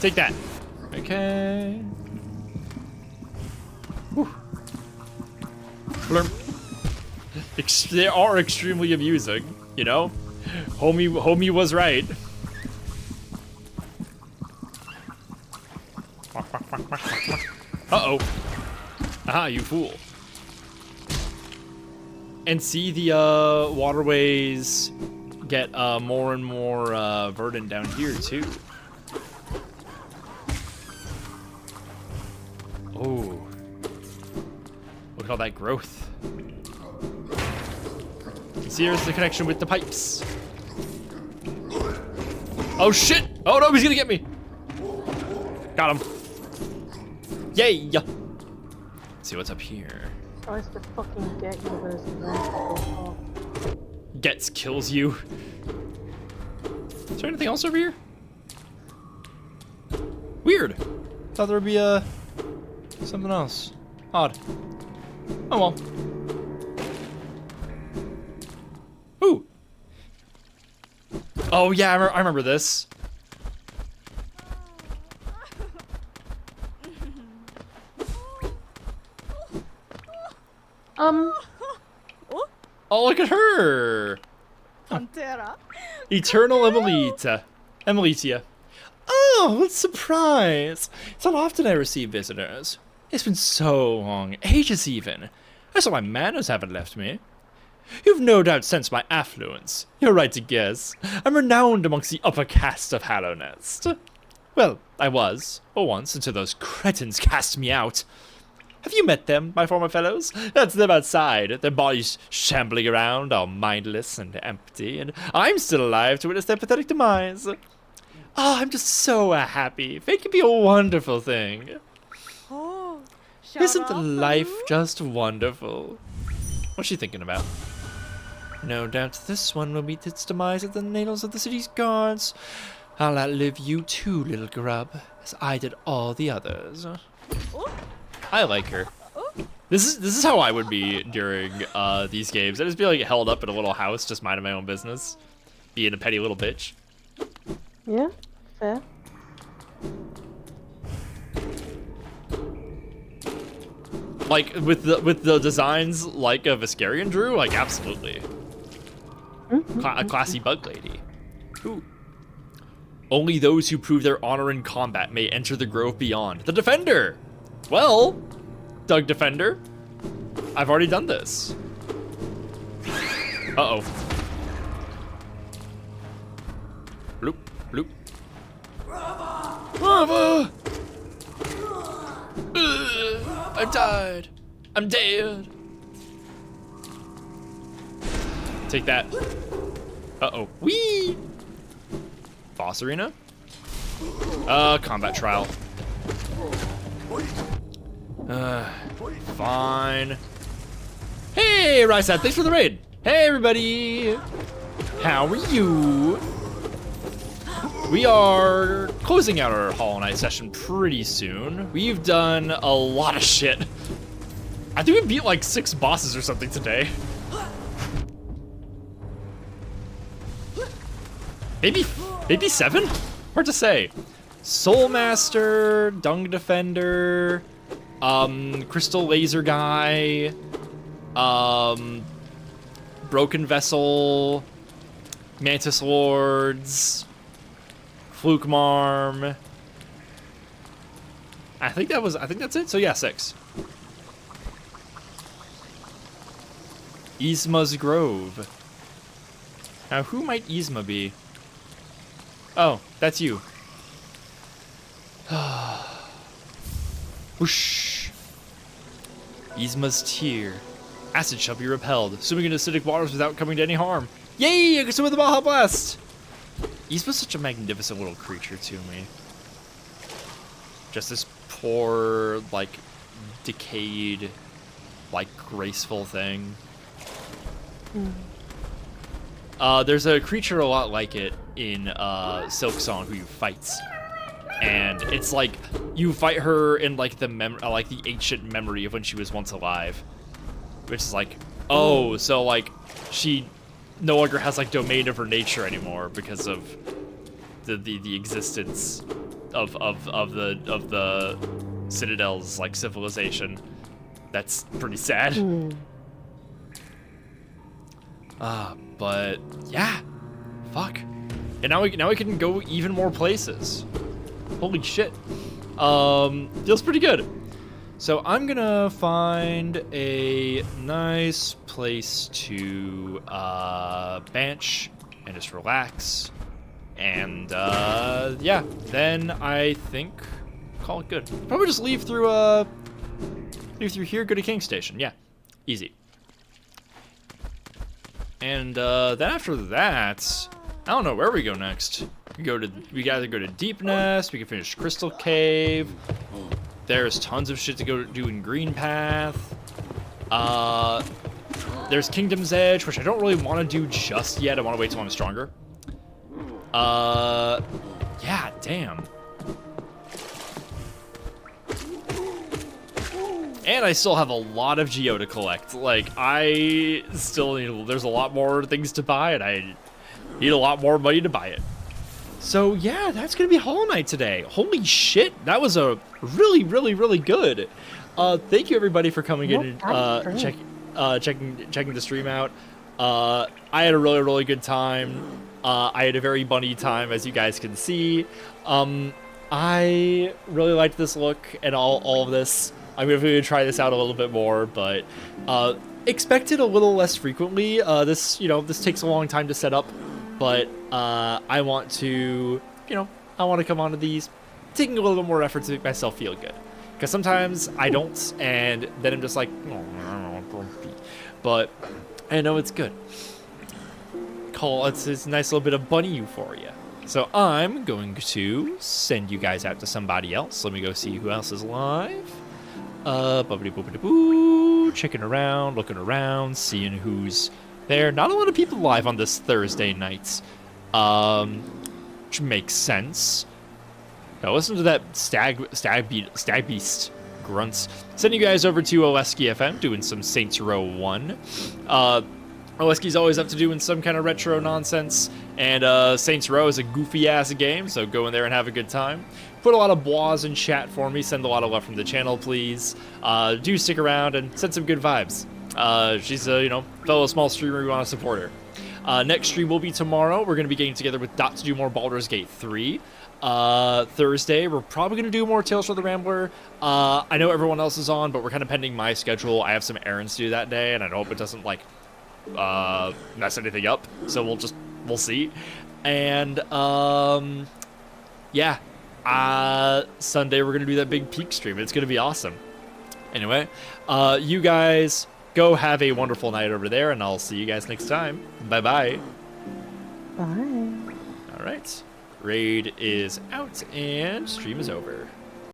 Speaker 8: Take that. Okay. Whew. Blurm. They are extremely amusing, you know? Homie was right. Uh-oh. Aha, you fool. And see the waterways get more and more verdant down here too. Oh. Look at all that growth. See, here's the connection with the pipes. Oh shit! Oh no, he's gonna get me! Got him. Yay! Let's see what's up here.
Speaker 3: Tries to fucking get you with his
Speaker 8: Gets kills you. Is there anything else over here? Weird. Thought there would be a Something else. Odd. Oh well. Ooh. Oh yeah, I remember this. Oh, look at her!
Speaker 4: Pantera.
Speaker 8: Eternal Emilitia. Oh, what a surprise! It's not often I receive visitors. It's been so long, ages even. I saw my manners haven't left me. You've no doubt sensed my affluence. You're right to guess. I'm renowned amongst the upper caste of Hallownest. Well, I was, for once, until those cretins cast me out. Have you met them, my former fellows? That's them outside, their bodies shambling around, all mindless and empty, and I'm still alive to witness their pathetic demise. Oh, I'm just so happy. Fate can be a wonderful thing.
Speaker 4: Oh,
Speaker 8: Isn't life just wonderful? What's she thinking about? No doubt this one will meet its demise at the nails of the city's guards. I'll outlive you too, little grub, as I did all the others. I like her. This is how I would be during these games. I'd just be like held up in a little house, just minding my own business, being a petty little bitch.
Speaker 3: Yeah, fair.
Speaker 8: Like with the designs like a Viscarian drew, like absolutely. A classy bug lady. Ooh. Only those who prove their honor in combat may enter the grove beyond. The Defender! Well, Doug Defender, I've already done this. Uh-oh. Bloop, bloop. Brava! I'm tired. I'm dead. Take that. Uh-oh. Whee! Boss arena? Combat trial. Fine. Hey, Rysat, thanks for the raid. Hey, everybody. How are you? We are closing out our Hollow Knight session pretty soon. We've done a lot of shit. I think we beat like 6 bosses or something today. Maybe 7? Hard to say. Soul Master, Dung Defender, Crystal Laser Guy, Broken Vessel, Mantis Lords, Fluke Marm. I think that's it. So yeah, 6. Yzma's Grove. Now who might Yzma be? Oh, that's you. Whoosh. Yzma's Tear. Acid shall be repelled, swimming in acidic waters without coming to any harm. Yay! I can swim with the Baja Blast! Yzma's such a magnificent little creature to me. Just this poor, like, decayed, like, graceful thing. There's a creature a lot like it in Silk Song who you fight. And it's like you fight her in like the ancient memory of when she was once alive, which is like, oh, so like she no longer has like domain of her nature anymore because of the existence of the Citadel's like civilization. That's pretty sad. But yeah, fuck. And now we can go even more places. Holy shit. Feels pretty good. So I'm gonna find a nice place to bench and just relax. And yeah, then I think call it good. Probably just leave through here, go to King Station. Yeah, easy. And then after that, I don't know where we go next. We either go to Deep Nest, we can finish Crystal Cave. There's tons of shit to go do in Green Path. There's Kingdom's Edge, which I don't really want to do just yet. I want to wait till I'm stronger. Yeah, damn. And I still have a lot of Geo to collect. Like, I still need, there's a lot more things to buy, and I need a lot more money to buy it. So yeah, that's gonna be Hollow Knight today. Holy shit, that was a really, really, really good. Thank you everybody for coming in and checking the stream out. I had a really, really good time. I had a very bunny time, as you guys can see. I really liked this look and all of this. I'm going to try this out a little bit more, but expect it a little less frequently. This takes a long time to set up, but I want to come onto these, taking a little bit more effort to make myself feel good. Because sometimes I don't, and then I'm just like, but I know it's good. It's a nice little bit of bunny euphoria. So I'm going to send you guys out to somebody else. Let me go see who else is live. Bubbity-boopity-boo, checking around, looking around, seeing who's there. Not a lot of people live on this Thursday night, which makes sense. Now listen to that stag beast grunts. Sending you guys over to Oleski FM, doing some Saints Row 1. Oleski's always up to doing some kind of retro nonsense, and Saints Row is a goofy-ass game, so go in there and have a good time. Put a lot of bois in chat for me, send a lot of love from the channel, please. Do stick around and send some good vibes. She's a, fellow small streamer, we want to support her. Next stream will be tomorrow. We're going to be getting together with Dot to do more Baldur's Gate 3. Thursday, we're probably going to do more Tales from the Rambler. I know everyone else is on, but we're kind of pending my schedule. I have some errands to do that day, and I hope it doesn't, mess anything up. So we'll see. And, yeah. Sunday we're gonna do that big peak stream. It's gonna be awesome. Anyway, you guys go have a wonderful night over there, and I'll see you guys next time. Bye-bye.
Speaker 3: Bye.
Speaker 8: All right. Raid is out, and stream is over.